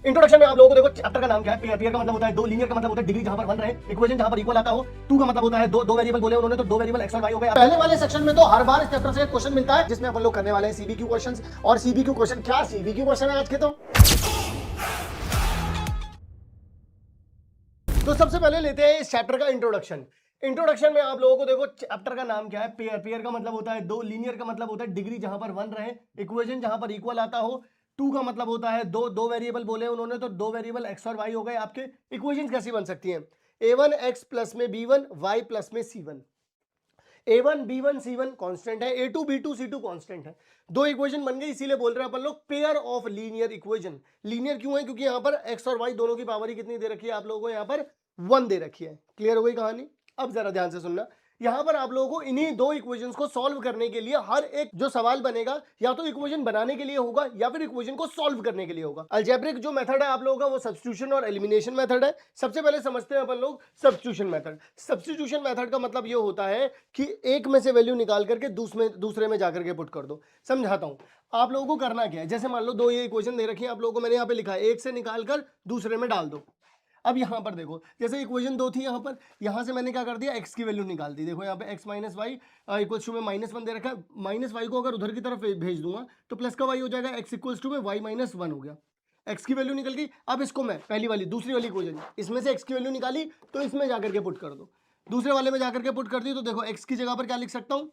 Introduction में आप लोगों को देखो चैप्टर का नाम क्या है, पेयर। पेयर का मतलब होता है दो, लीनियर का मतलब होता है डिग्री जहां पर बन रहे, इक्वेशन जहां पर इक्वल आता हो, टू का मतलब होता है दो वेरिएबल बोले उन्होंने तो दो वेरिएबल एक्स और वाई हो गए। पहले वाले सेक्शन में तो हर बार इस चैप्टर से क्वेश्चन मिलता है जिसमें अपन लोग करने वाले हैं सीबीक्यू क्वेश्चंस। और सीबीक्यू क्वेश्चन क्या, सीबीक्यू क्वेश्चन है आज के। तो सबसे पहले लेते हैं इस चैप्टर का इंट्रोडक्शन। इंट्रोडक्शन में आप लोगों को देखो चैप्टर का नाम क्या है, पेयर। पेयर का मतलब होता है दो, लीनियर का मतलब होता है डिग्री जहां पर बन रहे, इक्वेशन जहां पर इक्वल आता हो, टू का मतलब होता है दो वेरिएबल बोले उन्होंने तो दो वेरिएबल एक्स और वाई हो गए आपके। इक्वेशन कैसी बन सकती हैं, a1 x प्लस में b1 y प्लस में c1। a1 b1 c1 constant है, a2 b2 c2 कांस्टेंट है। दो इक्वेशन बन गई, इसीलिए बोल रहे हैं अपन लोग pair of linear equation. Linear क्यों है, क्योंकि यहां पर x और y दोनों की पावर ही कितनी दे रखी है आप लोगों को, यहां पर 1 दे रखी है। क्लियर हो गई कहानी। अब जरा ध्यान से सुनना, यहां पर आप लोगों को इन्हीं दो इक्वेशंस को सॉल्व करने के लिए हर एक जो सवाल बनेगा या तो इक्वेशन बनाने के लिए होगा या फिर इक्वेशन को सॉल्व करने के लिए होगा। अलजेब्रिक जो मेथड है आप लोगों का वो सब्स्टिट्यूशन और एलिमिनेशन मेथड है। सबसे पहले समझते हैं अपन लोग सब्स्टिट्यूशन मेथड। सब्स्टिट्यूशन मेथड का मतलब ये होता है कि एक में से वैल्यू निकाल करके दूसरे में जाकर के पुट कर दो। समझाता हूं आप लोगों को करना क्या है। जैसे मान लो दो ये इक्वेशन दे रखी है आप लोगों को, मैंने यहाँ पे लिखा है एक से निकाल कर दूसरे में डाल दो। अब यहां पर देखो जैसे इक्वेशन दो थी, यहां पर यहां से मैंने क्या कर दिया, x की वैल्यू निकाल दी। देखो यहाँ पे x minus Y equals to में -1 दे रखा है। माइनस वाई को अगर उधर की तरफ भेज दूंगा तो प्लस का y हो जाएगा, x इक्वल्स टू में y माइनस 1 हो गया। x की वैल्यू निकल गई। अब इसको मैं पहली वाली दूसरी वाली इक्वेशन इसमें से x की वैल्यू निकाली तो इसमें जाकर के पुट कर दो, दूसरे वाले में जाकर के पुट कर दी तो देखो x की जगह पर क्या लिख सकता हूँ,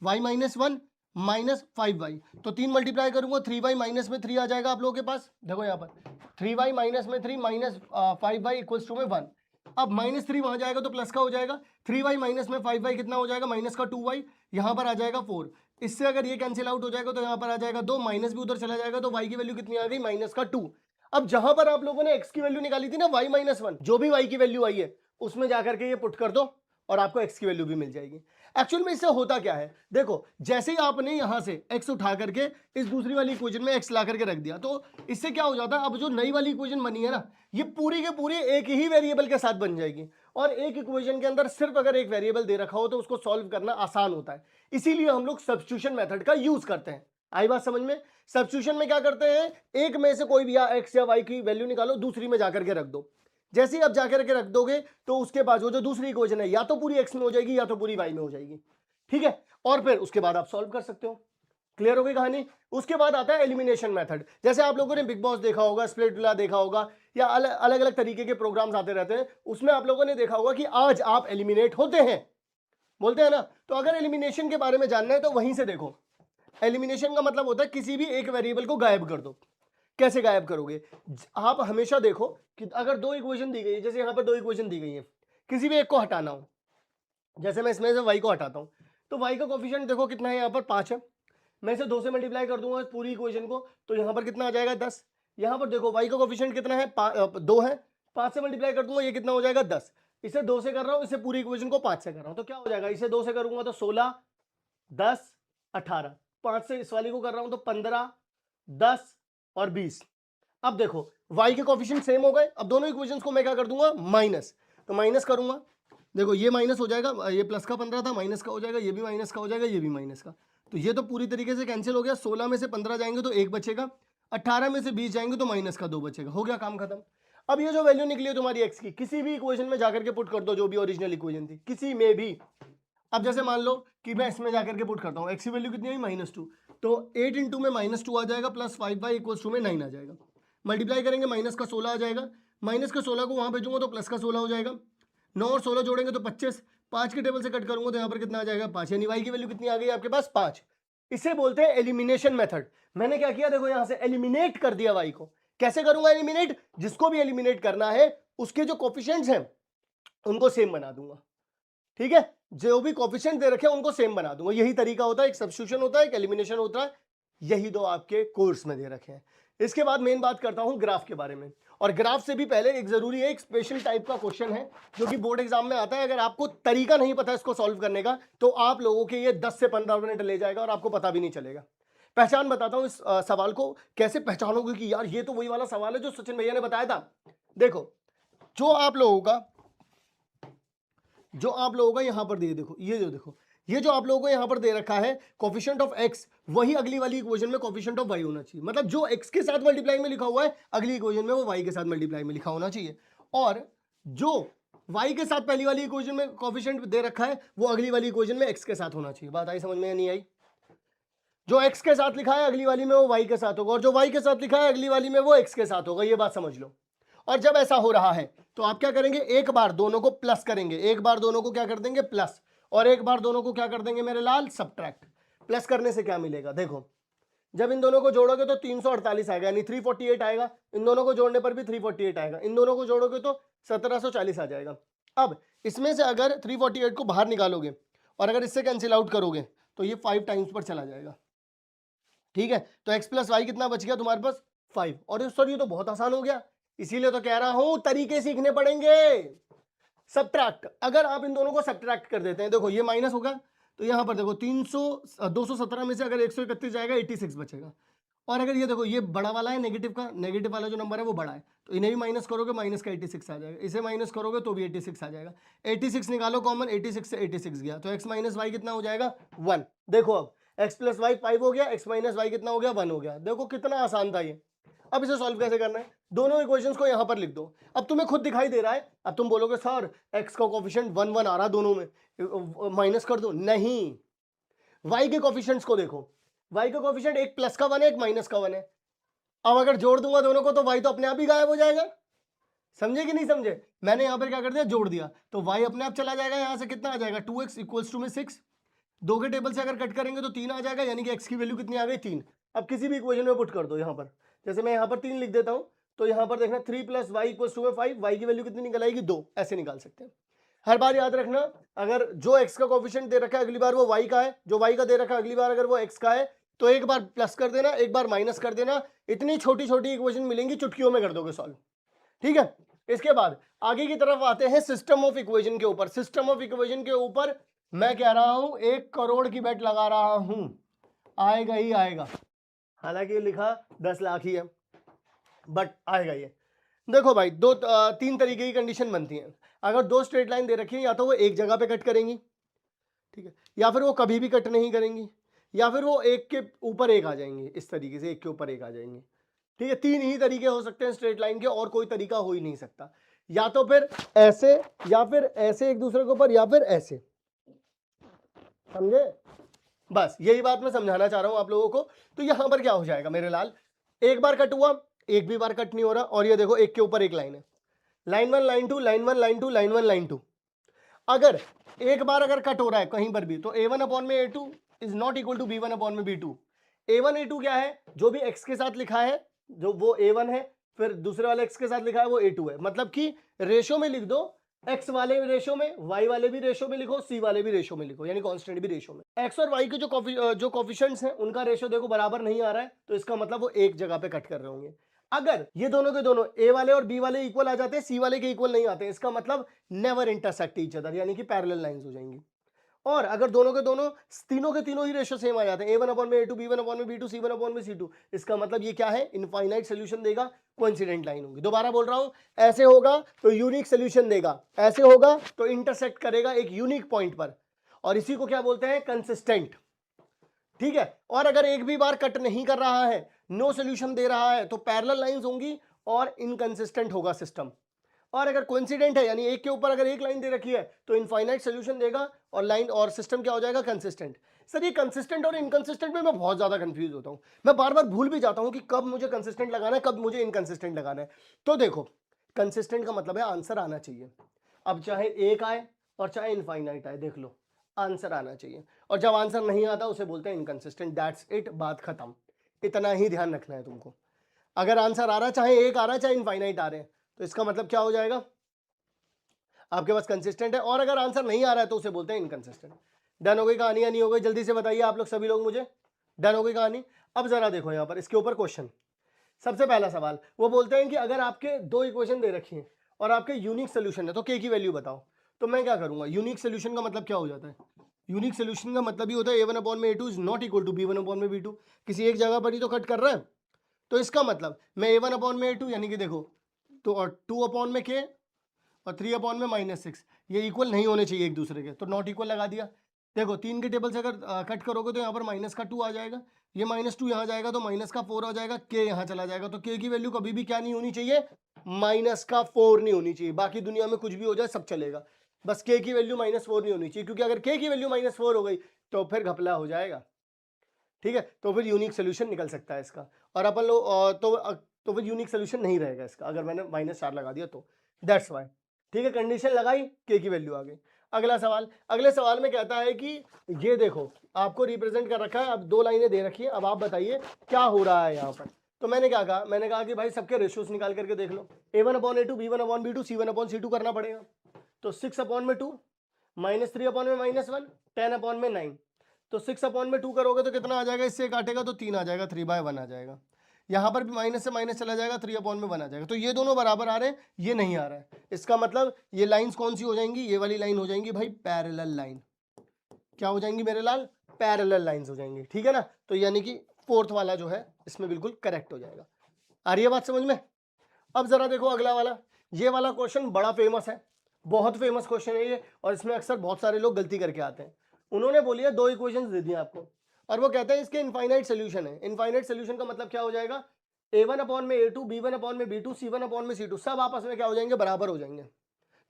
y माइनस 1 माइनस 5y। तो 3 मल्टीप्लाई करूंगा 3y माइनस में 3 आ जाएगा आप लोगों के पास। देखो यहाँ पर 3y माइनस में 3 माइनस 5y इक्वल्स टू में 1। अब -3 वहां जाएगा तो प्लस का हो जाएगा, 3y माइनस में 5y कितना हो जाएगा, माइनस का 2y, यहाँ पर आ जाएगा 4। इससे अगर ये कैंसिल आउट हो जाएगा तो यहाँ पर आ जाएगा 2, माइनस भी उधर चला जाएगा तो y की वैल्यू कितनी आ गई, माइनस का 2। अब जहां पर आप लोगों ने x की वैल्यू निकाली थी ना y माइनस 1, जो भी y की वैल्यू आई है उसमें जाकर के ये पुट कर दो और आपको x की वैल्यू भी मिल जाएगी। एक्चुअल में इससे होता क्या है, देखो जैसे ही आपने यहां से x उठा करके इस दूसरी वाली इक्वेशन में x ला करके रख दिया तो इससे क्या हो जाता है, अब जो नई वाली इक्वेशन बनी है ना ये पूरी के पूरी एक ही वेरिएबल के साथ बन जाएगी। और एक इक्वेशन के अंदर सिर्फ अगर एक वेरिएबल दे रखा हो तो उसको सॉल्व करना आसान होता है, इसीलिए हम लोग सब्स्टिट्यूशन मेथड का यूज करते हैं। आई बात समझ में। सब्स्टिट्यूशन में क्या करते हैं, एक में से कोई भी या x या y की वैल्यू निकालो, दूसरी में जाकर के रख दो। जैसे ही आप जाकर के रख दोगे तो उसके बाद वो जो दूसरी इक्वेशन है या तो पूरी x में हो जाएगी या तो पूरी y में हो जाएगी। ठीक है, और फिर उसके बाद आप सॉल्व कर सकते हो। क्लियर हो गई कहानी। उसके बाद आता है एलिमिनेशन मेथड। जैसे आप लोगों ने बिग बॉस देखा होगा, स्प्लिट विला देखा होगा, या अलग अलग तरीके के प्रोग्राम्स आते रहते हैं, उसमें आप लोगों ने देखा होगा कि आज आप एलिमिनेट होते हैं, बोलते हैं ना। तो अगर एलिमिनेशन के बारे में जानना है तो वहीं से देखो। एलिमिनेशन का मतलब होता है किसी भी एक वेरिएबल को गायब कर दो। कैसे गायब करोगे, आप हमेशा देखो कि अगर दो इक्वेशन दी गई है, जैसे यहां पर दो इक्वेशन दी गई है, किसी भी एक को हटाना हो, जैसे मैं इसमें से y को हटाता हूं तो y का कोफिशिएंट देखो कितना है, यहां पर 5 है। मैं इसे 2 से मल्टीप्लाई कर दूंगा पूरी इक्वेशन को तो यहां पर कितना आ जाएगा, 10। यहां पर देखो y का कोफिशिएंट कितना है, 2 है। 5 से मल्टीप्लाई कर दूंगा ये कितना हो जाएगा, 10। इसे 2 से कर रहा हूं, इसे पूरी इक्वेशन को 5 से कर रहा हूं तो क्या हो जाएगा, इसे 2 से करूंगा तो 16, 10, 18। 5 से इस वाली को कर रहा हूं तो 15, 10 और 20। अब देखो y के कोफिशिएंट सेम हो गए। अब दोनों इक्वेशंस को मैं क्या कर दूंगा, माइनस। तो माइनस करूंगा, देखो ये माइनस हो जाएगा, ये प्लस का 15 था, माइनस का हो जाएगा, ये भी माइनस का हो जाएगा, ये भी माइनस का। तो ये तो पूरी तरीके से कैंसिल हो गया। 16 में से 15 जाएंगे तो 1 बचेगा, 18 में से 20 जाएंगे तो माइनस का 2 बचेगा। हो गया काम खत्म। अब ये जो वैल्यू निकली है तुम्हारी x की, किसी भी इक्वेशन में जाकर के पुट कर दो, जो भी ओरिजिनल इक्वेशन थी किसी में भी। अब जैसे मान लो कि मैं इसमें जाकर के पुट करता हूँ, x की वैल्यू कितनी आई, -2। तो 8 इंटू में -2 आ जाएगा प्लस 5y इक्वल्स टू में 9 आ जाएगा। मल्टीप्लाई करेंगे माइनस का 16 आ जाएगा, माइनस का 16 को वहां भेजूंगा तो प्लस का 16 हो जाएगा। 9 और 16 जोड़ेंगे तो 25, 5 के टेबल से कट करूंगा तो यहाँ पर कितना आ जाएगा, 5। यानी y की वैल्यू कितनी आ गई आपके पास, 5। इसे बोलते हैं एलिमिनेशन मेथड। मैंने क्या किया, देखो यहां से एलिमिनेट कर दिया y को। कैसे करूंगा एलिमिनेट, जिसको भी एलिमिनेट करना है उसके जो कोफिशिएंट्स हैं उनको सेम बना दूंगा। ठीक है, जो भी कोफिशिएंट दे रखे हैं उनको सेम बना दूंगा। यही तरीका होता है, एक सब्स्टिट्यूशन होता है, एक एलिमिनेशन होता है। यही दो आपके कोर्स में दे रखे हैं। इसके बाद मेन बात करता हूं ग्राफ के बारे में। और ग्राफ से भी पहले एक जरूरी है, एक स्पेशल टाइप का क्वेश्चन है जो कि बोर्ड एग्जाम में आता है। अगर आपको तरीका नहीं पता इसको सॉल्व करने का तो आप लोगों के ये 10 से 15 मिनट ले जाएगा और आपको पता भी नहीं चलेगा। पहचान बताता हूं इस सवाल को, कैसे पहचानोगे कि यार ये तो वही वाला सवाल है जो सचिन भैया ने बताया था। देखो जो आप लोगों का यहां पर दिए, देखो ये जो देखो ये जो आप लोगों को यहाँ पर दे रखा है कोफिशिएंट ऑफ x, वही अगली वाली इक्वेशन में कोफिशिएंट ऑफ y होना चाहिए। मतलब जो x के साथ मल्टीप्लाई में लिखा हुआ है अगली इक्वेशन में वो y के साथ मल्टीप्लाई में लिखा होना चाहिए, और जो y के साथ पहली वाली इक्वेशन में कोफिशिएंट दे रखा है वो अगली वाली इक्वेशन में x के साथ होना चाहिए। बात आई समझ में या नहीं आई? जो x के साथ लिखा है अगली वाली में वो y के साथ होगा, और जो y के साथ लिखा है अगली वाली में वो x के साथ होगा। ये बात समझ लो। और जब ऐसा हो रहा है तो आप क्या करेंगे, एक बार दोनों को प्लस करेंगे, एक बार दोनों को क्या कर देंगे प्लस, और एक बार दोनों को क्या कर देंगे मेरे लाल सब्ट्रैक्ट। प्लस करने से क्या मिलेगा, देखो जब इन दोनों को जोड़ोगे तो 348 आएगा, यानी 348 आएगा। इन दोनों को जोड़ने पर भी 348 आएगा, इन दोनों को जोड़ोगे तो 1740 आ जाएगा। अब इसमें से अगर 348 को बाहर निकालोगे और अगर इससे कैंसिल आउट करोगे तो ये 5 टाइम्स पर चला जाएगा। ठीक है, तो x प्लस वाई कितना बच गया तुम्हारे पास 5। और सर ये तो बहुत आसान हो गया, इसीलिए तो कह रहा हूं तरीके सीखने पड़ेंगे। सब्ट्रैक्ट, अगर आप इन दोनों को सब्ट्रैक्ट कर देते हैं, देखो ये माइनस होगा तो यहां पर देखो 217 में से अगर 131 जाएगा 86 बचेगा। और अगर ये देखो ये बड़ा वाला है नेगेटिव का, नेगेटिव वाला जो नंबर है वो बड़ा है, तो इन्हें भी माइनस करोगे माइनस का 86 आ जाएगा, इसे माइनस करोगे तो भी 86 आ जाएगा। 86 निकालो कॉमन, 86 से 86 गया तो x माइनस वाई कितना हो जाएगा 1। देखो अब x प्लस वाई 5 हो गया, x माइनस वाई कितना हो गया 1 हो गया। देखो कितना आसान था ये। अब इसे सॉल्व कैसे करना है, दोनों इक्वेशंस को यहां पर लिख दो। अब तुम्हें खुद दिखाई दे रहा है, अब तुम बोलोगे सर x का कोफिशिएंट 1 1 आ रहा दोनों में, माइनस कर दो। नहीं, y के कोफिशिएंट्स को देखो, y का कोफिशिएंट एक प्लस का 1 है एक माइनस का 1 है। अब अगर जोड़ दूंगा दोनों को तो y तो अपने आप ही गायब हो जाएगा। समझे कि नहीं समझे? मैंने यहां पर क्या कर दिया, जोड़ दिया, तो y अपने आप चला जाएगा। यहां से कितना आ जाएगा 2x इक्वल्स टू में 6, दो के टेबल से अगर कट करेंगे तो 3 आ जाएगा, यानी कि x की वैल्यू कितनी आ गई 3। अब किसी भी इक्वेशन में पुट कर दो, यहां पर जैसे मैं यहां पर 3 लिख देता हूं तो यहां पर देखना 3 प्लस वाई इक्वल्स टू में 5, y की वैल्यू कितनी निकल आएगी 2। ऐसे निकाल सकते हैं। हर बार याद रखना, अगर जो x का कोफिशिएंट दे रखा है अगली बार वो y का है, जो y का दे रखा है अगली बार अगर वो x का है, तो एक बार प्लस कर देना एक बार माइनस कर देना। इतनी छोटी छोटी इक्वेशन मिलेंगी, चुटकियों में कर दोगे सॉल्व। ठीक है, इसके बाद आगे की तरफ आते हैं सिस्टम ऑफ इक्वेशन के ऊपर। सिस्टम ऑफ इक्वेशन के ऊपर मैं कह रहा हूं 1 करोड़ की बेट लगा रहा हूं, आएगा ही आएगा। हालांकि लिखा 10 लाख ही है, बट आएगा ये। देखो भाई तीन तरीके की कंडीशन बनती है। अगर दो स्ट्रेट लाइन दे रखी है, या तो वो एक जगह पे कट करेंगी, ठीक है, या फिर वो कभी भी कट नहीं करेंगी, या फिर वो एक के ऊपर एक आ जाएंगे, इस तरीके से एक के ऊपर एक आ जाएंगे। ठीक है, तीन ही तरीके हो सकते हैं स्ट्रेट लाइन के, और कोई तरीका हो ही नहीं सकता। या तो फिर ऐसे, या फिर ऐसे एक दूसरे के ऊपर, या फिर ऐसे। समझे? बस यही बात मैं समझाना चाह रहा हूं आप लोगों को। तो यहां पर क्या हो जाएगा मेरे लाल, एक बार कट हुआ, एक भी बार कट नहीं हो रहा, और ये देखो एक के ऊपर एक लाइन है, line 1 line 2 line 1 line 2 line 1 line 2। अगर एक बार अगर कट हो रहा है कहीं पर भी, तो a1 अपॉन में a2 is not equal to b1 upon में b2। a1 a2 क्या है, जो भी x के साथ लिखा है जो वो a1 है, फिर दूसरे वाले x के साथ लिखा है वो a2 है। मतलब कि रेशो में लिख दो, x वाले भी रेशो में, y वाले भी रेशो में लिखो, c वाले भी रेशो में लिखो, यानी कांस्टेंट भी रेशो में। x और y के जो कोफिशिएंट्स हैं उनका रेशो देखो बराबर नहीं आ रहा है, तो इसका मतलब वो एक जगह पे कट कर रहे होंगे। अगर ये दोनों के दोनों a वाले और b वाले इक्वल आ जाते हैं, c वाले के इक्वल नहीं आते, इसका मतलब नेवर इंटरसेक्ट ईच अदर, यानी कि पैरेलल लाइंस हो जाएंगी। और अगर दोनों के दोनों तीनों के तीनों ही रेशो सेम आ जाते हैं, a1 अपॉन में a2 b1 अपॉन में b2 c1 अपॉन में c2, इसका मतलब ये क्या है, इनफाइनाइट सोल्यूशन देगा, कोइंसिडेंट लाइन होगी। दोबारा बोल रहा हूं, ऐसे होगा तो यूनिक सोल्यूशन देगा, ऐसे होगा तो इंटरसेक्ट करेगा एक यूनिक पॉइंट पर, और इसी को क्या बोलते हैं, कंसिस्टेंट। ठीक है, और अगर एक भी बार कट नहीं कर रहा है, नो सोल्यूशन दे रहा है, तो पैरेलल लाइंस होंगी और इनकंसिस्टेंट होगा सिस्टम। और अगर कोइंसिडेंट है, यानी एक के ऊपर अगर एक लाइन दे रखी है, तो इनफाइनाइट सोल्यूशन देगा और लाइन और सिस्टम क्या हो जाएगा, कंसिस्टेंट। सर ये कंसिस्टेंट और इनकंसिस्टेंट में मैं बहुत ज्यादा कंफ्यूज होता हूं, मैं बार बार भूल भी जाता हूं कि कब मुझे कंसिस्टेंट लगाना है कब मुझे इनकंसिस्टेंट लगाना है। तो देखो कंसिस्टेंट का मतलब है आंसर आना चाहिए, अब चाहे एक आए और चाहे इनफाइनाइट आए, देख लो आंसर आना चाहिए, और जब आंसर नहीं आता उसे बोलते हैं इनकंसिस्टेंट। दैट्स इट, बात खत्म। इतना ही ध्यान रखना है तुमको। अगर आंसर आ रहा है, चाहे एक आ रहा है चाहे इनफाइनाइट आ रहे हैं, तो इसका मतलब क्या हो जाएगा, आपके पास कंसिस्टेंट है। और अगर आंसर नहीं आ रहा है तो उसे बोलते हैं इनकंसिस्टेंट। डन हो गई कहानी या नहीं हो गई, जल्दी से बताइए आप लोग सभी लोग मुझे, डन हो गई कहानी। अब जरा देखो यहाँ पर इसके ऊपर क्वेश्चन, सबसे पहला सवाल वो बोलते हैं कि अगर आपके दो इक्वेशन दे रखी हैं और आपके यूनिक सोल्यूशन है, तो के की वैल्यू बताओ। तो मैं क्या करूंगा, यूनिक सोल्यूशन का मतलब क्या हो जाता है, यूनिक सोल्यूशन का मतलब ही होता है a1 अपॉन में a2 is not equal to b1 upon में b2। किसी एक जगह पर ही तो कट कर रहा है, तो इसका मतलब मैं a1 अपॉन में a2 यानी कि देखो तो और 2 अपॉन में k और 3 अपॉन में -6, ये इक्वल नहीं होने चाहिए एक दूसरे के, तो नॉट इक्वल लगा दिया। देखो 3 के टेबल से अगर कट करोगे तो यहाँ पर माइनस का 2 आ जाएगा, ये -2 यहाँ जाएगा तो माइनस का 4 आ जाएगा, के यहाँ चला जाएगा, तो के की वैल्यू कभी भी क्या नहीं होनी चाहिए, -4 नहीं होनी चाहिए। बाकी दुनिया में कुछ भी हो जाए सब चलेगा, बस के की वैल्यू -4 नहीं होनी चाहिए, क्योंकि अगर के की वैल्यू -4 हो गई तो फिर घपला हो जाएगा। ठीक है, तो फिर यूनिक सोल्यूशन निकल सकता है इसका, और अपन लोग तो फिर यूनिक सोल्यूशन नहीं रहेगा इसका अगर मैंने -4 लगा दिया तो, दैट्स वाई। ठीक है, कंडीशन लगाई, के की वैल्यू आ गई। अगला सवाल, अगले सवाल में कहता है कि ये देखो आपको रिप्रेजेंट कर रखा है, अब 2 लाइनें दे रखी है, अब आप बताइए क्या हो रहा है यहाँ पर। तो मैंने क्या कहा, मैंने कहा कि भाई सबके रेशियोज निकाल करके देख लो, a1/a2, b1/b2, c1/c2 करना पड़ेगा। तो 6/2 -3/1, 10/9, तो 6/2 करोगे तो कितना आ जाएगा, इससे काटेगा तो 3 आ जाएगा, 3/1 आ जाएगा। यहाँ पर भी माइनस से माइनस चला जाएगा, 3/1 आ जाएगा। तो ये दोनों बराबर आ रहे हैं, ये नहीं आ रहा है, इसका मतलब ये लाइंस कौन सी हो जाएंगी, ये वाली लाइन हो जाएंगी भाई पैरेलल लाइन। क्या हो जाएंगी मेरे लाल, पैरेलल लाइंस हो जाएंगी। ठीक है ना, तो यानी कि फोर्थ वाला जो है इसमें बिल्कुल करेक्ट हो जाएगा। आ रही है बात समझ में। अब जरा देखो अगला वाला, ये वाला क्वेश्चन बड़ा फेमस है, बहुत फेमस क्वेश्चन है ये, और इसमें अक्सर बहुत सारे लोग गलती करके आते हैं। उन्होंने बोली है 2 इक्वेशंस दे दिए आपको, और वो कहते हैं इसके इनफाइनाइट सोल्यूशन है। इनफाइनाइट सोल्यूशन का मतलब क्या हो जाएगा, a1/a2, b1/b2, c1/c2 सब आपस में क्या हो जाएंगे, बराबर हो जाएंगे।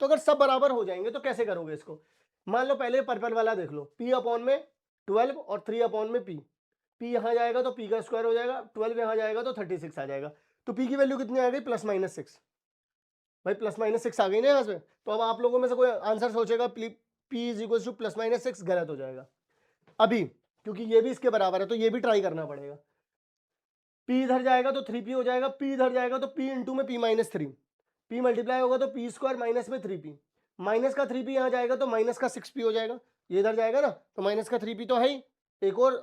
तो अगर सब बराबर हो जाएंगे तो कैसे करोगे इसको, मान लो पहले पर्पल वाला देख लो, p/12 और 3/p, p यहाँ जाएगा तो p का स्क्वायर हो जाएगा, 12 यहाँ जाएगा तो 36 आ जाएगा। तो p की वैल्यू कितनी आ गई, +-6। भाई +-6 आ गई ना यहाँ से। तो अब आप लोगों में से कोई आंसर सोचेगा p = +-6, गलत हो जाएगा अभी, क्योंकि ये भी इसके बराबर है, तो ये भी ट्राई करना पड़ेगा। p इधर जाएगा तो 3p हो जाएगा, p इधर जाएगा तो p इंटू में p-3, p मल्टीप्लाई होगा तो p² माइनस में 3p, माइनस का 3p यहाँ जाएगा तो माइनस का 6p हो जाएगा, ये इधर जाएगा ना तो माइनस का 3p तो है ही, एक और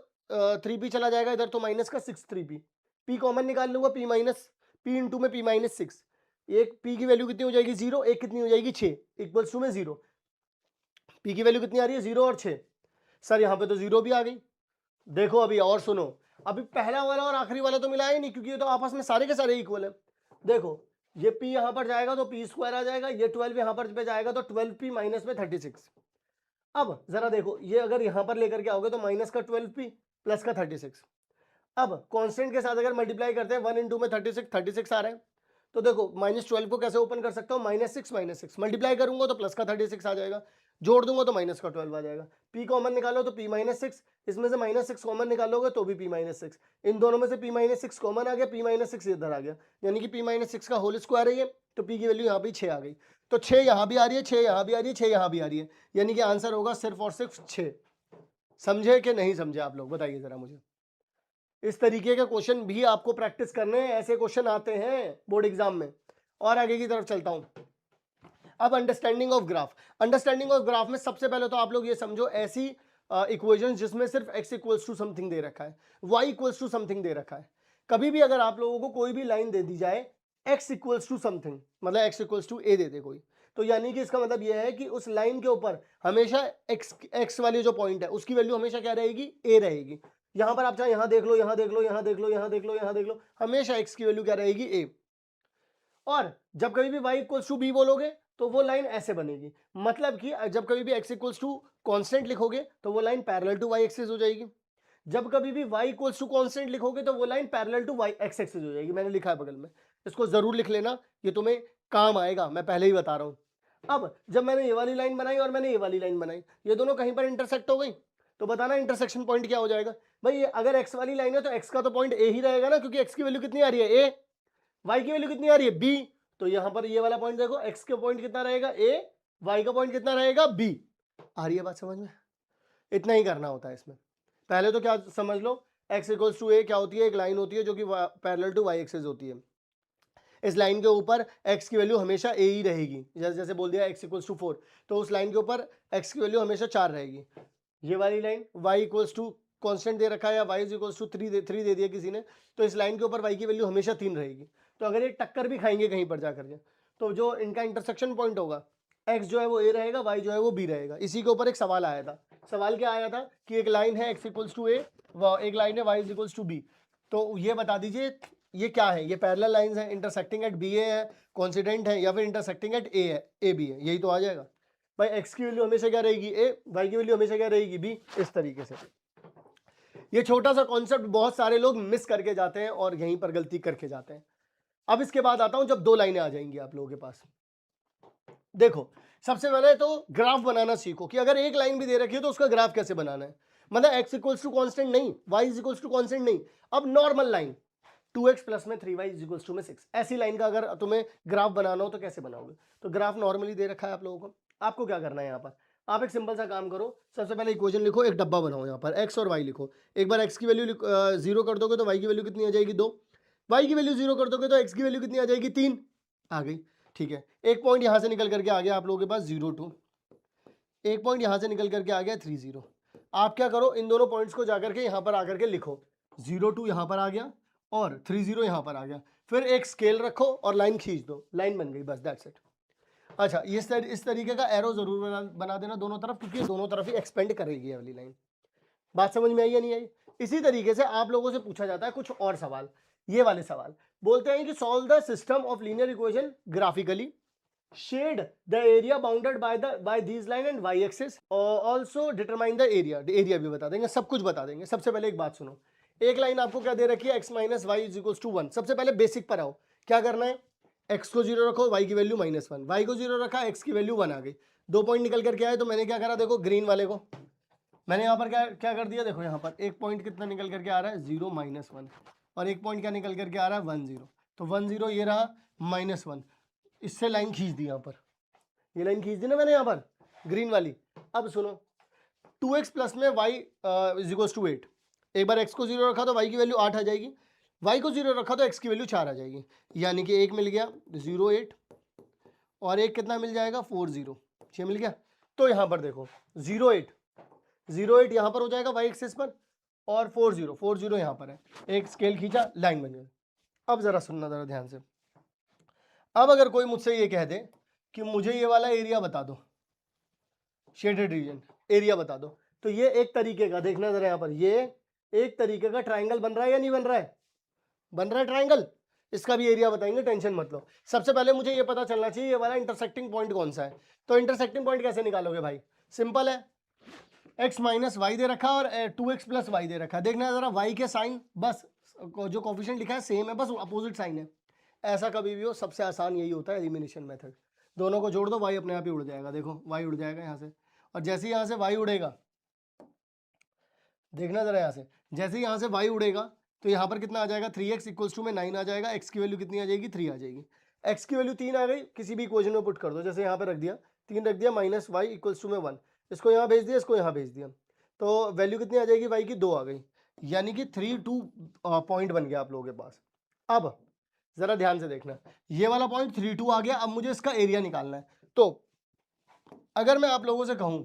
3p चला जाएगा इधर तो माइनस का 6-3p, p कॉमन निकाल लूंगा, p इंटू में p-6, एक p की वैल्यू कितनी हो जाएगी 0, एक कितनी हो जाएगी 6, इक्वल्स टू में 0, p की वैल्यू कितनी आ रही है 0 और 6, सर यहाँ पे तो 0 भी आ गई। देखो अभी और सुनो, अभी पहला वाला और आखिरी वाला तो मिला ही नहीं, क्योंकि ये तो आपस में सारे के सारे इक्वल है। देखो ये p यहाँ पर जाएगा तो p² आ जाएगा, ये 12 यहाँ पर पे जाएगा तो 12p माइनस में 36। अब जरा देखो ये अगर यहाँ पर लेकर के आओगे तो माइनस का 12p प्लस का 36। अब कांस्टेंट के साथ अगर मल्टीप्लाई करते हैं 1 इंटू में 36 आ रहे हैं, तो देखो -12 को कैसे ओपन कर सकता हूँ, -6 मल्टीप्लाई करूंगा तो प्लस का 36 आ जाएगा, जोड़ दूंगा तो माइनस का 12 आ जाएगा। p कॉमन निकालो तो p-6, इसमें से -6 कॉमन निकालोगे तो भी p-6, इन दोनों में से p-6 कॉमन आ गया, p-6 इधर आ गया, यानी कि p-6 का होल स्क्वायर है ये, तो p की वैल्यू यहाँ पे 6 आ गई, तो 6 यहाँ भी आ रही है, 6 यहाँ भी आ रही है, 6 यहाँ भी आ रही है, यानी कि आंसर होगा सिर्फ और सिर्फ 6। समझे कि नहीं समझे आप लोग, बताइए जरा मुझे। इस तरीके के क्वेश्चन भी आपको प्रैक्टिस करने हैं, ऐसे क्वेश्चन आते हैं बोर्ड एग्जाम में। और आगे की तरफ चलता हूं। अब understanding of graph, understanding of graph में सबसे पहले तो आप लोग ये समझो, ऐसी इक्वेशन जिसमें सिर्फ x इक्वल्स टू समथिंग दे रखा है, y इक्वल्स टू समथिंग दे रखा है। कभी भी अगर आप लोगों को कोई भी लाइन दे दी जाए x इक्वल्स टू समथिंग, मतलब x इक्वल्स टू a दे दे कोई, तो यानी कि इसका मतलब यह है कि उस लाइन के ऊपर हमेशा x वाली जो पॉइंट है उसकी वैल्यू हमेशा क्या रहेगी, a रहेगी। यहां पर आप चाहे यहां देख लो, यहां देख लो, यहां देख लो, यहां देख लो, यहां देख लो, हमेशा x की वैल्यू क्या रहेगी, a। और जब कभी भी y इक्वल्स टू b बोलोगे तो वो लाइन ऐसे बनेगी, मतलब कि जब कभी भी x इक्वल्स टू कॉन्स्टेंट लिखोगे तो वो line parallel to y axis हो जाएगी, जब कभी भी y इक्वल्स टू कॉन्स्टेंट लिखोगे तो वो line parallel to y x axis हो जाएगी। मैंने लिखा है बगल में, इसको जरूर लिख लेना, ये तुम्हें काम आएगा, मैं पहले ही बता रहा हूं। अब जब मैंने ये वाली लाइन बनाई और मैंने ये वाली लाइन बनाई, ये दोनों कहीं पर इंटरसेक्ट हो गई, तो बताना इंटरसेक्शन पॉइंट क्या हो जाएगा। भाई अगर x वाली लाइन है तो x का तो पॉइंट a ही रहेगा ना, क्योंकि x की वैल्यू कितनी आ रही है a, y की वैल्यू कितनी आ रही है b, तो यहां पर ये वाला पॉइंट देखो, x का पॉइंट कितना रहेगा a, y का पॉइंट कितना रहेगा b। आ रही है बात समझ में, इतना ही करना होता है इसमें। पहले तो क्या समझ लो, x इक्वल्स टू a क्या होती है, एक लाइन होती है जो कि पैरेलल टू y एक्सिस होती है, इस लाइन के ऊपर x की वैल्यू हमेशा a ही रहेगी, जैसे जैसे बोल दिया x इक्वल्स टू 4, तो उस लाइन के ऊपर x की वैल्यू हमेशा 4 रहेगी। ये वाली line y equals to constant दे रखा है या y इक्वल्स टू 3 दे दिया किसी ने, तो इस लाइन के ऊपर y की वैल्यू हमेशा 3 रहेगी। तो अगर ये टक्कर भी खाएंगे कहीं पर जाकर के, तो जो इनका इंटरसेक्शन पॉइंट होगा, x जो है वो a रहेगा, y जो है वो b रहेगा। इसी के ऊपर एक सवाल आया था, सवाल क्या आया था कि एक लाइन है x इक्वल्स टू a, एक लाइन है y इक्वल्स टू b, तो ये बता दीजिए ये क्या है, ये पैरेलल लाइंस हैं, इंटरसेक्टिंग एट बी ए है, कोइंसिडेंट है, या फिर इंटरसेक्टिंग एट ए है, ए बी है, यही तो आ जाएगा। भाई एक्स की वैल्यू हमेशा क्या रहेगी ए, वाई की वैल्यू हमेशा क्या रहेगी बी, इस तरीके से। ये छोटा सा कॉन्सेप्ट बहुत सारे लोग मिस करके जाते हैं और यहीं पर गलती करके जाते हैं। अब इसके बाद आता हूं जब दो लाइनें आ जाएंगी आप लोगों के पास। देखो सबसे पहले तो ग्राफ बनाना सीखो कि अगर एक लाइन भी दे रखी है तो उसका ग्राफ कैसे बनाना है। मतलब x इक्वल्स टू कॉन्स्टेंट नहीं, y is equals to constant नहीं, अब नॉर्मल लाइन 2x प्लस में 3y इज इक्वल्स टू में 6, ऐसी लाइन का अगर तुम्हें ग्राफ बनाना हो तो कैसे बनाओगे। तो ग्राफ नॉर्मली दे रखा है आप लोगों को, आपको क्या करना है यहाँ पर, आप एक सिंपल सा काम करो, सबसे पहले इक्वेशन लिखो, एक डब्बा बनाओ, यहाँ पर x और y लिखो। एक बार x की वैल्यू 0 कर दोगे तो y की वैल्यू कितनी आ जाएगी 2, y की वैल्यू 0 कर दोगे तो x की वैल्यू कितनी आ जाएगी 3 आ गई। ठीक है, एक पॉइंट यहां से निकल करके आ गया आप लोगों के पास 0 2, एक पॉइंट यहां से निकल करके आ गया 3 0। आप क्या करो, इन दोनों पॉइंट्स को जाकर के यहां पर आकर के लिखो, 0 2 यहां पर आ गया और 3 0 यहां पर आ गया, फिर एक स्केल रखो और लाइन खींच दो, लाइन बन गई, बस दैट्स इट। अच्छा इस तरीके का एरो जरूर बना देना दोनों तरफ, क्योंकि दोनों तरफ ही एक्सपेंड करेगी वाली लाइन। बात समझ में आई या नहीं आई। इसी तरीके से आप लोगों से पूछा जाता है कुछ और सवाल, ये वाले सवाल बोलते हैं कि solve the system of linear equation graphically, shade the area bounded by these line and y axis, also determine the area, area भी बता देंगे, सब कुछ बता देंगे। सबसे पहले एक बात सुनो, एक लाइन आपको क्या दे रखी है, x minus y is equals to 1। सबसे पहले बेसिक पर आओ, क्या करना है, x को 0 रखो, y की वैल्यू -1, y को 0 रखा, x की वैल्यू 1 आ गई, 2 पॉइंट निकल करके आए, तो मैंने क्या करा, देखो ग्रीन वाले को मैंने यहाँ पर क्या कर दिया, देखो यहाँ पर एक पॉइंट कितना निकल करके आ रहा है 0 -1, और एक पॉइंट क्या निकल करके आ रहा है 1 0, तो 1 0 ये रहा -1, इससे लाइन खींच दी, यहाँ पर ये लाइन खींच दी ना मैंने यहाँ पर ग्रीन वाली। अब सुनो 2x प्लस में y इज इक्वल्स टू 8, एक बार x को 0 रखा तो y की वैल्यू 8 आ जाएगी, y को 0 रखा तो x की वैल्यू 4 आ जाएगी, यानी कि एक मिल गया 0 8 और एक कितना मिल जाएगा 4 0, 6 मिल गया। तो यहाँ पर देखो 0 8 यहाँ पर हो जाएगा y एक्सिस पर, और 4 0 यहाँ पर है, एक स्केल खींचा, लाइन बन गई। अब जरा सुनना जरा ध्यान से, अब अगर कोई मुझसे ये कह दे कि मुझे ये वाला एरिया बता दो, शेडेड रीजन एरिया बता दो, तो ये एक तरीके का, देखना जरा यहाँ पर, ये एक तरीके का ट्राइंगल बन रहा है या नहीं बन रहा है, बन रहा है ट्राइंगल, इसका भी एरिया बताएंगे, टेंशन मत लो। सबसे पहले मुझे ये पता चलना चाहिए ये वाला इंटरसेक्टिंग पॉइंट कौन सा है। तो इंटरसेक्टिंग पॉइंट कैसे निकालोगे भाई, सिंपल है, x माइनस वाई दे रखा और 2x प्लस वाई दे रखा, देखना जरा y के साइन बस जो कोफिशिएंट लिखा है सेम है, बस अपोजिट साइन है। ऐसा कभी भी हो, सबसे आसान यही होता है एलिमिनेशन मेथड, दोनों को जोड़ दो, y अपने आप ही उड़ जाएगा, देखो y उड़ जाएगा यहाँ से, और जैसे ही यहाँ से y उड़ेगा, देखना जरा यहाँ से, जैसे ही यहाँ से y उड़ेगा तो यहाँ पर कितना आ जाएगा 3x इक्वल्स टू में 9 आ जाएगा, x की वैल्यू कितनी आ जाएगी 3 आ जाएगी, x की वैल्यू 3 आ गई, किसी भी इक्वेशन में पुट कर दो, जैसे यहाँ पर रख दिया 3 रख दिया, माइनस y इक्वल्स टू में 1, इसको यहाँ भेज दिया, इसको यहाँ भेज दिया, तो वैल्यू कितनी आ जाएगी y की 2 आ गई, यानी कि 3 2 पॉइंट बन गया आप लोगों के पास। अब जरा ध्यान से देखना, ये वाला पॉइंट 3 2 आ गया, अब मुझे इसका एरिया निकालना है। तो अगर मैं आप लोगों से कहूं,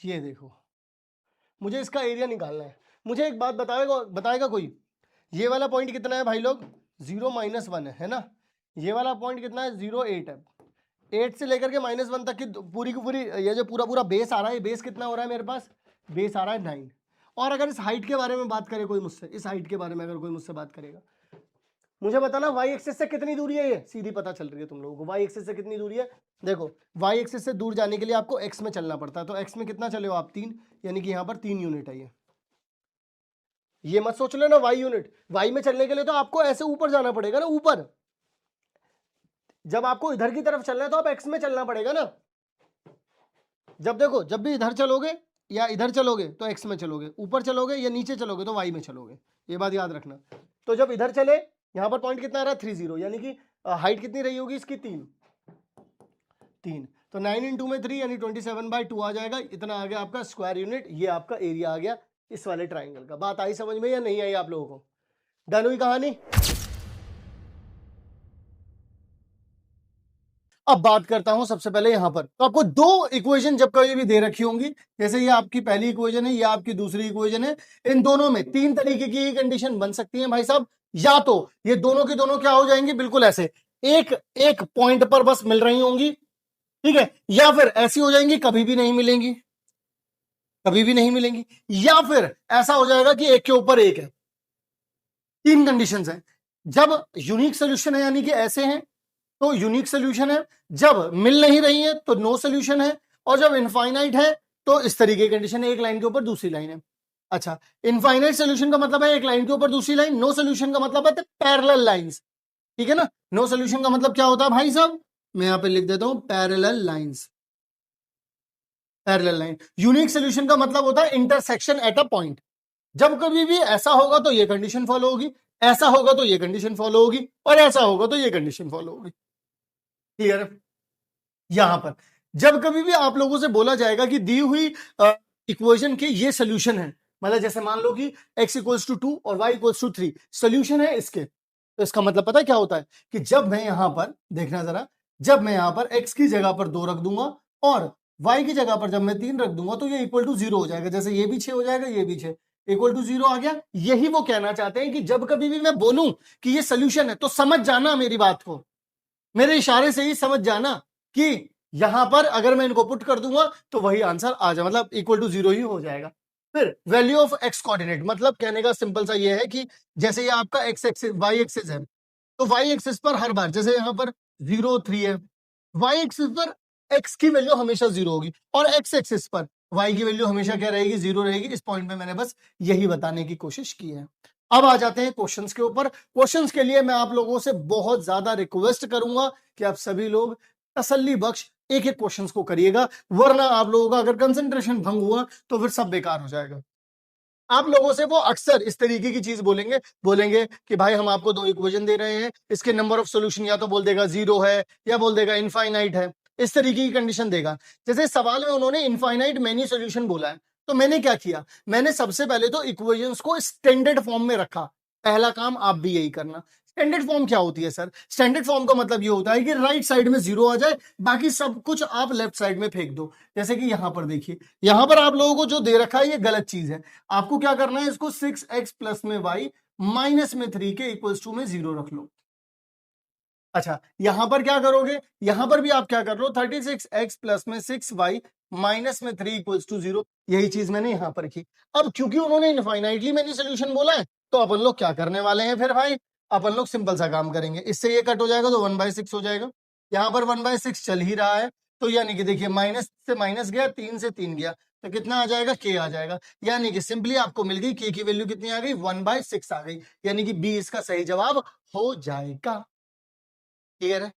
ये देखो मुझे इसका एरिया निकालना है, मुझे एक बात बताएगा कोई, ये वाला पॉइंट कितना है भाई लोग 0 -1 है ना, ये वाला पॉइंट कितना है 0 8 है, 8 से लेकर के -1 तक की पूरी की पूरी ये जो पूरा बेस आ रहा है, ये बेस कितना हो रहा है मेरे पास, बेस आ रहा है 9। और अगर इस हाइट के बारे में बात करे कोई मुझसे, इस हाइट के बारे में अगर कोई मुझसे बात करेगा, मुझे बताना y एक्सिस से कितनी दूरी है, ये सीधी पता चल रही है तुम लोगों को, y एक्सिस से कितनी दूरी है। देखो y एक्सिस से दूर जाने के लिए आपको x में चलना पड़ता है, तो x में कितना चले हो आप 3, यानी कि यहाँ पर 3 यूनिट है, ये मत सोच लेना y यूनिट, y में चलने के लिए तो आपको ऐसे ऊपर जाना पड़ेगा ना, ऊपर, जब आपको इधर की तरफ चलना है तो आप x में चलना पड़ेगा ना, जब देखो जब भी इधर चलोगे या इधर चलोगे तो x में चलोगे, ऊपर चलोगे या नीचे चलोगे तो y में चलोगे, ये बात याद रखना। तो जब इधर चले, यहाँ पर पॉइंट कितना आ रहा है 3 0, यानी कि हाइट कितनी रही होगी इसकी 3, तो 9 × में 3 यानी 27/2 आ जाएगा, इतना आ गया आपका स्क्वायर यूनिट, ये आपका एरिया आ गया इस वाले ट्राइंगल का। बात आई समझ में या नहीं आई आप लोगों को, डन हुई कहानी। अब बात करता हूं सबसे पहले यहां पर, तो आपको दो इक्वेशन जब कभी भी दे रखी होंगी, जैसे ये आपकी पहली इक्वेशन है, ये आपकी दूसरी इक्वेशन है, इन दोनों में 3 तरीके की कंडीशन बन सकती है भाई साहब, या तो ये दोनों की दोनों क्या हो जाएंगी बिल्कुल ऐसे एक एक पॉइंट पर बस मिल रही होंगी, ठीक है, या फिर ऐसी हो जाएंगी कभी भी नहीं मिलेंगी, कभी भी नहीं मिलेंगी, या फिर ऐसा हो जाएगा कि एक के ऊपर एक है। 3 कंडीशंस है, जब यूनिक सोल्यूशन है यानी कि ऐसे हैं, तो यूनिक सोल्यूशन है, जब मिल नहीं रही है तो नो सोल्यूशन है, और जब इनफाइनाइट है तो इस तरीके की कंडीशन है, एक लाइन के ऊपर दूसरी लाइन है। अच्छा, इनफाइनाइट सोल्यूशन का मतलब है एक लाइन के ऊपर दूसरी लाइन, नो सोल्यूशन का मतलब है पैरेलल लाइंस, ठीक है ना। नो सोल्यूशन का मतलब क्या होता है भाई साहब, मैं यहां पे लिख देता हूं parallel lines, parallel line. Unique solution का मतलब होता है इंटरसेक्शन एट अ पॉइंट। जब कभी भी ऐसा होगा तो ये कंडीशन फॉलो होगी, ऐसा होगा तो ये कंडीशन फॉलो होगी, और ऐसा होगा तो ये कंडीशन फॉलो होगी। क्लियर है। यहां पर जब कभी भी आप लोगों से बोला जाएगा कि दी हुई इक्वेशन के ये सोल्यूशन है, मतलब जैसे मान लो कि x इक्वल्स टू 2 और y इक्वल्स टू 3 सोल्यूशन है इसके, तो इसका मतलब पता है क्या होता है कि जब मैं यहां पर देखना जरा, जब मैं यहां पर x की जगह पर 2 रख दूंगा और y की जगह पर जब मैं 3 रख दूंगा तो ये इक्वल टू 0 हो जाएगा, जैसे ये भी 6 हो जाएगा, ये भी 6 इक्वल टू 0 आ गया। यही वो कहना चाहते हैं कि जब कभी भी मैं बोलूं कि ये सोल्यूशन है तो समझ जाना मेरी बात को, मेरे इशारे से ही समझ जाना कि यहां पर अगर मैं इनको पुट कर दूंगा तो वही आंसर आ जाए, मतलब इक्वल टू 0 ही हो जाएगा। फिर वैल्यू ऑफ एक्स कोऑर्डिनेट, मतलब कहने का सिंपल सा ये है कि जैसे ये आपका एक्स एक्सिस वाई एक्सिस है, तो वाई एक्सिस पर हर बार जैसे यहां पर 0 3 है, वाई एक्सिस पर एक्स की वैल्यू हमेशा 0 होगी, और एक्स एक्सिस पर वाई की वैल्यू हमेशा क्या रहेगी, 0 रहेगी। इस पॉइंट में मैंने बस यही बताने की कोशिश की है। अब आ जाते हैं क्वेश्चंस के ऊपर। क्वेश्चंस के लिए मैं आप लोगों से बहुत ज्यादा रिक्वेस्ट करूंगा कि आप सभी लोग तसल्ली बख्श एक एक क्वेश्चंस को करिएगा, वरना आप लोगों का अगर कंसंट्रेशन भंग हुआ तो फिर सब बेकार हो जाएगा। आप लोगों से वो अक्सर इस तरीके की चीज बोलेंगे, बोलेंगे कि भाई हम आपको दो इक्वेशन दे रहे हैं, इसके नंबर ऑफ सॉल्यूशन या तो बोल देगा 0 है या बोल देगा इनफाइनाइट है, इस तरीके की कंडीशन देगा। जैसे सवाल में उन्होंने इनफाइनाइट मेनी सॉल्यूशन बोला है, तो मैंने क्या किया, मैंने सबसे पहले तो इक्वेशंस को स्टैंडर्ड फॉर्म में रखा। पहला काम आप भी यही करना। स्टैंडर्ड फॉर्म क्या होती है सर, स्टैंडर्ड फॉर्म का मतलब ये होता है कि राइट साइड में 0 आ जाए, बाकी सब कुछ आप लेफ्ट साइड में फेंक दो। जैसे कि यहां पर देखिए, यहां पर आप लोगों को जो दे रखा है ये गलत चीज है, आपको क्या करना है, इसको 6x प्लस में y माइनस में 3 के इक्वल्स टू में 0 रख लो। अच्छा, यहां पर क्या करोगे, यहां पर भी आप क्या कर लो, 36x प्लस में 6y माइनस में 3 इक्वल्स टू 0, यही चीज मैंने यहां पर की। अब क्योंकि उन्होंने इनफाइनाइटली मैनी सोल्यूशन बोला है, तो अपन लोग क्या करने वाले हैं फिर भाई, अपन लोग सिंपल सा काम करेंगे, इससे ये कट हो जाएगा तो 1/6 हो जाएगा। यहां पर 1/6 चल ही रहा है, तो यानी कि देखिए माइनस से माइनस गया, 3 से 3 गया, तो कितना आ जाएगा, k आ जाएगा। यानी कि सिंपली आपको मिल गई k की वैल्यू कितनी आ गई, 1/6 आ गई, यानी कि बी इसका सही जवाब हो जाएगा। क्लियर है।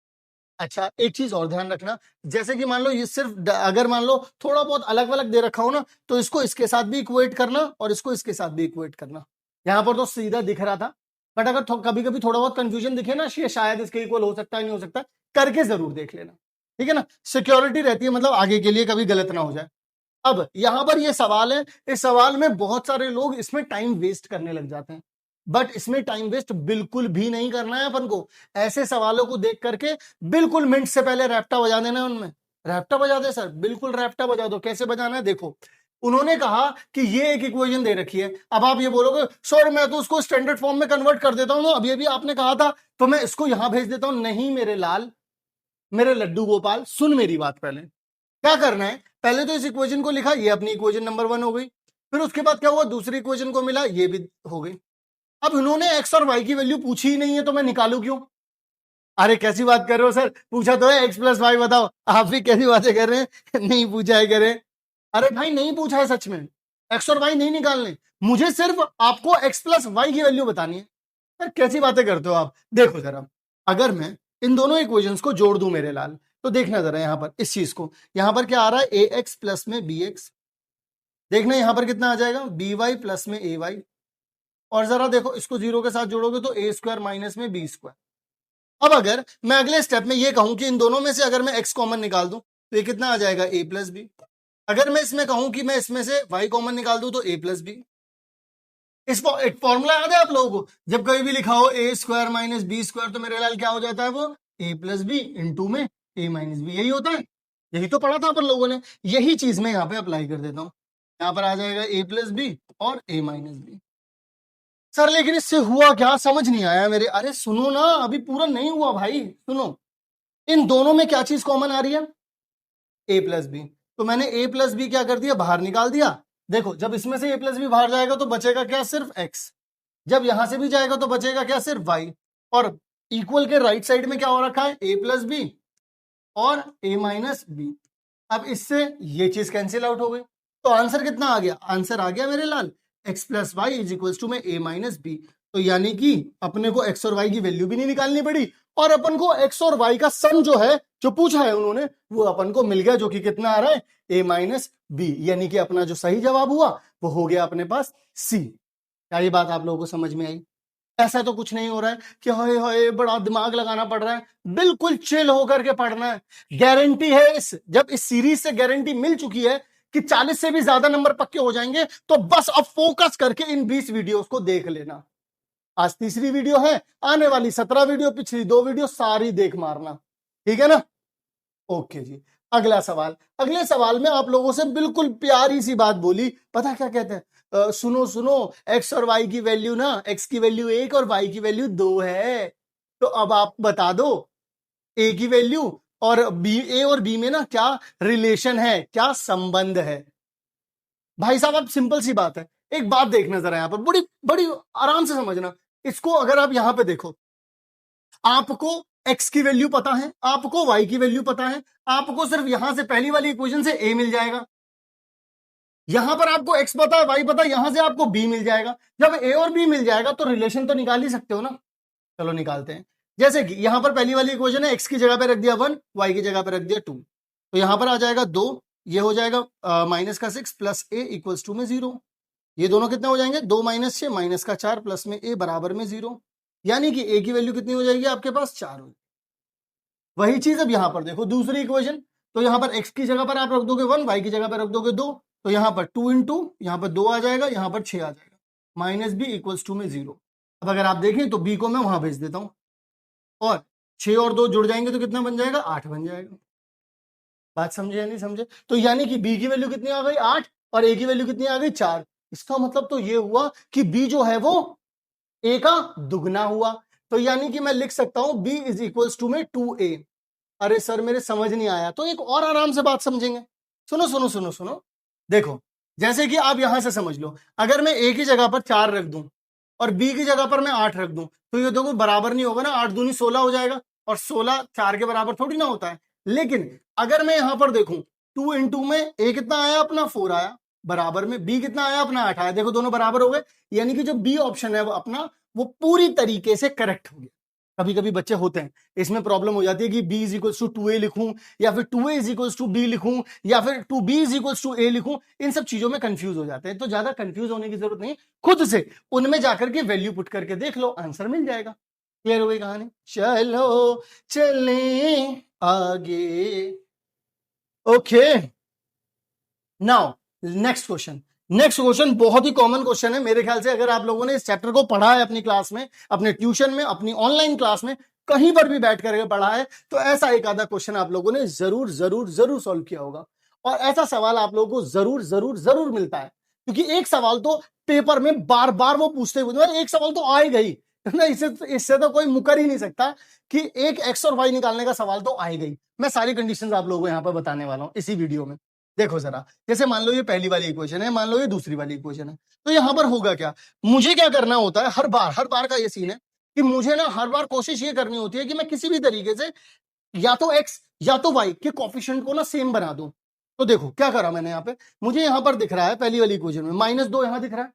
अच्छा, एक चीज और ध्यान रखना, जैसे कि मान लो ये सिर्फ अगर मान लो थोड़ा बहुत अलग अलग दे रखा हो ना, तो इसको इसके साथ भी इक्वेट करना और इसको इसके साथ भी इक्वेट करना। यहां पर तो सीधा दिख रहा था, बट अगर कभी कभी थोड़ा बहुत कंफ्यूजन दिखे ना, शायद इसके इक्वल हो सकता है नहीं हो सकता, करके जरूर देख लेना, ठीक है ना, सिक्योरिटी रहती है, मतलब आगे के लिए कभी गलत ना हो जाए। अब यहां पर ये सवाल है, इस सवाल में बहुत सारे लोग इसमें टाइम वेस्ट करने लग जाते हैं, बट इसमें टाइम वेस्ट बिल्कुल भी नहीं करना है अपन को। ऐसे सवालों को देख करके बिल्कुल मिनट से पहले रैप्टा बजा देना, उनमें रैप्टा बजा दे सर, बिल्कुल रैप्टा बजा दो। कैसे बजाना है देखो, उन्होंने कहा कि ये एक इक्वेशन दे रखी है, अब आप ये बोलोगे सर मैं तो उसको स्टैंडर्ड फॉर्म में कन्वर्ट कर देता हूं, अब ये भी आपने कहा था तो मैं इसको यहां भेज देता हूं। नहीं मेरे लाल, मेरे लड्डू गोपाल, सुन मेरी बात, पहले क्या करना है, पहले तो इस इक्वेशन को लिखा, ये अपनी इक्वेशन नंबर 1 हो गई, फिर उसके बाद क्या हुआ, दूसरी इक्वेशन को मिला, ये भी हो गई। अब इन्होंने एक्स और वाई की वैल्यू पूछी ही नहीं है, तो मैं निकालू क्यों। अरे कैसी बात कर रहे हो सर, पूछा तो है एक्स प्लस वाई बताओ, आप भी कैसी बातें कर रहे हैं नहीं पूछा है करें। अरे भाई नहीं पूछा है सच में, एक्स और वाई नहीं निकालने, मुझे सिर्फ आपको एक्स प्लस वाई की वैल्यू बतानी है। सर कैसी बातें करते हो आप, देखो जरा, अगर मैं इन दोनों इक्वेशंस को जोड़ दूं मेरे लाल, तो देखना जरा यहां पर इस चीज को, यहां पर क्या आ रहा है, ए एक्स प्लस में बी एक्स, देखना यहां पर कितना आ जाएगा, बी वाई प्लस में ए वाई, और जरा देखो इसको 0 के साथ जोड़ोगे तो ए स्क्वायर माइनस में बी स्क्वायर। अब अगर मैं अगले स्टेप में ये कहूं कि इन दोनों में से अगर मैं x कॉमन निकाल दूं तो ये कितना आ जाएगा, a प्लस बी। अगर मैं इसमें कहूं कि मैं इसमें से y कॉमन निकाल दूं तो a प्लस बी। इस एक फॉर्मूला याद है आप लोगों को, जब कभी भी लिखा हो a square minus b square, तो मेरे लाल क्या हो जाता है वो, a प्लस बी इंटू में a माइनस बी, यही होता है, यही तो पढ़ा था अपन लोगों ने, यही चीज मैं यहाँ पे अप्लाई कर देता हूँ। यहाँ पर आ जाएगा a प्लस बी और a माइनस बी। सर लेकिन इससे हुआ क्या, समझ नहीं आया मेरे, अरे सुनो ना, अभी पूरा नहीं हुआ भाई, सुनो, इन दोनों में क्या चीज कॉमन आ रही है, a प्लस बी, तो मैंने a प्लस बी क्या कर दिया, बाहर निकाल दिया। देखो जब इसमें से a प्लस बी बाहर जाएगा तो बचेगा क्या, सिर्फ x, जब यहां से भी जाएगा तो बचेगा क्या, सिर्फ y, और इक्वल के राइट साइड में क्या हो रखा है, a प्लस बी और a माइनस बी। अब इससे ये चीज कैंसिल आउट हो गई, तो आंसर कितना आ गया, आंसर आ गया मेरे लाल x plus y is equal to में a माइनस बी। तो यानी कि अपने को x और y की वैल्यू भी नहीं निकालनी पड़ी, और अपन को x और y का सम जो है, जो पूछा है उन्होंने, वो अपन को मिल गया, जो कि कितना आ रहा है, a माइनस बी। यानी कि अपना जो सही जवाब हुआ वो हो गया अपने पास सी। क्या ये बात आप लोगों को समझ में आई? ऐसा तो कुछ नहीं हो रहा है कि हाय हाय बड़ा दिमाग लगाना पड़ रहा है, बिल्कुल चिल होकर के पढ़ना है। गारंटी है जब इस सीरीज से गारंटी मिल चुकी है कि 40 से भी ज्यादा नंबर पक्के हो जाएंगे, तो बस अब फोकस करके इन 20 वीडियोस को देख लेना। आज तीसरी वीडियो है, आने वाली 17 वीडियो, पिछली 2 वीडियो सारी देख मारना, ठीक है ना? ओके जी, अगला सवाल। अगले सवाल में आप लोगों से बिल्कुल प्यारी सी बात बोली, पता क्या कहते हैं, सुनो सुनो, एक्स और वाई की वैल्यू ना, एक्स की वैल्यू 1 और वाई की वैल्यू 2 है। तो अब आप बता दो ए की वैल्यू और बी, ए और बी में ना क्या रिलेशन है, क्या संबंध है। भाई साहब अब सिंपल सी बात है, एक बात देखना जरा यहां पर, बड़ी बड़ी आराम से समझना इसको। अगर आप यहां पे देखो, आपको x की वैल्यू पता है, आपको y की वैल्यू पता है, आपको सिर्फ यहां से पहली वाली इक्वेशन से a मिल जाएगा। यहां पर आपको x पता है, y पता है, यहां से आपको b मिल जाएगा। जब a और b मिल जाएगा तो रिलेशन तो निकाल ही सकते हो ना। चलो निकालते हैं। जैसे कि यहां पर पहली वाली इक्वेशन है, x की जगह पे रख दिया 1, y की जगह पे रख दिया 2, तो यहां पर आ जाएगा 2, ये हो जाएगा माइनस का 6 प्लस a इक्वल्स टू में 0। ये दोनों कितने हो जाएंगे, 2 माइनस 6 माइनस का 4 प्लस में a बराबर में 0। यानी कि a की वैल्यू कितनी हो जाएगी आपके पास, 4 हो। वही चीज अब यहां पर देखो दूसरी इक्वेशन, तो यहां पर x की जगह पर आप रख दोगे 1, y की जगह पर रख दोगे 2, तो यहां पर 2 इंटू यहां पर 2 आ जाएगा, यहां पर 6 आ जाएगा, माइनस बी इक्वल्स टू में 0। अब अगर आप देखें तो b को मैं वहां भेज देता हूं, और 6 और 2 जुड़ जाएंगे तो कितना बन जाएगा, 8 बन जाएगा। बात समझे या नहीं समझे? तो यानी कि b की वैल्यू कितनी आ गई, 8, और a की वैल्यू कितनी आ गई, 4। इसका मतलब तो ये हुआ कि b जो है वो a का दुगना हुआ। तो यानी कि मैं लिख सकता हूं b इज इक्वल्स टू में 2a। अरे सर मेरे समझ नहीं आया, तो एक और आराम से बात समझेंगे। सुनो सुनो सुनो सुनो, देखो जैसे कि आप यहां से समझ लो, अगर मैं a की जगह पर 4 रख दूं और b की जगह पर मैं 8 रख दूं, तो ये देखो बराबर नहीं होगा ना, 8 दूनी 16 हो जाएगा, और 16 4 के बराबर थोड़ी ना होता है। लेकिन अगर मैं यहां पर देखूं, 2 इंटू में a कितना आया अपना, 4 आया, बराबर में b कितना आया अपना, 8 आया, देखो दोनों बराबर हो गए। यानी कि जो b ऑप्शन है वो अपना, वो पूरी तरीके से करेक्ट हो गया। कभी कभी बच्चे होते हैं, इसमें प्रॉब्लम हो जाती है कि b is equals to 2a लिखूं, या फिर 2a is equals to b लिखूं, या फिर 2b is equals to a लिखूं। इन सब चीजों में कंफ्यूज हो जाते हैं, तो ज्यादा कंफ्यूज होने की जरूरत नहीं, खुद से उनमें जाकर के वैल्यू पुट करके देख लो, आंसर मिल जाएगा। क्लियर हो गई कहानी? चलो चले आगे। Okay, now next question. Next question बहुत ही कॉमन क्वेश्चन है मेरे ख्याल से, अगर आप लोगों ने इस चैप्टर को पढ़ा है अपनी क्लास में, अपने ट्यूशन में, अपनी ऑनलाइन क्लास में, कहीं पर भी बैठ करके पढ़ा है, तो ऐसा एक आधा क्वेश्चन आप लोगों ने जरूर जरूर जरूर सॉल्व किया होगा। और ऐसा सवाल आप लोगों को जरूर जरूर जरूर मिलता है, क्योंकि एक सवाल तो पेपर में बार बार वो पूछते हुए, एक सवाल तो आएगा ही ना, इससे तो कोई मुकर ही नहीं सकता कि एक एक्स और वाई निकालने का सवाल तो आएगा ही। मैं सारी कंडीशंस आप लोगों को यहाँ पर बताने वाला हूँ इसी वीडियो में। देखो जरा, जैसे मान लो ये पहली वाली इक्वेशन है, मान लो ये दूसरी वाली इक्वेशन है, तो यहां पर होगा क्या, मुझे क्या करना होता है, हर बार का ये सीन है कि मुझे ना हर बार कोशिश ये करनी होती है कि मैं किसी भी तरीके से या तो x या तो y के कोफिशिएंट को ना सेम बना दूं। तो देखो क्या करा मैंने यहाँ पे, मुझे यहां पर दिख रहा है पहली वाली इक्वेशन में -2 यहां दिख रहा है,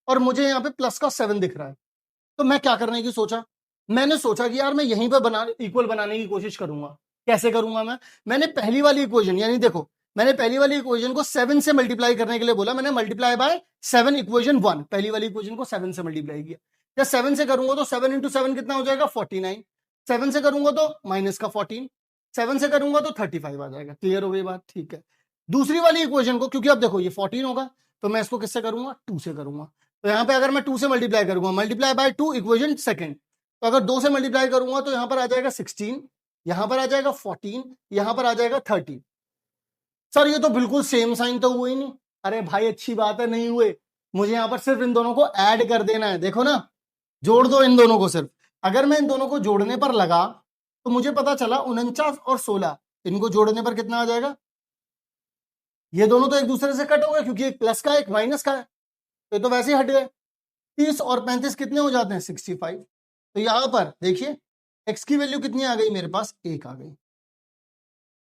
और मुझे यहाँ पे प्लस का 7 दिख रहा है। तो मैं क्या करने की सोचा, मैंने सोचा कि यार मैं यहीं पर इक्वल बनाने की कोशिश करूंगा। कैसे करूंगा मैंने पहली वाली इक्वेशन, यानी देखो मैंने पहली वाली इक्वेशन को 7 से मल्टीप्लाई करने के लिए बोला, मैंने मल्टीप्लाई बाय 7 इक्वेशन 1, पहली वाली इक्वेशन को 7 से मल्टीप्लाई किया। जब 7 से करूंगा तो 7 इंटू 7 कितना हो जाएगा, 49। 7 से करूंगा तो माइनस का 14, 7 से करूंगा तो 35 आ जाएगा। क्लियर हो गई बात? ठीक है। दूसरी वाली इक्वेशन को, क्योंकि अब देखो ये 14 होगा, तो मैं इसको किससे करूंगा, 2 से करूंगा। तो यहां पे अगर मैं 2 से मल्टीप्लाई करूंगा, मल्टीप्लाई बाय 2 इक्वेशन सेकंड, तो अगर 2 से मल्टीप्लाई करूंगा तो यहां पर आ जाएगा 16, यहां पर आ जाएगा 14, यहां पर आ जाएगा 30। सर ये तो बिल्कुल सेम साइन तो हुए ही नहीं। अरे भाई अच्छी बात है, नहीं हुए, मुझे यहां पर सिर्फ इन दोनों को ऐड कर देना है। देखो ना, जोड़ दो इन दोनों को सिर्फ। अगर मैं इन दोनों को जोड़ने पर लगा तो मुझे पता चला 49 और 16, इनको जोड़ने पर कितना आ जाएगा, ये दोनों तो एक दूसरे से कट हो गए, क्योंकि एक प्लस का एक माइनस का है, तो ये तो वैसे ही हट गए। 30 और 35 कितने हो जाते हैं, 65। तो यहां पर देखिए x की वैल्यू कितनी आ गई मेरे पास, 1 आ गई।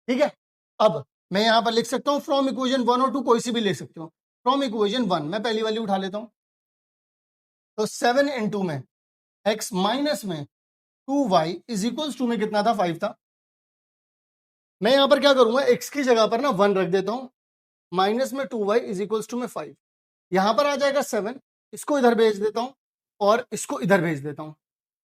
ठीक है, अब मैं यहां पर लिख सकता हूं फ्रॉम इक्वेशन 1 और 2, कोई सी भी ले सकते हो। फ्रॉम इक्वेशन 1 मैं पहली वैल्यू उठा लेता हूं, तो 7 इंटू में x माइनस में 2y इज इक्वल्स टू में कितना था, 5 था। मैं यहां पर क्या करूंगा, x की जगह पर ना 1 रख देता हूं, माइनस में 2y इज इक्वल्स टू में 5। यहां पर आ जाएगा 7, इसको इधर भेज देता हूं और इसको इधर भेज देता हूं।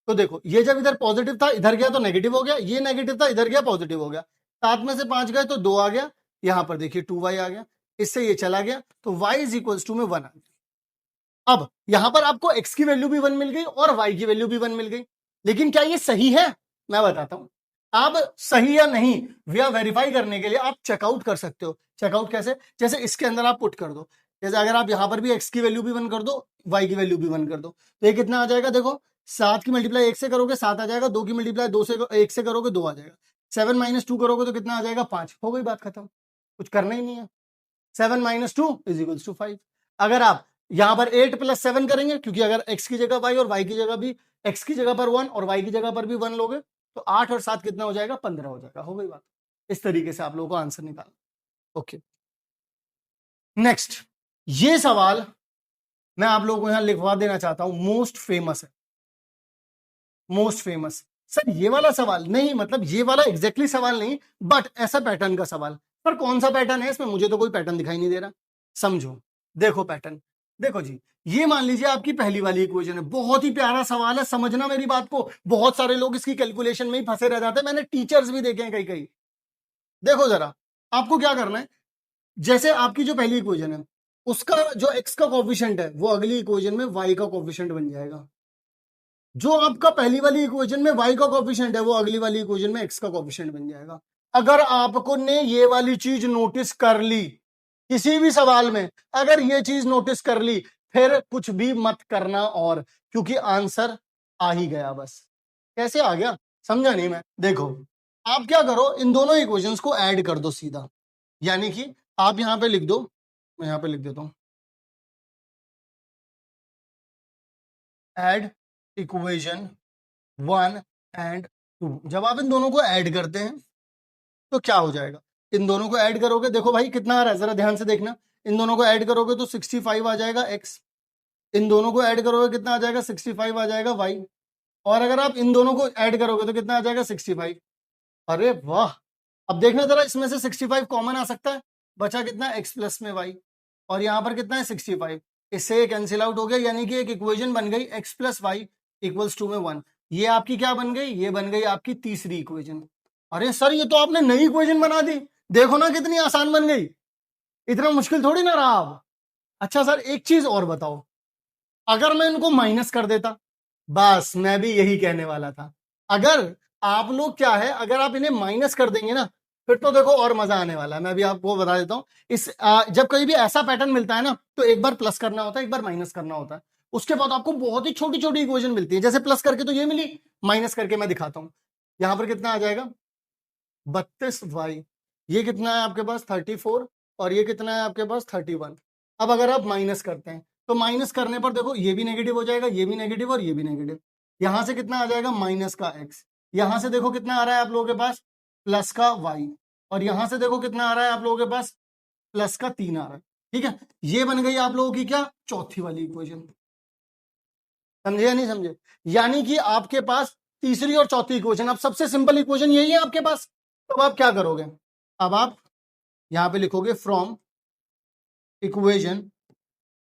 तो देखो ये जब इधर पॉजिटिव था इधर गया तो नेगेटिव हो गया, ये नेगेटिव था इधर गया पॉजिटिव हो गया। 7 में से 5 गए तो 2 आ गया, यहां पर देखिए 2y आ गया, इससे ये चला गया तो y इज इक्वल्स टू में 1 आ गया। अब यहां पर आपको x की वैल्यू भी 1 मिल गई और y की वैल्यू भी 1 मिल गई, लेकिन क्या ये सही है, मैं बताता हूं। अब सही या नहीं यह वेरीफाई करने के लिए आप चेकआउट कर सकते हो। चेकआउट कैसे, जैसे इसके अंदर आप पुट कर दो, जैसे अगर आप यहां पर भी x की वैल्यू भी 1 कर दो, y की वैल्यू भी 1 कर दो, तो ये कितना आ जाएगा, देखो 7 की मल्टीप्लाई 1 से करोगे 7 आ जाएगा, 2 की मल्टीप्लाई 2 से 1 से करोगे 2 आ जाएगा, 7 माइनस 2 करोगे तो कितना आ जाएगा, 5। हो गई बात खत्म, कुछ करना ही नहीं है। 7 माइनस 2 इज इक्वल्स टू 5। अगर आप यहां पर 8 प्लस 7 करेंगे, क्योंकि अगर x की जगह y और y की जगह भी, x की जगह पर 1 और y की जगह पर भी 1 लोगे तो 8 और 7 कितना हो जाएगा, 15 हो जाएगा। हो गई बात। इस तरीके से आप लोगों को आंसर निकालना। ओके, नेक्स्ट ये सवाल मैं आप लोगों को यहां लिखवा देना चाहता हूं, मोस्ट फेमस है, मोस्ट फेमस। सर ये वाला सवाल नहीं, मतलब ये वाला एग्जैक्टली सवाल नहीं, बट ऐसा पैटर्न का सवाल। पर कौन सा पैटर्न है इसमें, मुझे तो कोई पैटर्न दिखाई नहीं दे रहा। समझो, देखो पैटर्न, देखो जी, ये मान लीजिए आपकी पहली वाली इक्वेशन है, बहुत ही प्यारा सवाल है, समझना मेरी बात को। बहुत सारे लोग इसकी कैलकुलेशन में ही फंसे रह जाते हैं, मैंने टीचर्स भी देखे हैं कई कई। देखो जरा, आपको क्या करना है, जैसे आपकी जो पहली इक्वेशन है उसका जो एक्स का कोफिशिएंट है वो अगली इक्वेशन में वाई का कोफिशिएंट बन जाएगा। जो आपका पहली वाली इक्वेशन में y का कोफिशिएंट है वो अगली वाली इक्वेशन में x का कोफिशिएंट बन जाएगा। अगर आपको ने ये वाली चीज नोटिस कर ली किसी भी सवाल में, अगर ये चीज नोटिस कर ली, फिर कुछ भी मत करना, और क्योंकि आंसर आ ही गया। बस कैसे आ गया समझा नहीं मैं। देखो आप क्या करो, इन दोनों इक्वेशंस को ऐड कर दो सीधा, यानी कि आप यहां पे लिख दो, मैं यहां पे लिख देता हूं, ऐड इक्वेशन 1 एंड 2। जब आप इन दोनों को ऐड करते हैं तो क्या हो जाएगा, इन दोनों को ऐड करोगे, देखो भाई कितना आ रहा है जरा ध्यान से देखना, इन दोनों को ऐड करोगे तो 65 आ जाएगा x, इन दोनों को ऐड करोगे कितना आ जाएगा, 65 आ जाएगा y, और अगर आप इन दोनों को ऐड करोगे तो कितना आ जाएगा, 65। अरे वाह, अब देखना जरा, इसमें से 65 कॉमन आ सकता है, बचा कितना, x प्लस में y, और यहां पर कितना है 65, इससे कैंसिल आउट हो गया, यानी कि एक इक्वेशन बन गई x plus y equals to में 1। ये आपकी क्या बन गई, ये बन गई आपकी तीसरी इक्वेशन। अरे सर ये तो आपने नई इक्वेशन बना दी, देखो ना कितनी आसान बन गई, इतना मुश्किल थोड़ी ना रहा अब। अच्छा सर एक चीज और बताओ, अगर मैं इनको माइनस कर देता, बस मैं भी यही कहने वाला था, अगर आप लोग क्या है, अगर आप इन्हें माइनस कर देंगे ना, फिर तो देखो और मजा आने वाला है। मैं भी आपको बता देता हूं, जब कहीं भी ऐसा पैटर्न मिलता है ना, तो एक बार प्लस करना होता है, एक बार माइनस करना होता है, उसके बाद आपको बहुत ही छोटी छोटी इक्वेशन मिलती है। जैसे प्लस करके तो ये मिली, माइनस करके मैं दिखाता हूं, यहां पर कितना आ जाएगा, 32y, ये कितना है आपके पास 34, और ये कितना है आपके पास 31। अब अगर आप माइनस करते हैं तो माइनस करने पर देखो ये भी नेगेटिव हो जाएगा, ये भी नेगेटिव और ये भी नेगेटिव, यहां से कितना आ जाएगा, माइनस का x, यहां से देखो कितना आ रहा है आप लोगों के पास, प्लस का y, और यहां से देखो कितना आ रहा है आप लोगों के पास, प्लस का 3 आ रहा है। ठीक है, ये बन गई आप लोगों की क्या, चौथी वाली इक्वेशन। समझे या नहीं समझे, यानी कि आपके पास तीसरी और चौथी इक्वेशन, अब सबसे सिंपल इक्वेशन यही है आपके पास। तो आप क्या करोगे, अब आप यहां पे लिखोगे from equation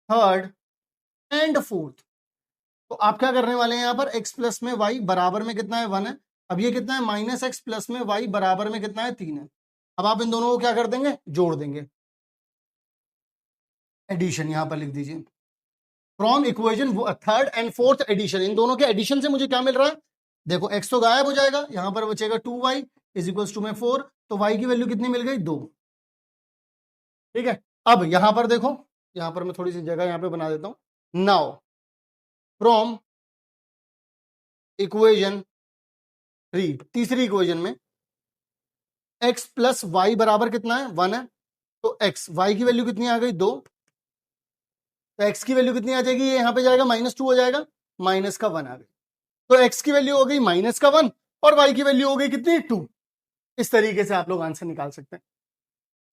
third and fourth. तो आप क्या करने वाले हैं, यहां पर x प्लस में y बराबर में कितना है, 1 है। अब ये कितना है, माइनस एक्स प्लस में y बराबर में कितना है, 3 है। अब आप इन दोनों को क्या कर देंगे, जोड़ देंगे, एडिशन यहां पर लिख दीजिए, from equation third and fourth addition. इन दोनों के एडिशन से मुझे क्या मिल रहा है, देखो x तो गायब हो जाएगा, यहां पर बचेगा 2y इज इक्वल टू में 4, तो y की वैल्यू कितनी मिल गई, 2। ठीक है, अब यहां पर देखो, यहां पर मैं थोड़ी सी जगह यहां पे बना देता हूं, नाउ फ्रॉम इक्वेशन 3, तीसरी इक्वेशन में x प्लस वाई बराबर कितना है, 1 है, तो x, y की वैल्यू कितनी आ गई, 2, तो x की वैल्यू कितनी आ जाएगी, ये यहां पे जाएगा -2 हो जाएगा, माइनस का 1 आ गई, तो x की वैल्यू हो गई -1, और वाई की वैल्यू हो गई कितनी 2। इस तरीके से आप लोग आंसर निकाल सकते हैं।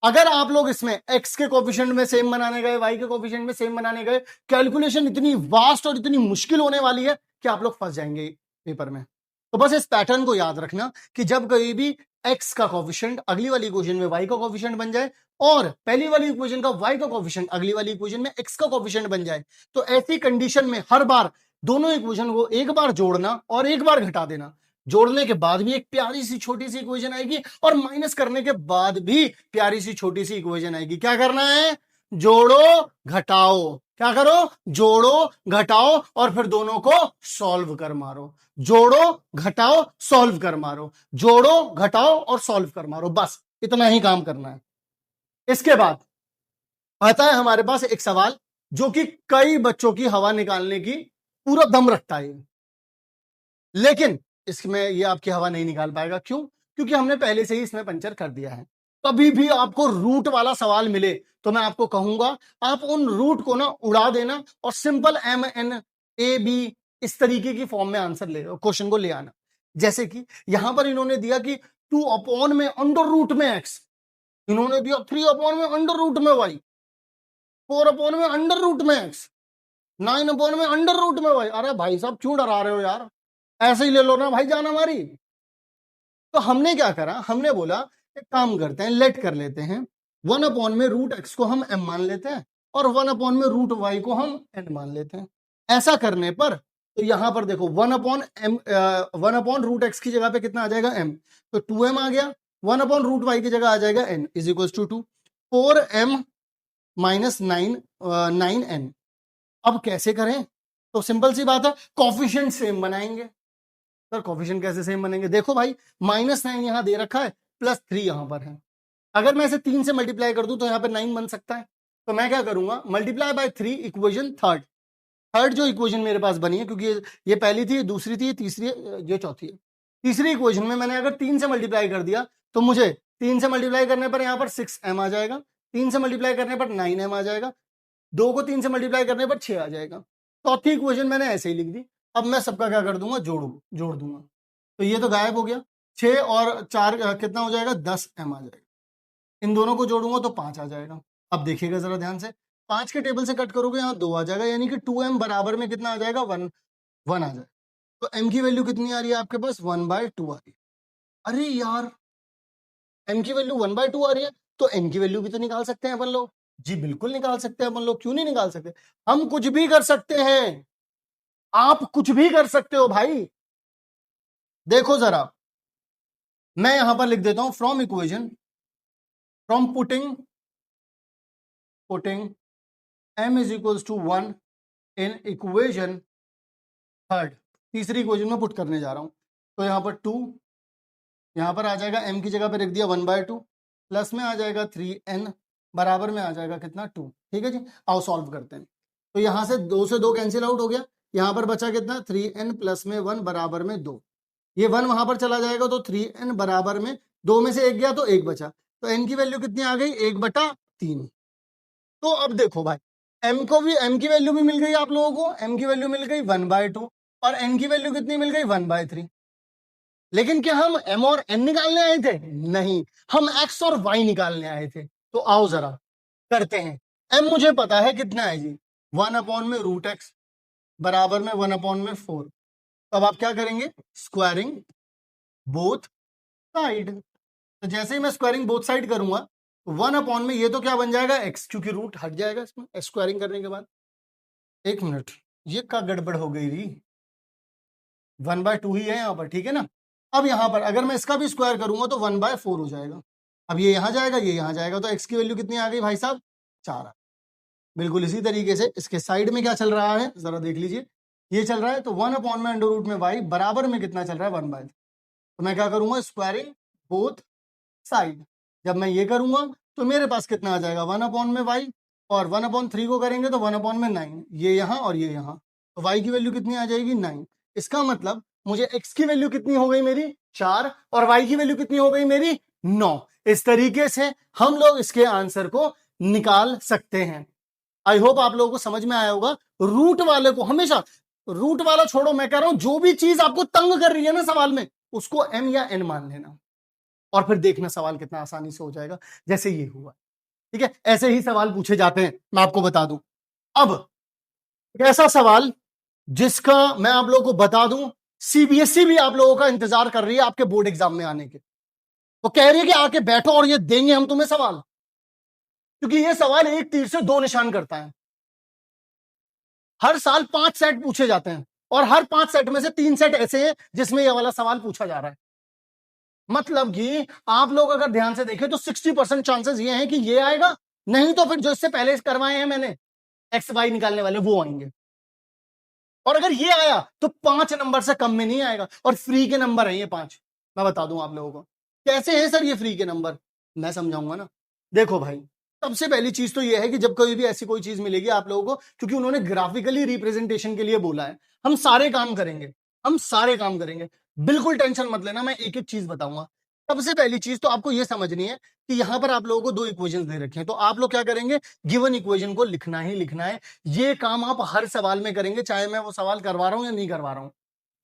अगर आप लोग इसमें x के कोफिशिएंट में सेम बनाने गए, y के कोफिशिएंट में सेम बनाने गए, कैलकुलेशन इतनी वास्ट और इतनी मुश्किल होने वाली है कि आप लोग फंस जाएंगे पेपर में। तो बस इस पैटर्न को याद रखना कि जब कहीं भी x का कोफिशिएंट अगली वाली इक्वेशन में y का कोफिशिएंट बन जाए और पहली वाली इक्वेशन का y का कोफिशिएंट अगली वाली इक्वेशन में x का कोफिशिएंट बन जाए, तो ऐसी कंडीशन में हर बार दोनों इक्वेशन को एक बार जोड़ना और एक बार घटा देना। जोड़ने के बाद भी एक प्यारी सी छोटी सी इक्वेशन आएगी और माइनस करने के बाद भी प्यारी सी छोटी सी इक्वेशन आएगी। क्या करना है? जोड़ो घटाओ। क्या करो? जोड़ो घटाओ और फिर दोनों को सॉल्व कर मारो। जोड़ो घटाओ सॉल्व कर मारो, जोड़ो घटाओ और सॉल्व कर मारो, बस इतना ही काम करना है। इसके बाद आता है हमारे पास एक सवाल जो कि कई बच्चों की हवा निकालने की पूरा दम रखता है, लेकिन इसमें ये आपकी हवा नहीं निकाल पाएगा। क्यों? क्योंकि हमने पहले से ही इसमें पंचर कर दिया है। कभी भी आपको रूट वाला सवाल मिले तो मैं आपको कहूंगा आप उन रूट को ना उड़ा देना और सिंपल MNAB इस तरीके की फॉर्म में आंसर ले क्वेश्चन को ले आना। जैसे कि यहां पर इन्होंने दिया कि 2 में अंडर रूट में x, इन्होंने दिया 3 में अंडर रूट में y, 4 में अंडर रूट में x, 9 में अंडर रूट में y। अरे भाई साहब क्यों डरा रहे हो यार, ऐसे ही ले लो ना भाई जान हमारी। तो हमने क्या करा, हमने बोला एक काम करते हैं, लेट कर लेते हैं 1 में रूट x को हम m मान लेते हैं और 1 में रूट y को हम n मान लेते हैं। ऐसा करने पर तो यहां पर देखो 1 रूट x की जगह पे कितना आ जाएगा m, तो 2m आ गया। 1 रूट y की जगह आ जाएगा n is equal to 2, 4m minus 9n। अब कैसे करें? तो सिंपल सी बात है, कॉफिशिएंट सेम बनाएंगे। सर कॉफिशिएंट कैसे सेम बनेंगे? देखो भाई -9 यहां दे रखा है, +3 यहां पर है। अगर मैं इसे 3 से मल्टीप्लाई कर दूं तो यहां पर 9 बन सकता है। तो मैं क्या करूंगा, मल्टीप्लाई बाय 3 इक्वेशन थर्ड जो इक्वेशन मेरे पास बनी है, क्योंकि ये पहली थी, दूसरी थी, तीसरी, ये चौथी है। तीसरी इक्वेशन में मैंने अगर 3 से मल्टीप्लाई कर दिया तो मुझे 3 से मल्टीप्लाई करने पर यहां पर 6m आ जाएगा, 3 से मल्टीप्लाई करने पर 9m आ जाएगा, 2 को 3 से मल्टीप्लाई करने पर 6 आ जाएगा। चौथी इक्वेशन मैंने ऐसे ही लिख दी। अब मैं सबका क्या कर दूंगा, जोड़ दूंगा। तो ये तो गायब हो गया, 6 और 4 कितना हो जाएगा, 10m आ जाएगा। इन दोनों को जोड़ूंगा तो 5 आ जाएगा। अब देखिएगा जरा ध्यान से, 5 के टेबल से कट करोगे यहाँ 2 आ जाएगा, यानी कि 2m बराबर में कितना आ जाएगा, 1 आ जाएगा। तो m की वैल्यू कितनी आ रही है आपके पास, 1/2 आ रही है। अरे यार m की वैल्यू 1/2 आ रही है, तो n की वैल्यू भी तो निकाल सकते हैं अपन लोग। जी बिल्कुल निकाल सकते हैं अपन लोग, क्यों नहीं निकाल सकते? हम कुछ भी कर सकते हैं, आप कुछ भी कर सकते हो भाई। देखो जरा, मैं यहां पर लिख देता हूं from equation, from putting m is equals to 1 in equation third, तीसरी इक्वेशन में पुट करने जा रहा हूं। तो यहां पर 2, यहां पर आ जाएगा m की जगह पे रख दिया 1/2, प्लस में आ जाएगा 3n, बराबर में आ जाएगा कितना, 2। ठीक है जी, आओ सॉल्व करते हैं। तो यहां से 2 से 2 कैंसिल आउट हो गया, यहां पर बचा कितना, 3n प्लस में 1 बराबर में 2। ये 1 वहां पर चला जाएगा तो 3n बराबर में 2 में से 1 गया तो 1 बचा, तो n की वैल्यू कितनी आ गई, 1/3। तो अब देखो भाई, m की वैल्यू भी मिल गई आप लोगों को, m की वैल्यू मिल गई 1/2 और n की वैल्यू कितनी मिल गई, 1/3। लेकिन क्या हम m और n निकालने आए थे? नहीं, हम x और y निकालने आए थे। तो आओ जरा करते हैं। m मुझे पता है कितना है जी, 1 में रूट x बराबर में 1 में 4। तो अब आप क्या करेंगे, स्क्वायरिंग बोथ साइड। तो जैसे ही मैं स्क्वायरिंग बोथ साइड करूंगा 1 में ये तो क्या बन जाएगा, x, क्योंकि रूट हट जाएगा इसमें स्क्वायरिंग करने के बाद। 1 मिनट, ये क्या गड़बड़ हो गई रही, 1/2 ही है यहाँ पर, ठीक है ना। अब यहाँ पर अगर मैं इसका भी स्क्वायर करूंगा तो 1/4 हो जाएगा। अब ये यहाँ जाएगा, ये यहाँ जाएगा, तो x की वैल्यू कितनी आ गई भाई साहब, 4। बिल्कुल इसी तरीके से इसके साइड में क्या चल रहा है जरा देख लीजिए, ये चल रहा है तो 1 में अंडर रूट में y बराबर में कितना चल रहा है, 1/3। तो मैं क्या करूंगा, स्क्वायरिंग बोथ साइड। जब मैं ये करूंगा तो मेरे पास कितना आ जाएगा, 1 में y, और 1/3 को करेंगे तो 1 में 9, ये यहाँ और ये यहाँ, तो y की वैल्यू कितनी आ जाएगी, 9। इसका मतलब मुझे x की वैल्यू कितनी हो गई मेरी, 4, और y की वैल्यू कितनी हो गई मेरी, 9। इस तरीके से हम लोग इसके आंसर को निकाल सकते हैं। आई होप आप लोगों को समझ में आया होगा। रूट वाले को हमेशा, रूट वाला छोड़ो, मैं कह रहा हूं जो भी चीज आपको तंग कर रही है ना सवाल में, उसको m या n मान लेना और फिर देखना सवाल कितना आसानी से हो जाएगा, जैसे ये हुआ। ठीक है, ऐसे ही सवाल पूछे जाते हैं, मैं आपको बता दूं। अब एक ऐसा सवाल जिसका मैं आप लोगों को बता दूं, सीबीएसई भी आप लोगों का इंतजार कर रही है आपके बोर्ड एग्जाम में आने के। वो कह रही है कि आके बैठो और ये देंगे हम तुम्हें सवाल, क्योंकि ये सवाल एक तीर से दो निशान करता है। हर साल 5 सेट पूछे जाते हैं और हर 5 सेट में से 3 सेट ऐसे हैं जिसमें ये वाला सवाल पूछा जा रहा है। मतलब कि आप लोग अगर ध्यान से देखें तो 60% चांसेस ये हैं कि ये आएगा, नहीं तो फिर जो इससे पहले करवाए हैं मैंने एक्स वाई निकालने वाले वो आएंगे। और अगर ये आया तो 5 नंबर से कम में नहीं आएगा, और फ्री के नंबर है ये 5। मैं बता दूं आप लोगों को कैसे है सर ये फ्री के नंबर, मैं समझाऊंगा ना। देखो भाई, सबसे पहली चीज तो ये है कि जब कभी भी ऐसी कोई चीज मिलेगी आप लोगों को, क्योंकि उन्होंने ग्राफिकली रिप्रेजेंटेशन के लिए बोला है, हम सारे काम करेंगे, हम सारे काम करेंगे, बिल्कुल टेंशन मत लेना, मैं एक एक चीज बताऊंगा। सबसे पहली चीज तो आपको यह समझनी है कि यहां पर आप लोगों को 2 इक्वेशंस दे रखे हैं, तो आप लोग क्या करेंगे, गिवन इक्वेशन को लिखना ही लिखना है। ये काम आप हर सवाल में करेंगे, चाहे मैं वो सवाल करवा रहा हूं या नहीं करवा रहा हूं,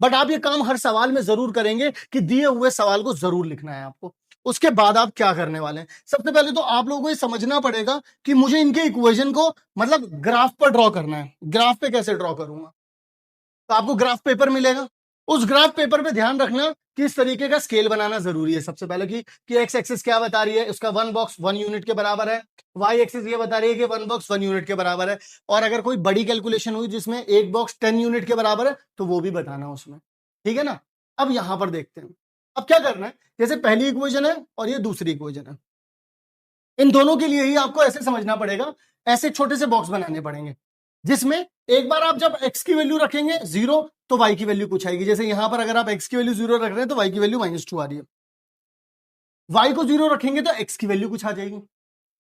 बट आप ये काम हर सवाल में जरूर करेंगे कि दिए हुए सवाल को जरूर लिखना है आपको। उसके बाद आप क्या करने वाले हैं, सबसे पहले तो आप लोगों को ये समझना पड़ेगा कि मुझे इनके इक्वेशन को मतलब ग्राफ पर ड्रॉ करना है। ग्राफ पे कैसे ड्रॉ करूंगा, तो आपको ग्राफ पेपर मिलेगा, उस ग्राफ पेपर पे ध्यान रखना कि इस तरीके का स्केल बनाना जरूरी है। सबसे पहले कि एक्स एक्सिस क्या बता रही है, उसका 1 बॉक्स 1 यूनिट के बराबर है, वाई एक्सिस ये बता रही है कि 1 बॉक्स 1 यूनिट के बराबर है, और अगर कोई बड़ी कैलकुलेशन हुई जिसमें एक बॉक्स 10 यूनिट के बराबर है तो वो भी बताना उसमें। ठीक है ना। अब यहां पर देखते हैं अब क्या करना है। जैसे पहली इक्वेशन है और ये दूसरी इक्वेशन है, इन दोनों के लिए ही आपको ऐसे समझना पड़ेगा, ऐसे छोटे से बॉक्स बनाने पड़ेंगे जिसमें एक बार आप जब x की वैल्यू रखेंगे 0 तो y की वैल्यू कुछ आएगी। जैसे यहां पर अगर आप x की वैल्यू 0 रख रहे हैं तो y की वैल्यू -2 आ रही है, y को 0 रखेंगे तो x की वैल्यू कुछ आ जाएगी।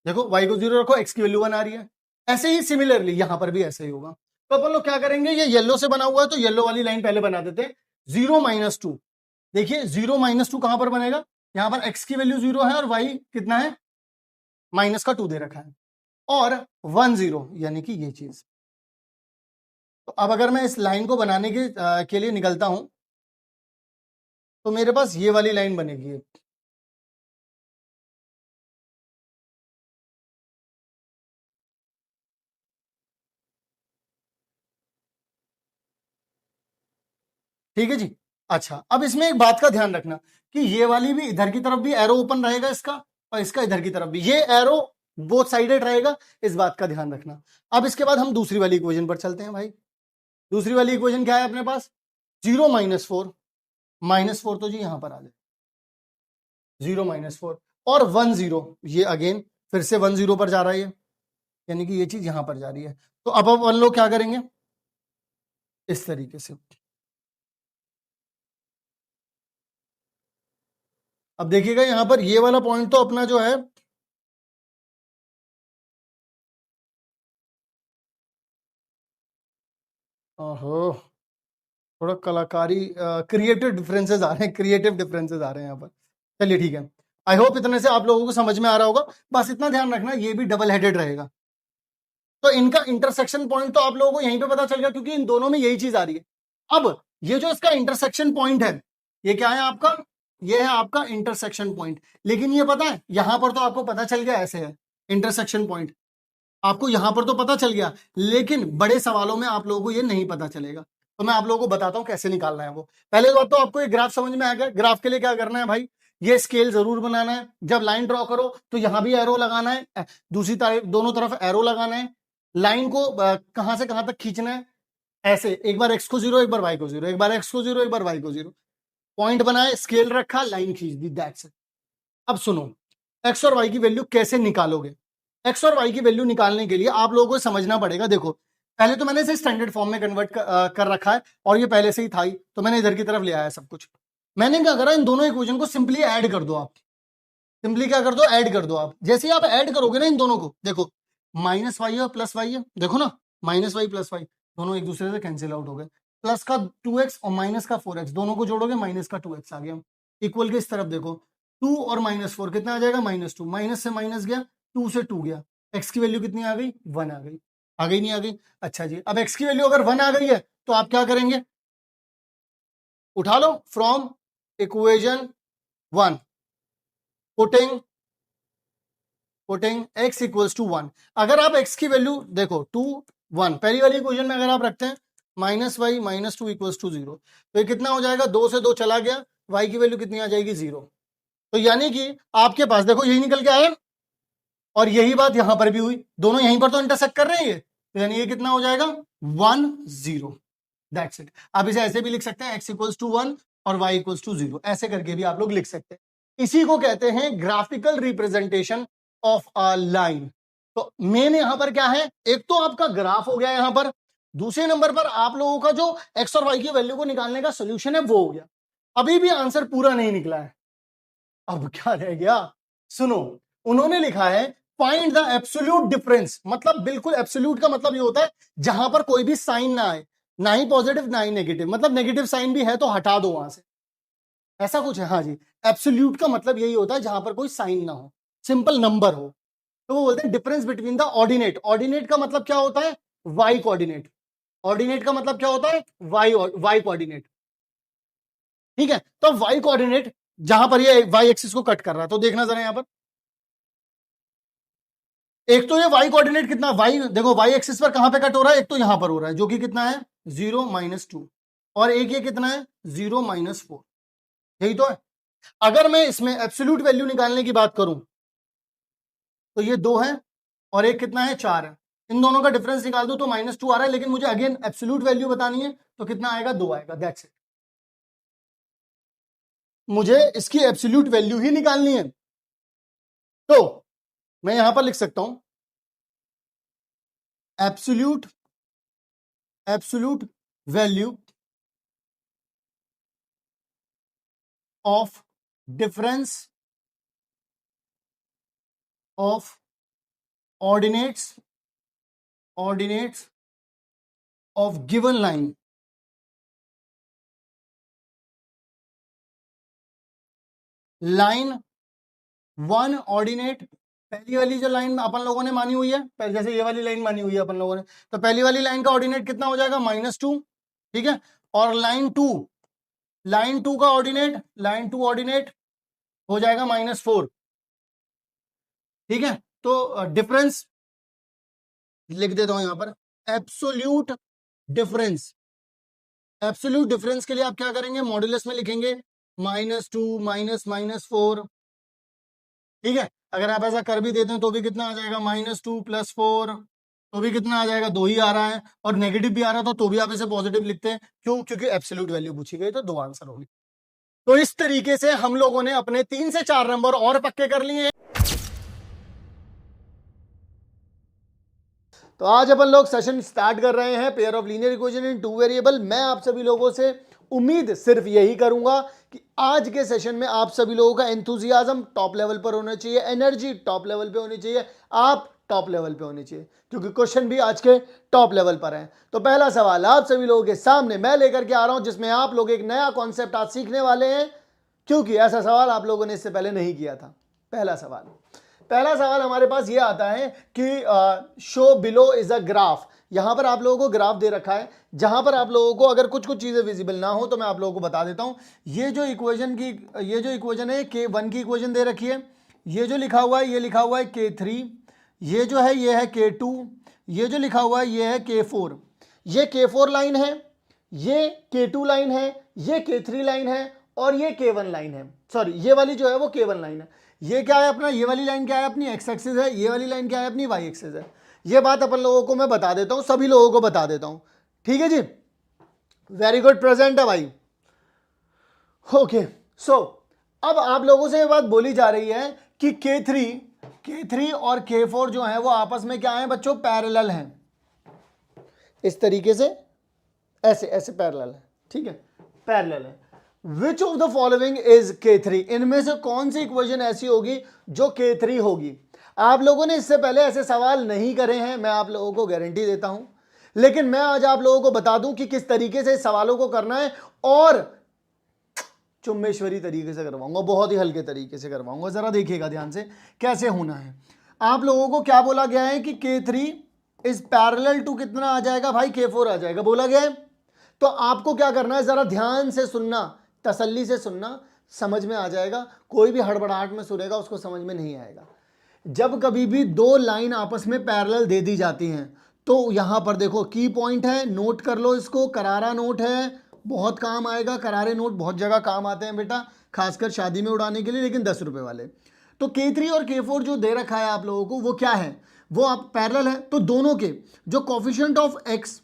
देखो y को 0 रखो, x की वैल्यू 1 आ रही है। ऐसे ही सिमिलरली यहां पर भी ऐसे ही होगा। तो अपन लोग क्या करेंगे, ये येलो से बना हुआ है तो येलो वाली लाइन पहले बना देते हैं। 0 - 2, देखिए 0 - 2 कहां पर बनेगा, यहां पर x की वैल्यू 0 है और y कितना है, -2 दे रखा है, और 1 0 यानी कि ये चीज। तो अब अगर मैं इस लाइन को बनाने के लिए निकलता हूं तो मेरे पास ये वाली लाइन बनेगी। ठीक है जी। अच्छा, अब इसमें एक बात का ध्यान रखना कि ये वाली भी इधर की तरफ भी एरो ओपन रहेगा इसका, और इसका इधर की तरफ भी, ये एरो बोथ साइडेड रहेगा, इस बात का ध्यान रखना। अब इसके बाद हम दूसरी वाली इक्वेशन पर चलते हैं भाई। दूसरी वाली इक्वेशन क्या है अपने पास, 0 - 4, -4 तो जी यहां पर आ जाए, 0 - 4 और 1 0, ये अगेन फिर से 1 0 पर जा रहा है ये, यानी कि ये चीज यहां पर जा रही है। तो अब अपन लोग क्या करेंगे, इस तरीके से। अब देखिएगा यहां पर ये वाला पॉइंट तो अपना जो है, ओहो, थोड़ा कलाकारी क्रिएटिव डिफरेंसेस आ रहे हैं, क्रिएटिव डिफरेंसेस आ रहे हैं यहाँ पर। चलिए ठीक है, आई होप इतने से आप लोगों को समझ में आ रहा होगा। बस इतना ध्यान रखना ये भी डबल हेडेड रहेगा, तो इनका इंटरसेक्शन पॉइंट तो आप लोगों को यहीं पे पता चल गया, क्योंकि इन दोनों में यही चीज आ रही है। अब ये जो इसका इंटरसेक्शन पॉइंट है, ये क्या है आपका, ये है आपका इंटरसेक्शन पॉइंट। लेकिन ये पता है यहां पर तो आपको पता चल गया ऐसे है इंटरसेक्शन पॉइंट, आपको यहां पर तो पता चल गया, लेकिन बड़े सवालों में आप लोगों को ये नहीं पता चलेगा। तो मैं आप लोगों को बताता हूं कैसे निकालना है वो। पहले बात तो आपको ये ग्राफ समझ में आ गया। ग्राफ के लिए क्या करना है भाई, ये स्केल जरूर बनाना है। जब लाइन ड्रॉ करो तो यहां भी एरो लगाना है, दूसरी तरफ दोनों तरफ एरो लगाना है। लाइन को कहां से कहां तक खींचना है, ऐसे एक बार x को 0, एक बार y को 0, एक बार x को 0, एक बार y को 0। पॉइंट बनाए, स्केल रखा, लाइन खींच दी, दैट्स इट। अब सुनो, x और y की वैल्यू कैसे निकालोगे। x और y की वैल्यू निकालने के लिए आप लोगों को समझना पड़ेगा। देखो पहले तो मैंने इसे स्टैंडर्ड फॉर्म में कन्वर्ट कर रखा है, और ये पहले से ही था ही, तो मैंने इधर की तरफ ले आया सब कुछ। मैंने क्या करा, इन दोनों इक्वेशन को सिंपली ऐड कर दो आप। सिंपली क्या कर दो, ऐड कर दो आप। जैसे ही आप ऐड करोगे ना इन दोनों को, देखो -y है प्लस y है, देखो ना -y प्लस y दोनों एक दूसरे से कैंसिल आउट हो गए। प्लस का 2x और माइनस का 4x दोनों को जोड़ोगे, माइनस का 2x आ गया। इक्वल के इस तरफ देखो, 2 और -4 कितना आ जाएगा, -2, माइनस से माइनस गया, 2 से 2 गया, x की वैल्यू कितनी आ गई, 1 आ गई। आ गई नहीं आ गई, अच्छा जी। अब x की वैल्यू अगर 1 आ गई है तो आप क्या करेंगे, उठा लो from equation 1 putting x equals to 1। अगर आप x की वैल्यू देखो 2 1, पहली वाली इक्वेशन में अगर आप रखते हैं -y -2 इक्वल्स टू 0, तो ये कितना हो जाएगा, 2 से 2 चला गया, y की वैल्यू कितनी आ जाएगी 0। तो यानी कि आपके पास देखो यही निकल के आया और यही बात यहां पर भी हुई, दोनों यहीं पर तो इंटरसेक्ट कर रहे हैं ये, तो यानी ये कितना हो जाएगा 1 0। That's it. आप इसे ऐसे भी लिख सकते हैं x इक्वल्स टू 1 और y इक्वल्स टू 0, ऐसे करके भी आप लोग लिख सकते हैं। इसी को कहते हैं graphical representation of a line. तो मेन यहां पर क्या है, एक तो आपका ग्राफ हो गया यहां पर, दूसरे नंबर पर आप लोगों का जो x और y की वैल्यू को निकालने का सोल्यूशन है वो हो गया। अभी भी आंसर पूरा नहीं निकला है, अब क्या रह गया, सुनो। उन्होंने लिखा है फाइंड द एब्सोल्यूट डिफरेंस, मतलब बिल्कुल एब्सोल्यूट का मतलब ये होता है जहां पर कोई भी साइन ना आए, ना ही पॉजिटिव ना ही नेगेटिव, मतलब नेगेटिव साइन भी है तो हटा दो वहां से, ऐसा कुछ है। हाँ जी, एब्सोल्यूट का मतलब यही होता है जहां पर कोई साइन ना हो, सिंपल नंबर हो। तो वो बोलते हैं difference between the ordinate. Ordinate का मतलब क्या होता है, वाई कोऑर्डिनेट। ऑर्डिनेट का मतलब क्या होता है, वाई कोऑर्डिनेट। ठीक है, तो वाई कोऑर्डिनेट जहां पर ये वाई एक्सिस को कट कर रहा है, तो देखना जरा यहां पर, एक तो ये वाई कोऑर्डिनेट कितना, वाई देखो वाई एक्सिस पर कहां पे कट हो रहा है, एक तो यहां पर हो रहा है जो कि कितना है 0 -2, और एक ये कितना है 0 -4, यही तो है। अगर मैं इसमें एब्सोल्यूट वैल्यू निकालने की बात करूं तो ये 2 है और एक कितना है 4 है, इन दोनों का डिफरेंस निकाल दो तो -2 आ रहा है, लेकिन मुझे अगेन एब्सोल्यूट वैल्यू बतानी है तो कितना आएगा, 2 आएगा। दैट्स इट, मुझे इसकी एब्सोल्यूट वैल्यू ही निकालनी है। तो मैं यहां पर लिख सकता हूं absolute value of difference of ordinates of given line. Line 1 ordinate, पहली वाली जो लाइन अपन लोगों ने मानी हुई है, पहले जैसे ये वाली लाइन मानी हुई है अपन लोगों ने, तो पहली वाली लाइन का ऑर्डिनेट कितना हो जाएगा -2, ठीक है। और लाइन टू का ऑर्डिनेट हो जाएगा -4, ठीक है। तो डिफरेंस लिख देता हूं यहां पर, एब्सोल्यूट डिफरेंस। एब्सोल्यूट डिफरेंस के लिए आप क्या करेंगे, मॉड्यूलस में लिखेंगे -2 -4, ठीक है। अगर आप ऐसा कर भी देते हैं तो भी कितना आ जाएगा, -2 + 4, तो भी कितना आ जाएगा, 2 ही आ रहा है, और नेगेटिव भी आ रहा था तो भी आप इसे पॉजिटिव लिखते हैं, क्यों, क्योंकि एब्सोल्यूट वैल्यू पूछी गई तो 2 आंसर होगी। तो इस तरीके से हम लोगों ने अपने 3 से 4 नंबर और पक्के कर लिए हैं। तो आज अपन लोग सेशन स्टार्ट कर रहे हैं, pair of linear equation in 2 variable. मैं आप सभी लोगों से उम्मीद सिर्फ यही करूंगा कि आज के सेशन में आप सभी लोगों का एंथुजियाज्म टॉप लेवल पर होना चाहिए, एनर्जी टॉप लेवल पे होनी चाहिए, आप टॉप लेवल पे होनी चाहिए, क्योंकि क्वेश्चन भी आज के टॉप लेवल पर हैं। तो पहला सवाल आप सभी लोगों के सामने मैं लेकर के आ रहा हूं, जिसमें आप लोग एक नया कॉन्सेप्ट आज सीखने वाले हैं, क्योंकि ऐसा सवाल आप लोगों ने इससे पहले नहीं किया था। पहला सवाल हमारे पास ये आता है कि show below is a graph. यहां पर आप लोगों को ग्राफ दे रखा है, जहां पर आप लोगों को अगर कुछ कुछ चीजें विजिबल ना हो तो मैं आप लोगों को बता देता हूं। ये जो इक्वेशन है K1 की इक्वेशन दे रखी है, ये जो लिखा हुआ है ये लिखा हुआ है K3, ये जो है ये है K2, ये जो लिखा हुआ है ये है K4। ये K4 लाइन है, ये K2 लाइन है, ये K3 लाइन है, और ये K1 लाइन है। सॉरी, ये वाली जो है वो K1 लाइन है। ये क्या है अपना, ये वाली लाइन क्या है अपनी एक्स एक्सिस है, ये वाली लाइन क्या है अपनी वाई एक्सिस है। ये बात अपन लोगों को मैं बता देता हूं, सभी लोगों को बता देता हूं, ठीक है जी। वेरी गुड, प्रेजेंट है भाई। ओके, सो अब आप लोगों से ये बात बोली जा रही है कि K3 और K4 जो है वो आपस में क्या है बच्चों, पैरेलल हैं, इस तरीके से, ऐसे ऐसे पैरेलल है, ठीक है, पैरेलल है। Which of the following is K3, इनमें से कौन सी इक्वेशन ऐसी होगी जो K3 होगी। आप लोगों ने इससे पहले ऐसे सवाल नहीं करे हैं, मैं आप लोगों को गारंटी देता हूं, लेकिन मैं आज आप लोगों को बता दूं कि किस तरीके से इस सवालों को करना है, और चुम्बेश्वरी तरीके से करवाऊंगा, बहुत ही हल्के तरीके से करवाऊंगा। जरा देखिएगा ध्यान से कैसे होना है। आप लोगों को क्या बोला गया है कि K3 इज पैरेलल टू कितना आ जाएगा भाई, K4 आ जाएगा, बोला गया है। तो आपको क्या करना है, जरा ध्यान से सुनना, तसल्ली से सुनना, समझ में आ जाएगा, कोई भी हड़बड़ाहट में सुनेगा उसको समझ में नहीं आएगा। जब कभी भी दो लाइन आपस में पैरेलल दे दी जाती हैं तो यहां पर देखो की पॉइंट है, नोट कर लो इसको, करारा नोट है, बहुत काम आएगा। करारे नोट बहुत जगह काम आते हैं बेटा, खासकर शादी में उड़ाने के लिए, लेकिन 10 रुपए वाले। तो K3 और K4 जो दे रखा है आप लोगों को वो क्या है, वो आप पैरेलल है, तो दोनों के जो कोफिशिएंट ऑफ x,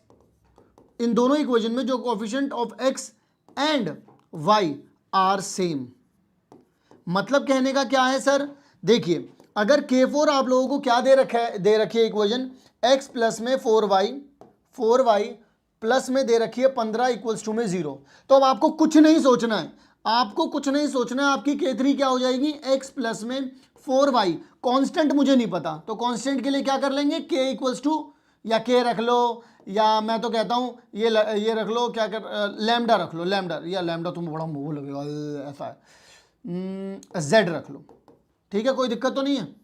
इन दोनों इक्वेशन में जो coefficient of x and y are same. मतलब कहने का क्या है सर, देखिए अगर K4 आप लोगों को क्या दे रखा है, दे रखी है इक्वेशन x प्लस में 4y प्लस में दे रखी है 15 इक्वल्स टू में 0। तो अब आपको कुछ नहीं सोचना है, आपको कुछ नहीं सोचना है, आपकी K3 क्या हो जाएगी, x प्लस में 4y। कांस्टेंट मुझे नहीं पता, तो कांस्टेंट के लिए क्या कर लेंगे, k इक्वल्स टू, या k रख लो, या मैं तो कहता हूं ये रख लो, क्या कर, लैम्डा रख लो, लैम्डा, या लैम्डा तुम बड़ा मुंह लगेगा ऐसा है, z रख लो, ठीक है, कोई दिक्कत तो नहीं है।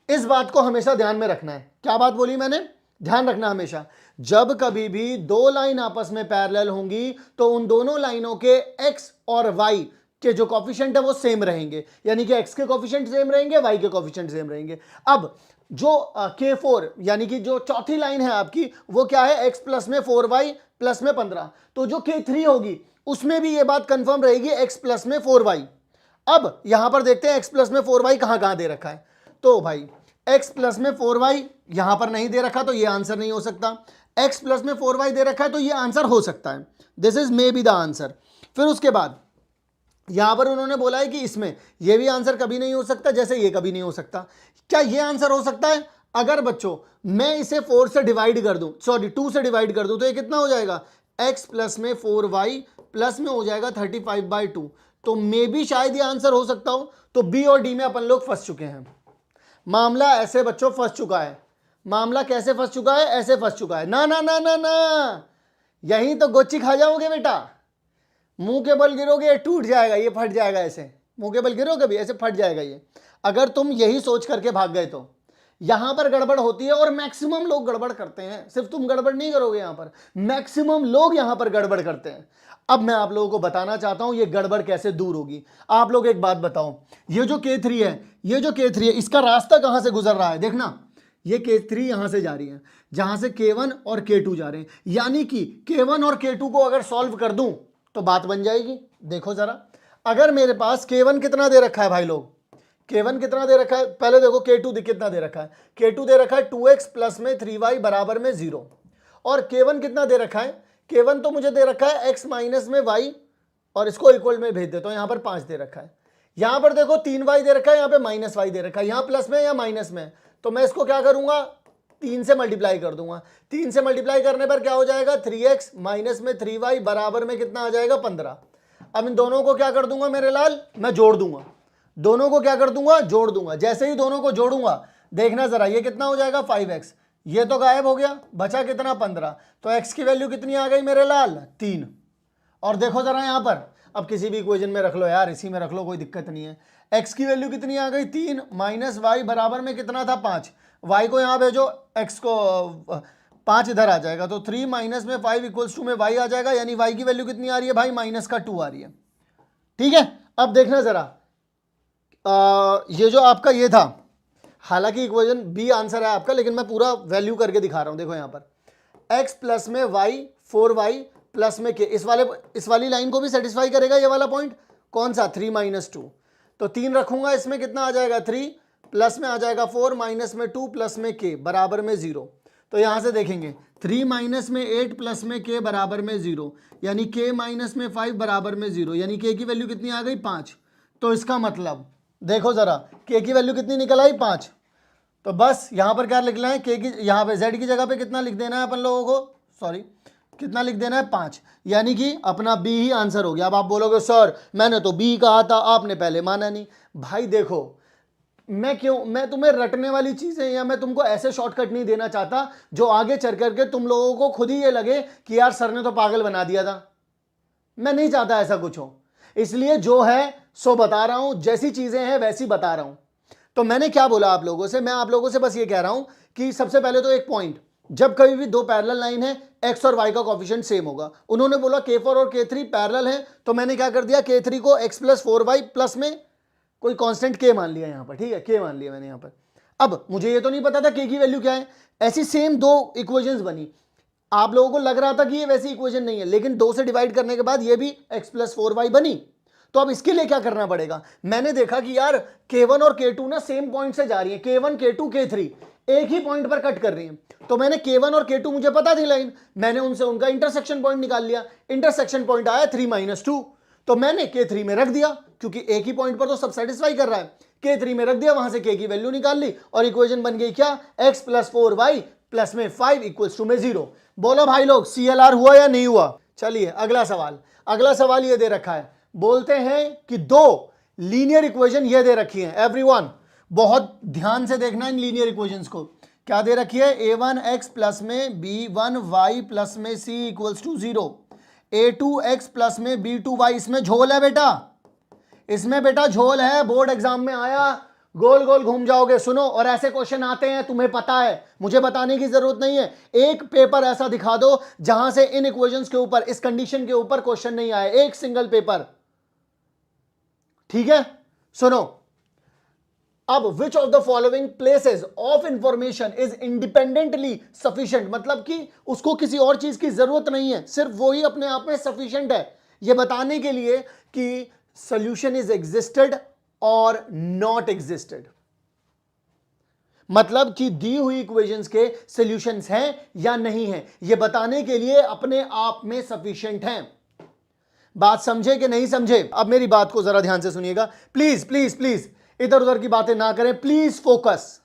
इस बात को हमेशा ध्यान में रखना है। क्या बात बोली मैंने, ध्यान रखना हमेशा, जब कभी भी दो लाइन आपस में पैरेलल होंगी तो उन दोनों लाइनों के x और y के जो कोफिशिएंट है वो सेम रहेंगे, यानी कि x के कोफिशिएंट सेम रहेंगे, y के कोफिशिएंट सेम रहेंगे। अब जो K4 यानी कि जो चौथी लाइन है आपकी वो क्या है, x प्लस में 4y प्लस में 15, तो जो K3 होगी उसमें भी ये बात कंफर्म रहेगी, x प्लस में 4y। अब यहां पर देखते हैं x प्लस में 4y कहां कहां दे रखा है, तो भाई x प्लस में 4y यहां पर नहीं दे रखा तो ये आंसर नहीं हो सकता, x प्लस में 4y दे रखा है तो ये आंसर हो सकता है, this is may be the answer. फिर उसके बाद यहां पर उन्होंने बोला है कि इसमें ये भी आंसर कभी नहीं हो सकता, जैसे ये कभी नहीं हो सकता। क्या ये आंसर हो सकता है, अगर बच्चों मैं इसे 4 से डिवाइड कर दूं, सॉरी 2 से डिवाइड कर दूं, तो ये कितना हो जाएगा, x प्लस में 4y प्लस में हो जाएगा 35/2, तो मे भी शायद ये आंसर हो सकता हो। तो बी और डी में अपन लोग फंस चुके हैं। मामला ऐसे बच्चों फंस चुका है, मामला कैसे फंस चुका है, ऐसे फंस चुका है, ना ना ना ना ना, यहीं तो गोची खा जाओगे बेटा, मुंह के बल गिरोगे ये टूट जाएगा, ये फट जाएगा, ऐसे मुंह के बल गिरोगे भी ऐसे फट जाएगा ये, अगर तुम यही सोच करके भाग गए तो। यहां पर गड़बड़ होती है और मैक्सिमम लोग गड़बड़ करते हैं, सिर्फ तुम गड़बड़ नहीं करोगे, यहां पर मैक्सिमम लोग यहां पर गड़बड़ करते हैं। अब मैं आप लोगों को बताना चाहता हूं ये गड़बड़ कैसे दूर होगी। आप लोग एक बात बताओ, ये जो K3 है, ये जो K3 है इसका रास्ता कहां से गुजर रहा है, देखना ये K3 यहां से जा रही है, जहां से K1 और K2 जा रहे हैं, यानी कि K1 और K2 को अगर सॉल्व कर दूं तो बात बन जाएगी। देखो जरा, अगर मेरे पास K1 कितना दे रखा है भाई लोग, K1 कितना दे रखा है, पहले देखो K2 कितना दे रखा है, K2 दे रखा है 2x प्लस में 3y बराबर में 0, और K1 कितना दे रखा है, K1 तो मुझे दे रखा है x माइनस में y, और इसको इक्वल में भेज देता हूं, यहां पर 5 दे रखा है, यहां पर देखो 3y दे रखा है, यहां पे माइनस y दे रखा है, यहां प्लस में या माइनस में, तो मैं इसको क्या करूंगा, 3 से मल्टीप्लाई कर दूंगा, 3 से मल्टीप्लाई करने पर क्या हो जाएगा, 3x माइनस में 3y बराबर में कितना आ जाएगा, 15। अब इन दोनों को क्या कर दूंगा मेरे लाल, मैं जोड़ दूंगा, दोनों को क्या कर दूंगा, जोड़ दूंगा। जैसे ही दोनों को जोड़ूंगा देखना जरा, ये कितना हो जाएगा 5x, ये तो गायब हो गया, बचा कितना 15, तो x की वैल्यू कितनी आ गई मेरे लाल, 3। और देखो जरा यहां पर, अब किसी भी इक्वेशन में रख लो यार, इसी में रख लो, कोई दिक्कत नहीं है, x की वैल्यू कितनी आ गई 3 माइनस y बराबर में कितना था 5, y को यहां भेजो, x को 5 इधर आ जाएगा, तो 3 माइनस में 5 इक्वल्स टू में y आ जाएगा, यानी y की वैल्यू कितनी आ रही है भाई, माइनस का 2 आ रही है। ठीक है, अब देखना जरा, ये जो आपका ये था, हालांकि इक्वेशन बी आंसर है आपका, लेकिन मैं पूरा वैल्यू करके दिखा रहा हूं। देखो यहां पर x प्लस में y 4y प्लस में k, इस वाली लाइन को भी सेटिस्फाई करेगा ये वाला पॉइंट, कौन सा 3 माइनस 2, तो 3 रखूंगा, इसमें कितना आ जाएगा 3, प्लस में आ जाएगा 4 माइनस में 2 प्लस में k बराबर में 0। तो यहां से देखेंगे 3 माइनस में 8 प्लस में k बराबर में 0, यानी k माइनस में 5 बराबर में 0, यानी k की वैल्यू कितनी आ गई 5। तो इसका मतलब देखो जरा, k की वैल्यू कितनी निकल आई 5, तो बस यहां पर क्या लिखना है, k की यहां पे z की जगह पे कितना लिख देना है अपन लोगों को, सॉरी कितना लिख देना है 5, यानी कि अपना b ही आंसर हो गया। अब आप बोलोगे सर मैंने तो b कहा था, आपने पहले माना नहीं। भाई देखो, मैं तुम्हें रटने वाली चीजें, या मैं तुमको ऐसे शॉर्टकट नहीं देना चाहता जो आगे चल करके तुम लोगों को खुद ही ये लगे कि यार सर ने तो पागल बना दिया था। मैं नहीं चाहता ऐसा कुछ हो, इसलिए जो है सो बता रहा हूं, जैसी चीजें हैं वैसी बता रहा हूं। तो मैंने क्या बोला आप लोगों से, मैं आप लोगों से बस ये कह रहा हूं कि सबसे पहले तो एक पॉइंट, जब कभी भी दो पैरेलल लाइन है x और y का कोफिशिएंट सेम होगा। उन्होंने बोला k4 और k3 पैरेलल है, तो मैंने क्या कर दिया, k3 को x प्लस 4y प्लस में कोई कांस्टेंट k मान लिया यहां पर, ठीक है, k मान लिया मैंने यहां पर। अब मुझे ये तो नहीं पता था k की वैल्यू क्या है। ऐसी सेम दो इक्वेशंस बनी, आप लोगों को लग रहा था कि ये वैसी इक्वेशन नहीं है, लेकिन 2 से डिवाइड करने के बाद ये भी x प्लस 4y बनी। तो अब इसके लिए क्या करना पड़ेगा, मैंने देखा कि यार k1 और k2 ना सेम पॉइंट से जा रही है, k1 k2 k3 एक ही पॉइंट पर कट कर रही है। तो मैंने k1 और k2 मुझे पता थी लाइन, मैंने उनसे उनका इंटरसेक्शन पॉइंट निकाल लिया। इंटरसेक्शन पॉइंट आया 3 - 2, तो मैंने k3 में रख दिया, क्योंकि एक ही पॉइंट पर तो सब सेटिस्फाई कर रहा है। k3 में रख दिया, वहां से k की वैल्यू निकाल ली और इक्वेशन बन गई क्या, x प्लस 4y प्लस में 5 इक्वल्स टू में 0। बोलो भाई लोग, CLR हुआ या नहीं हुआ। चलिए अगला सवाल, अगला सवाल ये दे रखा है, बोलते हैं कि दो लीनियर इक्वेशन ये दे रखी है। एवरीवन बहुत ध्यान से देखना इन लीनियर इक्वेशंस को। क्या दे रखी है, a1x प्लस में b1y प्लस में c equals to 0, a2x plus में b2y। इसमें झोल है बेटा, इसमें बेटा झोल है, बोर्ड एग्जाम में आया, गोल गोल घूम जाओगे। सुनो, और ऐसे क्वेश्चन आते हैं, तुम्हें पता है, मुझे बताने की जरूरत नहीं है। एक पेपर ऐसा दिखा दो जहां से इन इक्वेशंस के ऊपर, इस कंडीशन के ऊपर क्वेश्चन नहीं आए, एक सिंगल पेपर, ठीक है। सुनो, अब which of the following places of information is independently sufficient, मतलब कि उसको किसी और चीज की जरूरत नहीं है, सिर्फ वही अपने आप में सफिशिएंट है, यह बताने के लिए कि सॉल्यूशन इज एग्जिस्टेड और नॉट एग्जिस्टेड। मतलब कि दी हुई इक्वेशंस के सॉल्यूशंस हैं या नहीं हैं, यह बताने के लिए अपने आप में सफिशिएंट हैं। बात समझे कि नहीं समझे। अब मेरी बात को जरा ध्यान से सुनिएगा, प्लीज प्लीज प्लीज इधर उधर की बातें ना करें, please focus.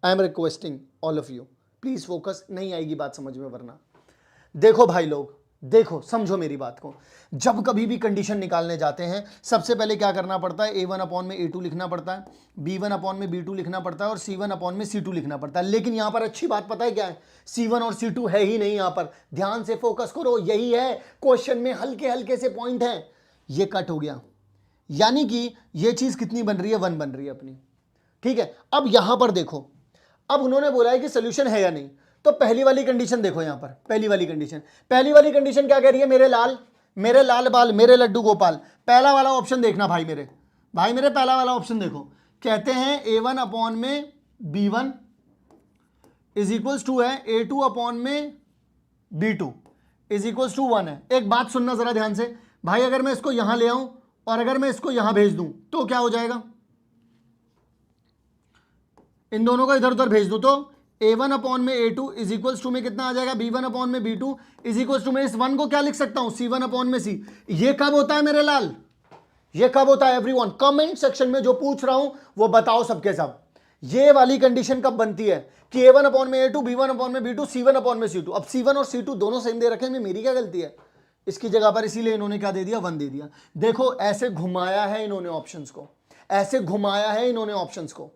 I am requesting all of you, please focus. नहीं आएगी बात समझ में वरना। देखो भाई लोग, देखो समझो मेरी बात को। जब कभी भी कंडीशन निकालने जाते हैं, सबसे पहले क्या करना पड़ता है, a1 अपॉन में a2 लिखना पड़ता है, b1 अपॉन में b2 लिखना पड़ता है और c1 अपॉन में c2 लिखना पड़ता है। लेकिन यहां पर अच्छी बात पता है क्या है, c1 और c2 है ही नहीं यहां पर। ध्यान से फोकस करो, यही है क्वेश्चन में हल्के हल्के से पॉइंट है। ये कट हो गया, यानी कि ये चीज कितनी बन रही है, 1 बन रही है अपनी, ठीक है। अब यहां पर देखो, अब उन्होंने बोला है कि सोल्यूशन है या नहीं, तो पहली वाली कंडीशन देखो यहां पर, पहली वाली कंडीशन क्या कह रही है, मेरे लाल बाल, मेरे लड्डू गोपाल। पहला वाला ऑप्शन देखना भाई मेरे, पहला वाला ऑप्शन देखो। कहते हैं a1 अपॉन में b1 इज इक्वल्स टू है a2 अपॉन में b2 इज इक्वल्स टू 1 है। एक बात सुनना जरा ध्यान से भाई, अगर मैं इसको यहां ले आऊं और अगर मैं इसको यहां भेज दूं तो क्या हो जाएगा, इन दोनों को इधर उधर भेज दूं तो a1 अपॉन में a2 इज इक्वल्स टू में कितना आ जाएगा, b1 अपॉन में b2 इज इक्वल्स टू में इस 1 को क्या लिख सकता हूं, c1 अपॉन में c। ये कब होता है मेरे लाल, ये कब होता है एवरीवन, कमेंट सेक्शन में जो पूछ रहा हूं वो बताओ सबके सब। ये वाली कंडीशन कब बनती है कि a1 अपॉन में a2, b1 अपॉन में b2, c1 अपॉन में c2। अब c1 और c2 दोनों सेम दे रखे हैं, मेरी क्या गलती है इसकी जगह पर, इसीलिए इन्होंने क्या दे दिया, 1 दे दिया। देखो ऐसे घुमाया है इन्होंने ऑप्शंस को, ऐसे घुमाया है इन्होंने ऑप्शंस को,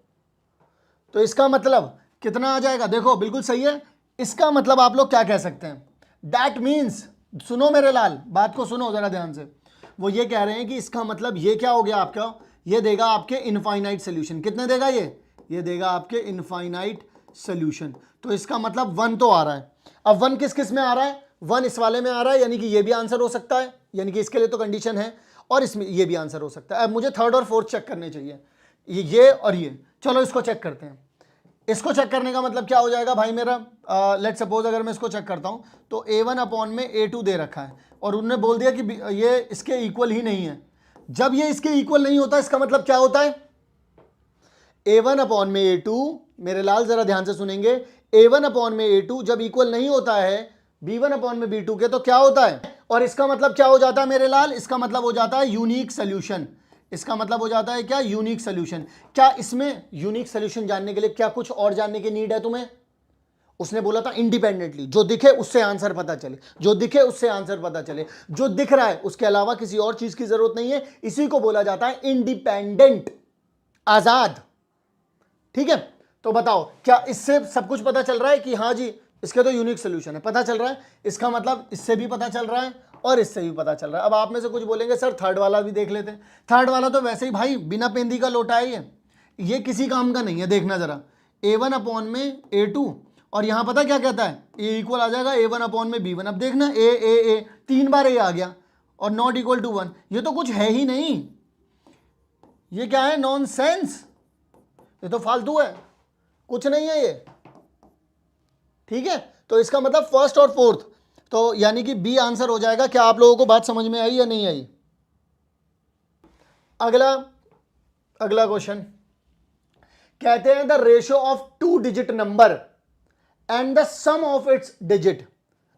तो इसका मतलब कितना आ जाएगा, देखो बिल्कुल सही है। इसका मतलब आप लोग क्या कह सकते हैं, दैट मीन्स, सुनो मेरे लाल, बात को सुनो जरा ध्यान से। वो ये कह रहे हैं कि इसका मतलब ये क्या हो गया आपका, ये देगा आपके इनफाइनाइट सोल्यूशन। कितने देगा ये देगा आपके इनफाइनाइट सोल्यूशन। तो इसका मतलब 1 तो आ रहा है। अब 1 किस किस में आ रहा है, 1 इस वाले में आ रहा है, यानी कि ये भी आंसर हो सकता है, यानी कि इसके लिए तो कंडीशन है, और इसमें ये भी आंसर हो सकता है। अब मुझे 3rd और 4th चेक करने चाहिए, ये और ये। चलो इसको चेक करते हैं। इसको चेक करने का मतलब क्या हो जाएगा भाई मेरा, लेट सपोज अगर मैं इसको चेक करता हूं तो a1 अपॉन में a2 दे रखा है और उन्होंने बोल दिया कि ये इसके इक्वल ही नहीं है। जब ये इसके इक्वल नहीं होता इसका मतलब क्या होता है, a1 अपॉन में a2, मेरे लाल जरा ध्यान से सुनेंगे, a1 अपॉन में a2 जब इक्वल नहीं होता है b1 अपॉन में b2 के, तो क्या होता है, और इसका मतलब क्या हो जाता है मेरे लाल, इसका मतलब हो जाता है यूनिक सोल्यूशन। इसका मतलब हो जाता है क्या, यूनिक सोल्यूशन। क्या इसमें यूनिक सोल्यूशन जानने के लिए क्या कुछ और जानने की नीड है तुम्हें, उसने बोला था इंडिपेंडेंटली, जो दिखे उससे आंसर पता चले, जो दिखे उससे आंसर पता चले, जो दिख रहा है उसके अलावा किसी और चीज की जरूरत नहीं है। इसी को बोला जाता है इंडिपेंडेंट, आजाद, ठीक है। तो बताओ क्या इससे सब कुछ पता चल रहा है कि हाँ जी इसके तो यूनिक सोल्यूशन है, पता चल रहा है। इसका मतलब इससे भी पता चल रहा है और इससे भी पता चल रहा है। अब आप में से कुछ बोलेंगे सर 3rd वाला भी देख लेते हैं। 3rd वाला तो वैसे ही भाई बिना पेंदी का लोटा है, ये किसी काम का नहीं है। देखना जरा, a1 अपॉन में a2 और यहां पता क्या कहता है, ए इक्वल आ जाएगा A1 अपॉन में B1। अब देखना ए 3 बार ए आ गया और नॉट इक्वल टू 1, ये तो कुछ है ही नहीं, ये क्या है, नॉनसेंस, ये तो फालतू है, कुछ नहीं है ये। ठीक है, तो इसका मतलब फर्स्ट और फोर्थ, तो यानी कि बी आंसर हो जाएगा। क्या आप लोगों को बात समझ में आई या नहीं आई? अगला क्वेश्चन कहते हैं the ratio of 2 digit number and the sum of its digit.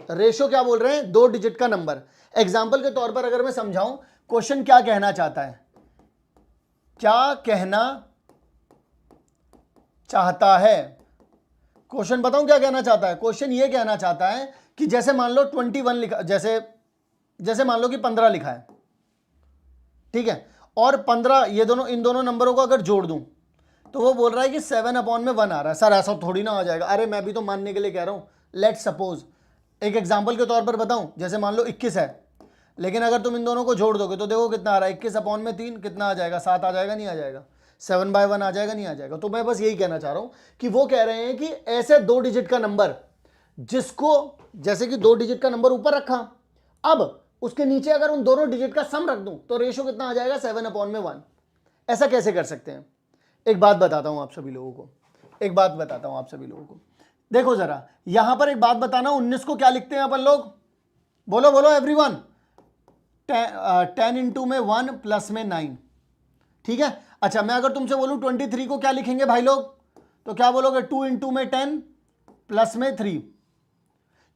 Ratio क्या बोल रहे हैं, 2 डिजिट का नंबर। एग्जाम्पल के तौर पर अगर मैं समझाऊं, क्वेश्चन क्या कहना चाहता है, क्या कहना चाहता है, क्वेश्चन बताऊं क्या कहना चाहता है। क्वेश्चन ये कहना चाहता है कि जैसे मान लो 21 लिखा, जैसे मान लो कि 15 लिखा है, ठीक है, और 15 ये दोनों, इन दोनों नंबरों को अगर जोड़ दूं तो वो बोल रहा है कि 7 अपॉन में 1 आ रहा है। सर ऐसा थोड़ी ना आ जाएगा, अरे मैं भी तो मानने के लिए कह रहा हूं। लेट सपोज, एक एग्जांपल के तौर पर बताऊं, जैसे मान लो 21 है, लेकिन अगर तुम इन दोनों को जोड़ दोगे तो देखो कितना आ रहा है, 21 अपॉन में 3 कितना आ जाएगा, 7 आ जाएगा, नहीं आ जाएगा, 7/1 आ जाएगा, नहीं आ जाएगा। तो मैं बस यही कहना चाह रहा हूं कि वो कह रहे हैं कि ऐसे 2 डिजिट का नंबर जिसको, जैसे कि 2 डिजिट का नंबर ऊपर रखा, अब उसके नीचे अगर उन दोनों डिजिट का सम रख दूं तो रेशियो कितना आ जाएगा, 7 अपॉन में 1। ऐसा कैसे कर सकते हैं? एक बात बताता हूं आप सभी लोगों को, देखो जरा यहां पर एक बात बताना, 19 को क्या लिखते हैं अपन लोग, बोलो बोलो एवरीवन, 10 इंटू में 1 प्लस में 9, ठीक है। अच्छा, मैं अगर तुमसे बोलूं 23 को क्या लिखेंगे भाई लोग, तो क्या बोलोगे, 2 इंटू में 10 प्लस में 3,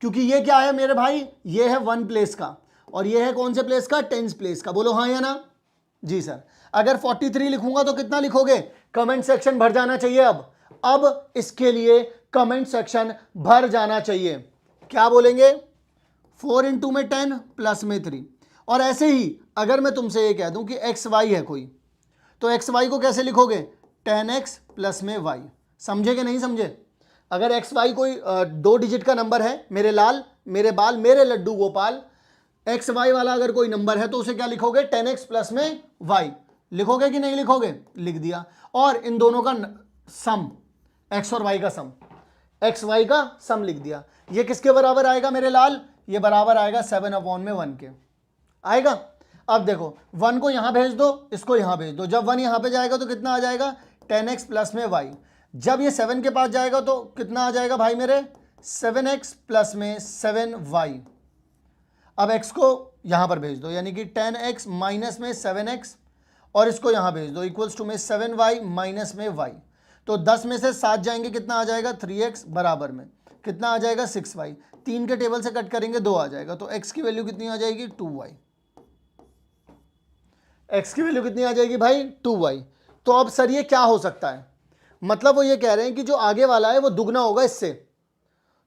क्योंकि ये क्या है मेरे भाई, ये है 1 प्लेस का और ये है कौन से प्लेस का, 10 प्लेस का। बोलो हाँ या ना जी सर। अगर 43 लिखूंगा तो कितना लिखोगे, कमेंट सेक्शन भर जाना चाहिए। अब इसके लिए कमेंट सेक्शन भर जाना चाहिए। क्या बोलेंगे, 4 इंटू में 10 प्लस में 3। और ऐसे ही अगर मैं तुमसे ये कह दूं कि एक्स वाई है कोई, तो एक्स वाई को कैसे लिखोगे, 10x प्लस में y। समझे कि नहीं समझे? अगर एक्स वाई कोई 2 डिजिट का नंबर है, मेरे लाल मेरे बाल मेरे लड्डू गोपाल, एक्स वाई वाला अगर कोई नंबर है तो उसे क्या लिखोगे, 10x प्लस में y। लिखोगे कि नहीं लिखोगे, लिख दिया। और इन दोनों का सम, x और y का सम, एक्स वाई का सम लिख दिया। ये किसके बराबर आएगा मेरे लाल, ये बराबर आएगा 7 अपॉन में 1 के आएगा। अब देखो 1 को यहां भेज दो, इसको यहां भेज दो, जब 1 यहां पे जाएगा तो कितना आ जाएगा, 10x प्लस में y। जब ये 7 के पास जाएगा तो कितना आ जाएगा भाई मेरे, 7x प्लस में 7y। अब x को यहां पर भेज दो, यानी कि 10x माइनस में 7x, और इसको यहां भेज दो इक्वल्स टू में 7y माइनस में y। तो 10 में से 7 जाएंगे, कितना आ जाएगा, 3x बराबर में कितना आ जाएगा, 6y। 3 के टेबल से कट करेंगे 2 आ जाएगा, तो x की वैल्यू कितनी आ जाएगी, 2y। x की वैल्यू कितनी आ जाएगी भाई, 2y। तो अब सर ये क्या हो सकता है, मतलब वो ये कह रहे हैं कि जो आगे वाला है वो दुगना होगा इससे।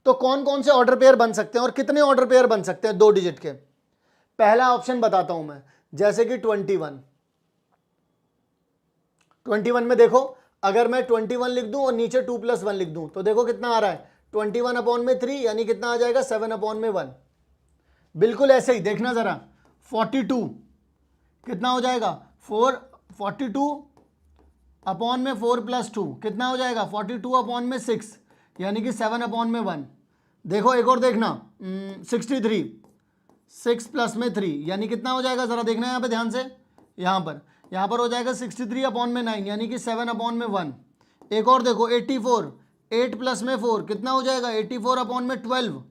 तो कौन कौन से ऑर्डर पेयर बन सकते हैं और कितने ऑर्डर पेयर बन सकते हैं 2 डिजिट के? पहला ऑप्शन बताता हूं मैं, जैसे कि 21 में देखो, अगर मैं 21 लिख दूं और नीचे 2 + 1 लिख दूं तो देखो कितना आ रहा है, 21 अपॉन में 3, यानी कितना आ जाएगा, 7 अपॉन में 1। बिल्कुल ऐसे ही देखना जरा, 42 कितना हो जाएगा, 42 अपॉन में 4 + 2 कितना हो जाएगा, 42 अपॉन में 6, यानी कि 7 अपॉन में 1। देखो एक और देखना, 63, 6 प्लस में 3, यानी कितना हो जाएगा, जरा देखना यहाँ पे ध्यान से, यहाँ पर हो जाएगा 63 अपॉन में 9, यानी कि 7 अपॉन में 1। एक और देखो 84, 8 प्लस में 4 कितना हो जाएगा, 84 अपॉन में 12,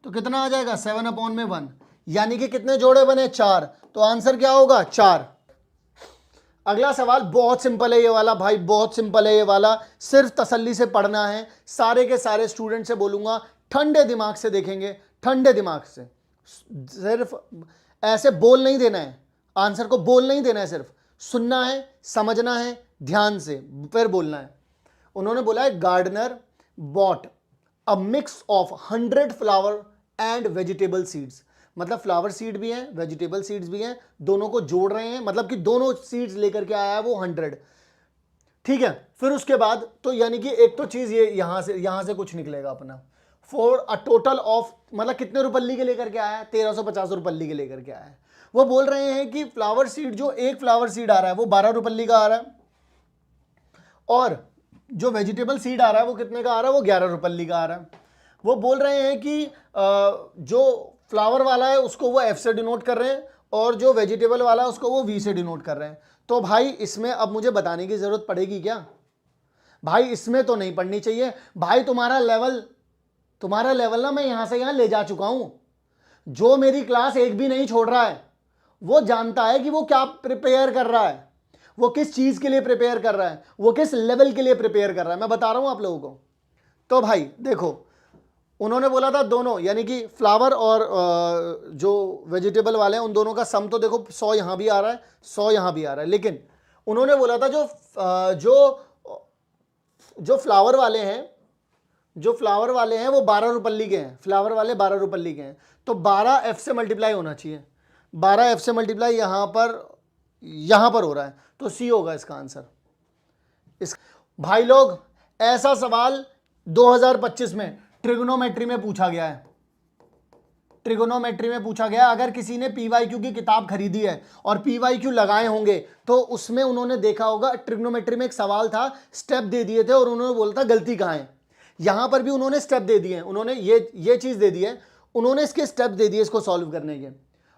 तो कितना आ जाएगा, 7 अपॉन में 1। यानी कि कितने जोड़े बने, 4। तो आंसर क्या होगा, 4। अगला सवाल बहुत सिंपल है ये वाला भाई, बहुत सिंपल है ये वाला, सिर्फ तसल्ली से पढ़ना है। सारे के सारे स्टूडेंट से बोलूंगा ठंडे दिमाग से देखेंगे, ठंडे दिमाग से, सिर्फ ऐसे बोल नहीं देना है, आंसर को बोल नहीं देना है, सिर्फ सुनना है, समझना है, ध्यान से फिर बोलना है। उन्होंने बोला है gardener bought a mix of 100 flower and vegetable seeds, मतलब फ्लावर सीड भी हैं, वेजिटेबल सीड्स भी हैं, दोनों को जोड़ रहे हैं, मतलब कि दोनों सीड्स लेकर के आया है वो 100, ठीक है। फिर उसके बाद तो यानी कि एक तो चीज ये यहां से कुछ निकलेगा अपना, फॉर अ टोटल ऑफ, मतलब कितने रुपल्ली के लेकर के आया है, 1350 रुपल्ली के लेकर के आया है। वो बोल रहे हैं कि फ्लावर सीड, जो एक फ्लावर सीड आ रहा है वो 12 रुपल्ली का आ रहा है, और जो वेजिटेबल सीड आ रहा है वो कितने का आ रहा है, वो 11 रुपल्ली का आ रहा है। वो बोल रहे हैं कि जो फ्लावर वाला है उसको वो एफ से डिनोट कर रहे हैं और जो वेजिटेबल वाला है उसको वो वी से डिनोट कर रहे हैं। तो भाई इसमें अब मुझे बताने की जरूरत पड़ेगी क्या? भाई इसमें तो नहीं पढ़नी चाहिए भाई। तुम्हारा लेवल ना मैं यहां से यहां ले जा चुका हूं। जो मेरी क्लास एक भी नहीं छोड़ रहा है वो जानता है कि वो क्या प्रिपेयर कर रहा है, वो किस चीज के लिए प्रिपेयर कर रहा है, वो किस लेवल के लिए प्रिपेयर कर रहा है, मैं बता रहा हूं आप लोगों को। तो भाई देखो, उन्होंने बोला था दोनों यानी कि फ्लावर और जो वेजिटेबल वाले हैं उन दोनों का सम तो देखो 100 यहां भी आ रहा है, 100 यहां भी आ रहा है। लेकिन उन्होंने बोला था जो फ्लावर वाले हैं वो 12 रुपल्ली के हैं, फ्लावर वाले 12 रुपल्ली के हैं। तो 12 एफ से मल्टीप्लाई होना चाहिए, 12 एफ से मल्टीप्लाई यहां पर हो रहा है, तो सी होगा इसका आंसर। भाई लोग ऐसा सवाल 2025 में ट्रिग्नोमेट्री में पूछा गया है। ट्रिग्नोमेट्री में पूछा गया, अगर किसी ने पीवाईक्यू की किताब खरीदी है और पीवाईक्यू लगाए होंगे तो उसमें उन्होंने देखा होगा ट्रिग्नोमेट्री में एक सवाल था, स्टेप दे दिए थे और उन्होंने बोला था गलती कहां है। यहां पर भी उन्होंने स्टेप दे दिए हैं, उन्होंने ये चीज दे दी है, उन्होंने इसके स्टेप दे दिए इसको सॉल्व करने के।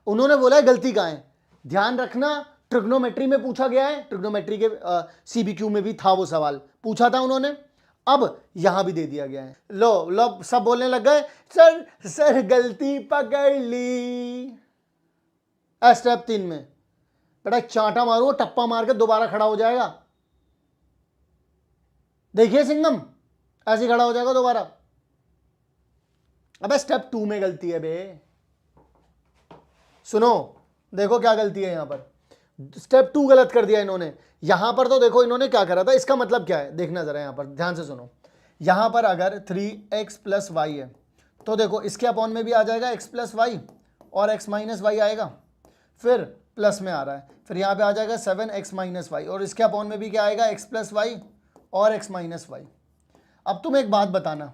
उन्होंने बोला है गलती कहां है। ध्यान रखना ट्रिग्नोमेट्री में पूछा गया है, ट्रिग्नोमेट्री के सीबीक्यू में भी था वो सवाल, पूछा था उन्होंने, अब यहां भी दे दिया गया है। लो सब बोलने लग गए सर गलती पकड़ ली। स्टेप 3 में बेटा चांटा मारूंगा, टप्पा मार के दोबारा खड़ा हो जाएगा। देखिए सिंगम ऐसे खड़ा हो जाएगा दोबारा। अबे स्टेप 2 में गलती है बे, सुनो देखो क्या गलती है यहां पर। स्टेप 2 गलत कर दिया इन्होंने। यहां पर तो देखो इन्होंने क्या करा था, इसका मतलब क्या है देखना जरा, यहां पर ध्यान से सुनो। यहां पर अगर 3x प्लस वाई है तो देखो इसके अपॉन में भी आ जाएगा x प्लस वाई और x माइनस वाई आएगा, फिर प्लस में आ रहा है, फिर यहां पे आ जाएगा 7x माइनस वाई और इसके अपॉन में भी क्या आएगा x प्लस वाई और x माइनस वाई। अब तुम एक बात बताना,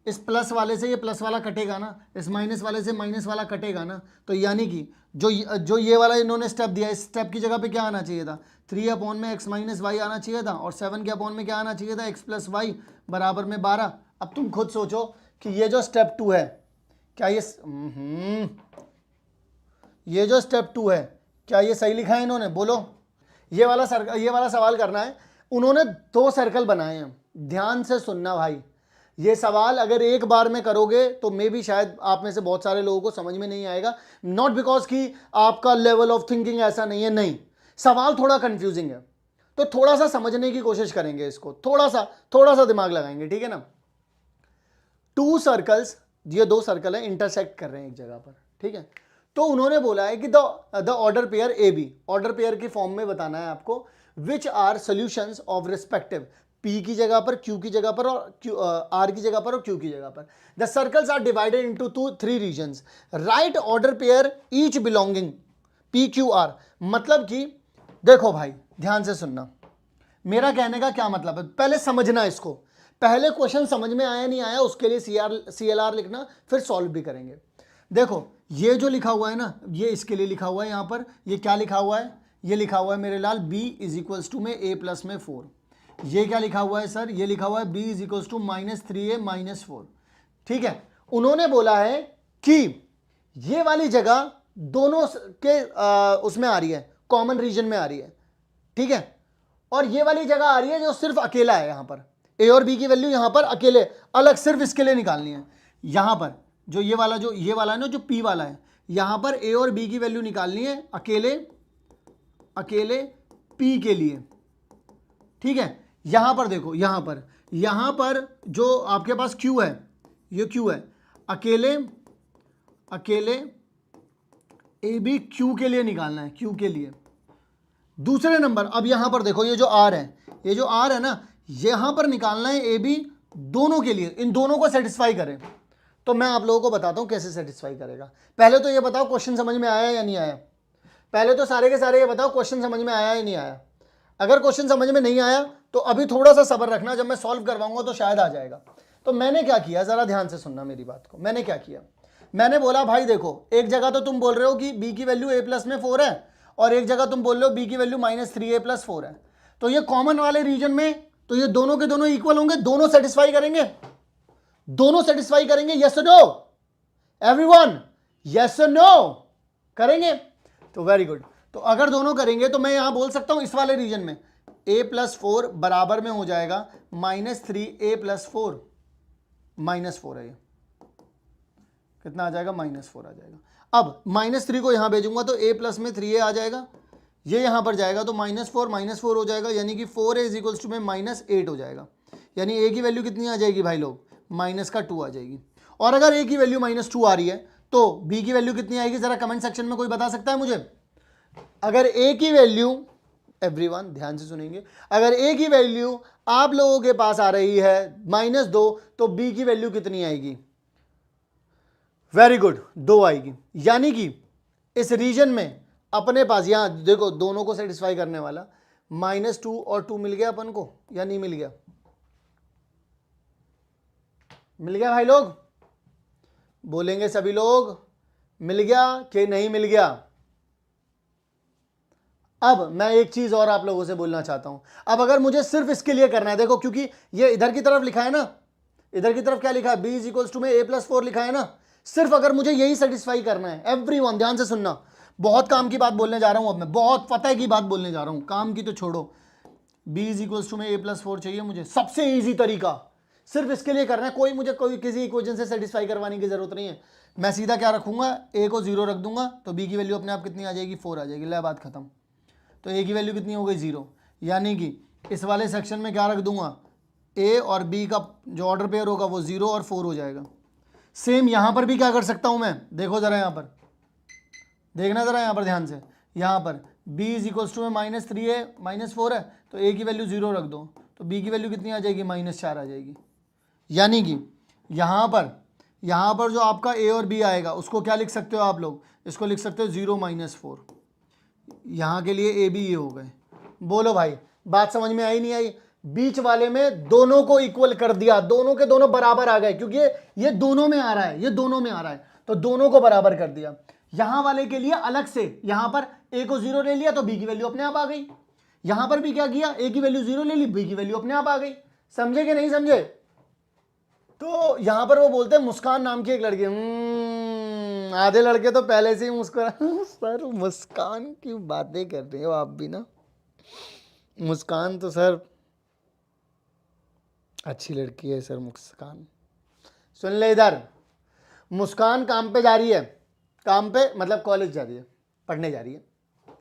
इस प्लस वाले से ये प्लस वाला कटेगा ना, इस माइनस वाले से माइनस वाला कटेगा ना, तो यानी कि जो ये वाला इन्होंने स्टेप दिया, इस स्टेप की जगह पे क्या आना चाहिए था, 3 अपॉन में x माइनस वाई आना चाहिए था और 7 के अपॉन में क्या आना चाहिए था, x प्लस वाई बराबर में 12। अब तुम खुद सोचो कि ये जो स्टेप 2 है क्या ये जो स्टेप 2 है क्या ये सही लिखा है इन्होंने, बोलो। ये वाला सवाल करना है। उन्होंने 2 सर्कल बनाए हैं, ध्यान से सुनना भाई। ये सवाल अगर एक बार में करोगे तो मे भी शायद आप में से बहुत सारे लोगों को समझ में नहीं आएगा, नॉट बिकॉज कि आपका लेवल ऑफ थिंकिंग ऐसा नहीं है, नहीं, सवाल थोड़ा कंफ्यूजिंग है, तो थोड़ा सा समझने की कोशिश करेंगे इसको, थोड़ा सा दिमाग लगाएंगे, ठीक है ना। 2 सर्कल्स, ये 2 सर्कल है, इंटरसेक्ट कर रहे हैं एक जगह पर, ठीक है। तो उन्होंने बोला है कि the order pair a b, order pair की फॉर्म में बताना है आपको, which are solutions of respective P की जगह पर, Q की जगह पर और R की जगह पर और Q की जगह पर। The circles are divided into 3 regions, right order pair each belonging PQR। मतलब कि देखो भाई ध्यान से सुनना, मेरा कहने का क्या मतलब है, पहले समझना इसको, पहले क्वेश्चन समझ में आया नहीं आया उसके लिए CLR लिखना, फिर सॉल्व भी करेंगे। देखो ये जो लिखा हुआ है ना, ये इसके लिए लिखा हुआ है, यहां पर ये क्या लिखा हुआ है, ये लिखा हुआ है मेरे लाल b इज इक्वल्स टू में a प्लस में 4। ये क्या लिखा हुआ है सर, ये लिखा हुआ है b is equals to -3a minus 4, ठीक है। उन्होंने बोला है कि ये वाली जगह दोनों के उसमें आ रही है, कॉमन रीजन में आ रही है, ठीक है, और ये वाली जगह आ रही है जो सिर्फ अकेला है, यहां पर a और b की वैल्यू यहां पर अकेले अलग सिर्फ इसके लिए निकालनी है। यहां पर जो ये वाला है ना, जो p वाला है, यहां पर a और b की वैल्यू निकालनी है अकेले p के लिए, ठीक है। यहां पर देखो, यहां पर जो आपके पास q है, ये q है, अकेले ए बी क्यू के लिए निकालना है, क्यू के लिए। दूसरे नंबर अब यहां पर देखो, ये जो r है ना, यहां पर निकालना है ए बी दोनों के लिए, इन दोनों को सेटिस्फाई करें। तो मैं आप लोगों को बताता हूं कैसे सेटिस्फाई करेगा। पहले तो ये बताओ क्वेश्चन समझ में आया या नहीं आया, पहले तो सारे के सारे ये बताओ क्वेश्चन समझ में आया या नहीं आया। अगर क्वेश्चन समझ में नहीं आया तो अभी थोड़ा सा सब्र रखना, जब मैं सॉल्व करवाऊंगा तो शायद आ जाएगा। तो मैंने क्या किया, जरा ध्यान से सुनना मेरी बात को। मैंने क्या किया, मैंने बोला भाई देखो, एक जगह तो तुम बोल रहे हो कि b की वैल्यू a प्लस में 4 है और एक जगह तुम बोल रहे हो b की वैल्यू -3a प्लस 4 है। तो ये कॉमन वाले रीजन में तो ये दोनों के दोनों इक्वल होंगे, दोनों सेटिस्फाई करेंगे, दोनों सेटिस्फाई करेंगे? यस और नो एवरीवन, यस और नो करेंगे? तो वेरी गुड। तो अगर दोनों करेंगे तो मैं यहां बोल सकता हूं इस वाले रीजन में a+4 बराबर में हो जाएगा -3a+4, -4 है ये, कितना आ जाएगा? -4 आ जाएगा। अब -3 को यहां भेजूंगा तो a प्लस में 3a आ जाएगा, ये यहां पर जाएगा तो -4 हो जाएगा, यानी कि 4a इक्वल्स टू में -8 हो जाएगा। यानी a की वैल्यू कितनी आ जाएगी भाई लोग? -2 आ जाएगी। और अगर a की वैल्यू -2 आ रही है तो b की वैल्यू कितनी आएगी? जरा कमेंट सेक्शन में कोई बता सकता है मुझे? अगर a की वैल्यू, एवरीवन ध्यान से सुनेंगे, अगर a की वैल्यू आप लोगों के पास आ रही है -2 तो b की वैल्यू कितनी आएगी? वेरी गुड, 2 आएगी। यानी कि इस रीजन में अपने पास यहां देखो दोनों को सेटिस्फाई करने वाला -2 और 2 मिल गया अपन को या नहीं मिल गया? मिल गया भाई लोग? बोलेंगे सभी लोग, मिल गया कि नहीं मिल गया? अब मैं एक चीज और आप लोगों से बोलना चाहता हूं। अब अगर मुझे सिर्फ इसके लिए करना है, देखो क्योंकि ये इधर की तरफ लिखा है ना, इधर की तरफ क्या लिखा है? b इक्वल्स टू में a+4 लिखा है ना। सिर्फ अगर मुझे यही सेटिस्फाई करना है, एवरीवन ध्यान से सुनना, बहुत काम की बात बोलने जा रहा हूं अब मैं, बहुत फतेह की बात बोलने जा रहा हूं, काम की तो छोड़ो। b इक्वल्स टू में a+4 चाहिए मुझे, सबसे ईजी तरीका, सिर्फ इसके लिए करना है। कोई किसी इक्वेशन से सेटिस्फाई करवाने की जरूरत नहीं है। मैं सीधा क्या रखूंगा? a को 0 रख दूंगा तो b की वैल्यू अपने आप कितनी आ जाएगी? 4 आ जाएगी। ले बात खत्म। तो a की वैल्यू कितनी हो गई? 0। यानी कि इस वाले सेक्शन में क्या रख दूंगा? a और b का जो ऑर्डर पेयर होगा वो 0 और 4 हो जाएगा। सेम यहां पर भी क्या कर सकता हूं मैं? देखो जरा यहां पर, देखना जरा यहां पर ध्यान से, यहां पर b इक्वल्स टू में -3a -4 है तो a की वैल्यू 0 रख दो तो b की वैल्यू कितनी आ जाएगी? -4 आ जाएगी। यानी कि यहां पर जो आपका a और b आएगा उसको क्या लिख सकते हो आप लोग? इसको लिख सकते हो 0 -4। यहां के लिए a b ये हो गए। बोलो भाई, बात समझ में आई नहीं आई? बीच वाले में दोनों को इक्वल कर दिया, दोनों के दोनों बराबर आ गए, क्योंकि ये दोनों में आ रहा है, ये दोनों में आ रहा है, तो दोनों को बराबर कर दिया। यहां वाले के लिए अलग से यहां पर a को 0 ले लिया तो b की वैल्यू अपने आप आ गई। यहां पर भी क्या किया? a की वैल्यू 0 ले ली, b की वैल्यू अपने आप आ गई। समझे कि नहीं समझे? तो यहां पर वो बोलते हैं मुस्कान नाम की एक लड़की, आधे लड़के तो पहले से ही मुस्कुरा सर मुस्कान की बातें कर रहे हो आप भी ना, मुस्कान तो सर अच्छी लड़की है सर मुस्कान। सुन ले इधर, मुस्कान काम पे जा रही है, काम पे मतलब कॉलेज जा रही है, पढ़ने जा रही है,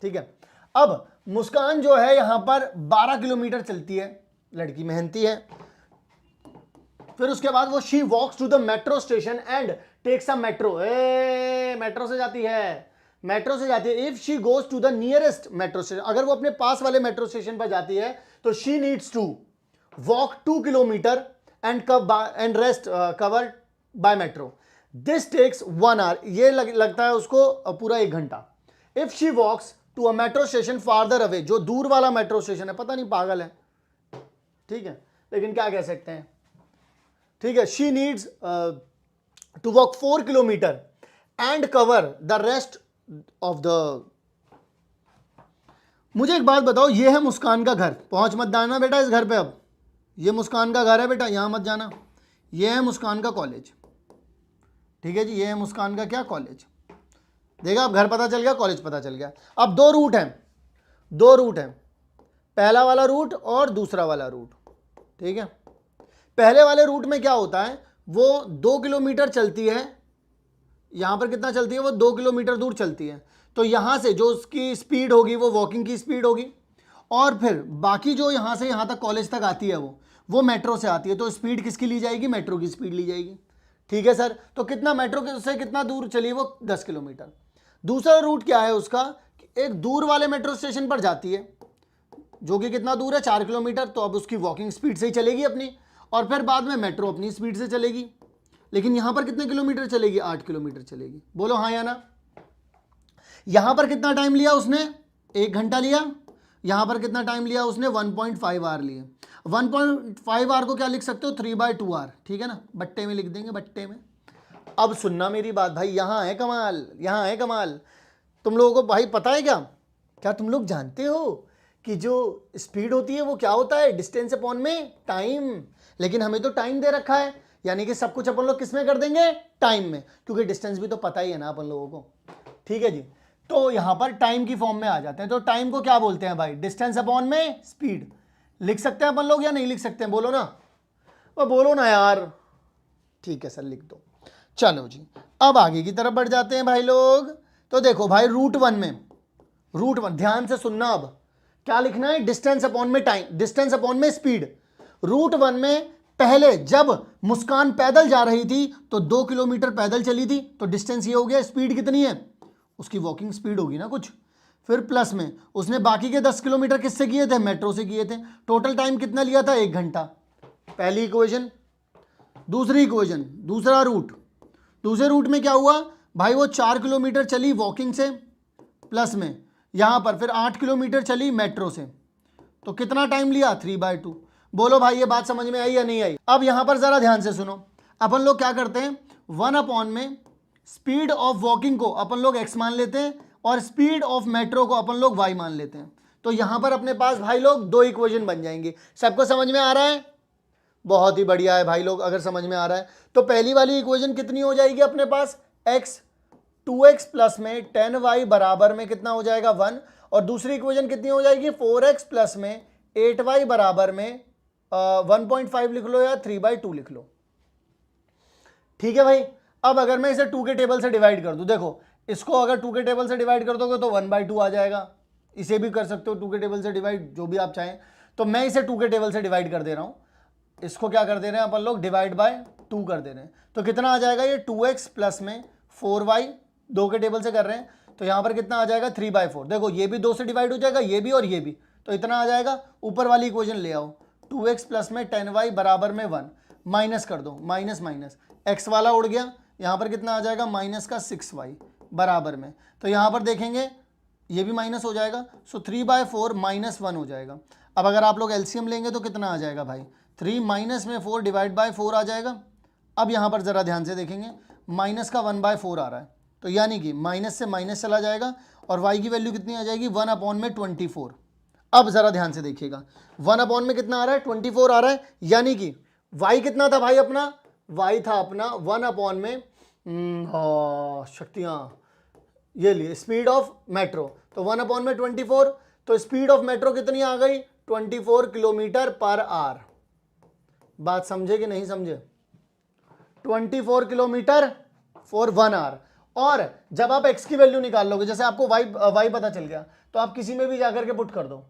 ठीक है। अब मुस्कान जो है यहां पर 12 किलोमीटर चलती है, लड़की मेहनती है। फिर उसके बाद वो she walks to the metro station and takes a metro. Metro से जाती है, मेट्रो से जाती है। If she goes to the nearest metro station, अगर वो अपने पास वाले मेट्रो स्टेशन पर जाती है तो she needs to walk 2 kilometre and rest covered by metro. This takes 1 hour, ये लगता है उसको पूरा 1 घंटा। If she walks to a metro station farther away, जो दूर वाला मेट्रो स्टेशन है, पता नहीं पागल है, ठीक है, लेकिन क्या कह सकते हैं, ठीक है। She needs to walk 4 kilometre and cover the rest of the. मुझे एक बात बताओ, ये है मुस्कान का घर, पहुंच मत जाना बेटा इस घर पे। अब ये मुस्कान का घर है बेटा, यहां मत जाना। ये है मुस्कान का कॉलेज, ठीक है जी, ये है मुस्कान का क्या? कॉलेज। देखा, अब घर पता चल गया, कॉलेज पता चल गया। अब 2 रूट हैं, 2 रूट हैं, पहला वाला रूट और दूसरा वाला रूट, ठीक है। पहले वाले रूट में क्या होता है, वो 2 किलोमीटर चलती है, यहां पर कितना चलती है? वो 2 किलोमीटर दूर चलती है। तो यहां से जो उसकी स्पीड होगी वो वॉकिंग की स्पीड होगी, और फिर बाकी जो यहां से यहां तक कॉलेज तक आती है वो मेट्रो से आती है। तो स्पीड किसकी ली जाएगी? मेट्रो की स्पीड ली जाएगी, ठीक है सर। तो कितना मेट्रो से कितना दूर चली? वो 10 किलोमीटर। दूसरा रूट क्या है उसका? एक दूर वाले मेट्रो स्टेशन पर जाती है, जो कि कितना दूर है? 4 किलोमीटर। तो अब उसकी वॉकिंग स्पीड से ही चलेगी अपनी, और फिर बाद में मेट्रो अपनी स्पीड से चलेगी। लेकिन यहां पर कितने किलोमीटर चलेगी? 8 किलोमीटर चलेगी। बोलो हाँ या ना। यहां पर कितना टाइम लिया उसने? 1 घंटा लिया। यहां पर कितना टाइम लिया उसने? 1.5 आवर लिए। 1.5 आवर को क्या लिख सकते हो? 3/2 आवर, ठीक है ना, बट्टे में लिख देंगे, बट्टे में। अब सुनना मेरी बात भाई, यहां है कमाल, यहां है कमाल। तुम लोगों को भाई पता है क्या तुम लोग जानते हो कि जो स्पीड होती है वो क्या होता है? डिस्टेंस अपॉन में टाइम। लेकिन हमें तो टाइम दे रखा है, यानी कि सब कुछ अपन लोग किस में कर देंगे, टाइम में, क्योंकि डिस्टेंस भी तो पता ही है ना अपन लोगों को। ठीक है जी, तो यहां पर टाइम की फॉर्म में आ जाते हैं। तो टाइम को क्या बोलते हैं भाई, डिस्टेंस अपॉन में स्पीड। लिख सकते हैं अपन लोग या नहीं लिख सकते हैं, बोलो ना, वो बोलो ना यार। ठीक है सर, लिख दो। चलो जी, अब आगे की तरफ बढ़ जाते हैं भाई लोग। तो देखो भाई, रूट वन में, रूट वन ध्यान से सुनना, अब क्या लिखना है, डिस्टेंस अपॉन में टाइम, डिस्टेंस अपॉन में स्पीड। रूट वन में पहले जब मुस्कान पैदल जा रही थी तो 2 किलोमीटर पैदल चली थी, तो डिस्टेंस ये हो गया, स्पीड कितनी है, उसकी वॉकिंग स्पीड होगी ना कुछ। फिर प्लस में उसने बाकी के 10 किलोमीटर किससे किए थे, मेट्रो से किए थे। टोटल टाइम कितना लिया था, 1 घंटा। पहली इक्वेशन। दूसरी इक्वेशन, दूसरा रूट, दूसरे रूट में क्या हुआ भाई, वो 4 किलोमीटर चली वॉकिंग से, प्लस में यहां पर फिर 8 किलोमीटर चली मेट्रो से, तो कितना टाइम लिया, 3/2। बोलो भाई, ये बात समझ में आई या नहीं आई। अब यहां पर जरा ध्यान से सुनो, अपन लोग क्या करते हैं, 1 में स्पीड ऑफ वॉकिंग को अपन लोग x मान लेते हैं और स्पीड ऑफ मेट्रो को अपन लोग y मान लेते हैं। तो यहां पर अपने पास भाई लोग 2 इक्वेशन बन जाएंगे। सबको समझ में आ रहा है, बहुत ही बढ़िया है भाई लोग, अगर समझ में आ रहा है तो पहली वाली इक्वेशन कितनी हो जाएगी अपने पास, x 2x प्लस में 10y बराबर में कितना हो जाएगा 1, और दूसरी इक्वेशन कितनी हो जाएगी 4x प्लस में 8y बराबर में 1.5 लिख लो या 3/2 लिख लो। ठीक है भाई, अब अगर मैं इसे 2 के टेबल से डिवाइड कर दूं, देखो इसको अगर 2 के टेबल से डिवाइड कर दोगे तो 1/2 आ जाएगा। इसे भी कर सकते हो 2 के टेबल से डिवाइड, जो भी आप चाहें। तो मैं इसे 2 के टेबल से डिवाइड कर दे रहा हूं, इसको क्या कर दे रहे हैं अपन लोग, डिवाइड बाय 2 कर दे रहे हैं। तो कितना आ जाएगा ये 2x प्लस में 4y, 2 के टेबल से कर रहे हैं, तो यहां पर कितना आ जाएगा 3/4। देखो ये भी 2 से डिवाइड हो जाएगा, ये भी और ये भी, तो इतना आ जाएगा। ऊपर वाली इक्वेशन ले आओ, 2x प्लस में 10y बराबर में 1, माइनस कर दो, माइनस माइनस x वाला उड़ गया, यहां पर कितना आ जाएगा माइनस का 6y बराबर में। तो यहां पर देखेंगे ये भी माइनस हो जाएगा, सो 3/4 माइनस 1 हो जाएगा। अब अगर आप लोग एलसीएम लेंगे तो कितना आ जाएगा भाई, 3 माइनस में 4 डिवाइड बाय 4 आ जाएगा। अब यहां पर जरा ध्यान से देखेंगे, माइनस का 1/4 आ रहा है, तो यानी कि माइनस से माइनस चला जाएगा और y की वैल्यू कितनी आ जाएगी 1/24। अब जरा ध्यान से देखिएगा, 1 में कितना आ रहा है 24 आ रहा है, यानी कि y कितना था भाई अपना, y था अपना 1 में शक्तियां, ये लिए स्पीड ऑफ मेट्रो, तो 1 में 24, तो स्पीड ऑफ मेट्रो कितनी आ गई 24 किलोमीटर पर आवर। बात समझे कि नहीं समझे, 24 किलोमीटर फॉर 1 आवर। और जब आप x की वैल्यू निकाल लोगे, जैसे आपको y पता चल गया, तो आप किसी में भी जाकर के पुट कर दो,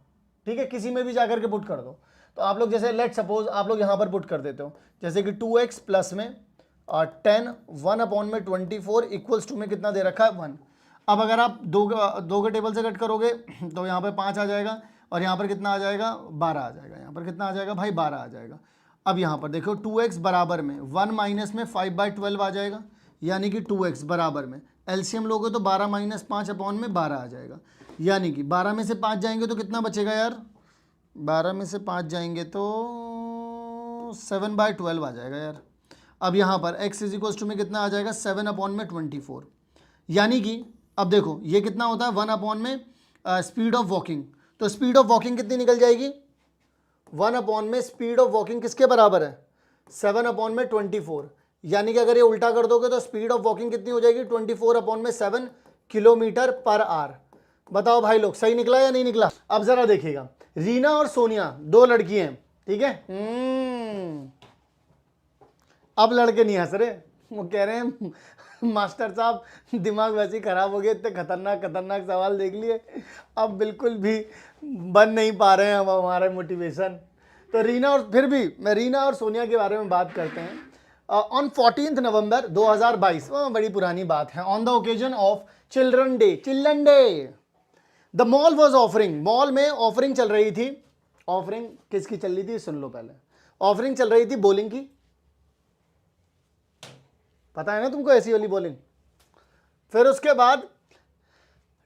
ठीक है, किसी में भी जाकर के पुट कर दो। तो आप लोग जैसे लेट सपोज आप लोग यहां पर पुट कर देते हो, जैसे कि 2x प्लस में 10 1 में 24 इक्वल्स टू में कितना दे रखा है 1। अब अगर आप दो के टेबल से कट करोगे तो यहाँ पर 5 आ जाएगा और यहाँ पर कितना आ जाएगा 12 आ जाएगा, यहाँ पर कितना आ जाएगा भाई 12 आ जाएगा। अब यहाँ पर देखो 2x बराबर में 1 माइनस में 5/12 आ जाएगा, यानी कि 2x बराबर में एलसीएम लोगे तो 12 माइनस 5/12 आ जाएगा, यानी कि 12 में से 5 जाएंगे तो कितना बचेगा यार, 12 में से 5 जाएंगे तो 7/12 आ जाएगा यार। अब यहाँ पर x इज इक्वल्स टू में कितना आ जाएगा 7/24, यानी कि अब देखो ये कितना होता है 1 में स्पीड ऑफ वॉकिंग, तो स्पीड ऑफ वॉकिंग कितनी निकल जाएगी 1 में स्पीड ऑफ वॉकिंग किसके बराबर है 7/24, यानी कि अगर ये उल्टा कर दोगे तो स्पीड ऑफ वॉकिंग कितनी हो जाएगी 24/7 किलोमीटर पर आवर। बताओ भाई लोग सही निकला या नहीं निकला। अब जरा देखिएगा, रीना और सोनिया 2 लड़की हैं, ठीक है। अब लड़के नहीं हंस रहे, वो कह रहे हैं मास्टर साहब दिमाग वैसे ही खराब हो गया, इतने खतरनाक खतरनाक सवाल देख लिए, अब बिल्कुल भी बन नहीं पा रहे हैं अब हमारे मोटिवेशन। तो रीना और फिर भी मैं रीना और सोनिया के बारे में बात करते हैं। ऑन 14 नवंबर 2022, बड़ी पुरानी बात है, on the occasion of children day the mall was offering, mall में ऑफरिंग चल रही थी। ऑफरिंग किसकी चल रही थी सुन लो पहले, ऑफरिंग चल रही थी बॉलिंग की, पता है ना तुमको ऐसी वाली बॉलिंग। फिर उसके बाद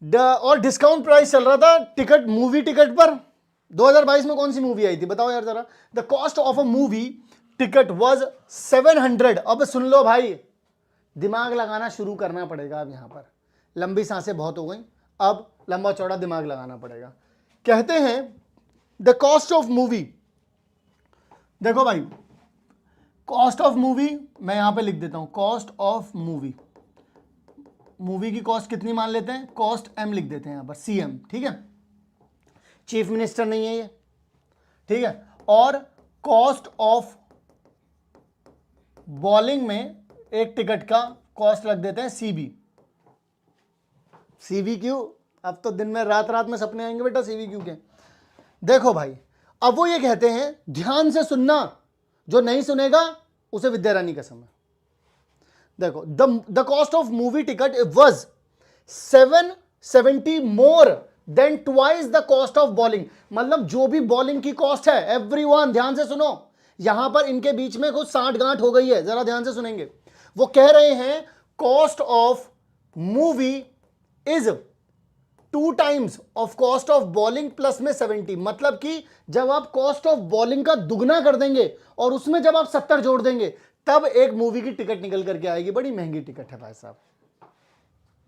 और डिस्काउंट प्राइस चल रहा था टिकट, मूवी टिकट पर। 2022 में कौन सी मूवी आई थी बताओ यार जरा। The cost of a movie ticket was 700। अब सुन लो भाई, दिमाग लगाना शुरू करना पड़ेगा। अब यहां पर लंबी सांसें बहुत हो गई, अब लंबा चौड़ा दिमाग लगाना पड़ेगा। कहते हैं द कॉस्ट ऑफ मूवी, देखो भाई कॉस्ट ऑफ मूवी मैं यहां पे लिख देता हूं, कॉस्ट ऑफ मूवी, मूवी की कॉस्ट कितनी मान लेते हैं, कॉस्ट एम लिख देते हैं यहां पर, CM, ठीक है। चीफ मिनिस्टर नहीं है ये, ठीक है। और कॉस्ट ऑफ बॉलिंग में एक टिकट का कॉस्ट रख देते हैं CB। CV क्यों, अब तो दिन में रात रात में सपने आएंगे बेटा CV क्यों के। देखो भाई, अब वो ये कहते हैं ध्यान से सुनना, जो नहीं सुनेगा उसे विद्या रानी कसम है। देखो, the cost of movie ticket was 770 more than twice the cost of bowling. मतलब जो भी बॉलिंग की कॉस्ट है, एवरीवन ध्यान से सुनो, यहां पर इनके बीच में कुछ साठ गांठ हो गई है, जरा ध्यान से सुनेंगे। वो कह रहे हैं cost of movie is 2 times of cost of bowling plus में 70। मतलब कि जब आप कॉस्ट ऑफ बॉलिंग का दुगना कर देंगे और उसमें जब आप 70 जोड़ देंगे, तब एक मूवी की टिकट निकल करके आएगी। बड़ी महंगी टिकट है भाई साहब,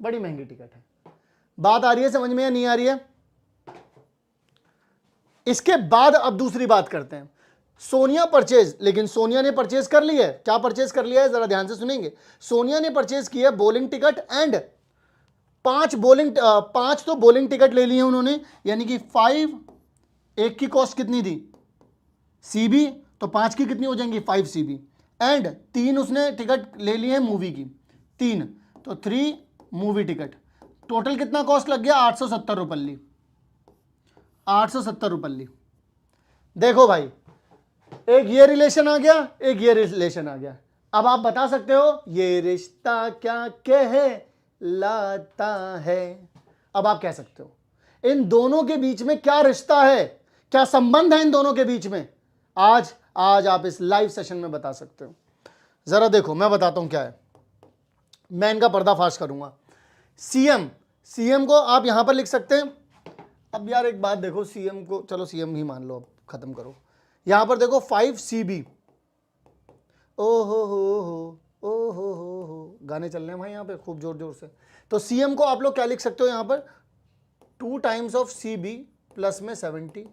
बड़ी महंगी टिकट है। बात आ रही है समझ में या नहीं आ रही है? इसके बाद अब दूसरी बात करते हैं, सोनिया परचेज। लेकिन सोनिया ने परचेज कर ली है, क्या परचेज कर लिया है जरा ध्यान से सुनेंगे। सोनिया ने परचेज किया है बॉलिंग टिकट एंड 5 तो बॉलिंग टिकट ले लिए उन्होंने, यानी कि 5, एक की कॉस्ट कितनी थी CB, तो 5 की कितनी हो जाएंगी 5 CB, एंड 3 उसने टिकट ले लिए हैं मूवी की, 3 तो 3 मूवी टिकट। टोटल कितना कॉस्ट लग गया 870 रुपल्ली, 870 रुपल्ली। देखो भाई, एक ये रिलेशन आ गया, एक ये रिलेशन आ गया। अब आप बता सकते हो ये रिश्ता क्या कहलाता है। अब आप कह सकते हो इन दोनों के बीच में क्या रिश्ता है, क्या संबंध है इन दोनों के बीच में। आज आप इस लाइव सेशन में बता सकते हो। जरा देखो, मैं बताता हूं क्या है, मैं इनका पर्दाफाश करूंगा। CM को आप यहां पर लिख सकते हैं। अब यार एक बात देखो, CM को चलो CM ही मान लो, अब खत्म करो। यहां पर देखो 5 CB, ओ हो, गाने चल रहे हैं भाई यहाँ पे खूब जोर जोर से। तो CM को आप लोग क्या लिख सकते हो यहां पर, 2 टाइम्स ऑफ CB प्लस में 70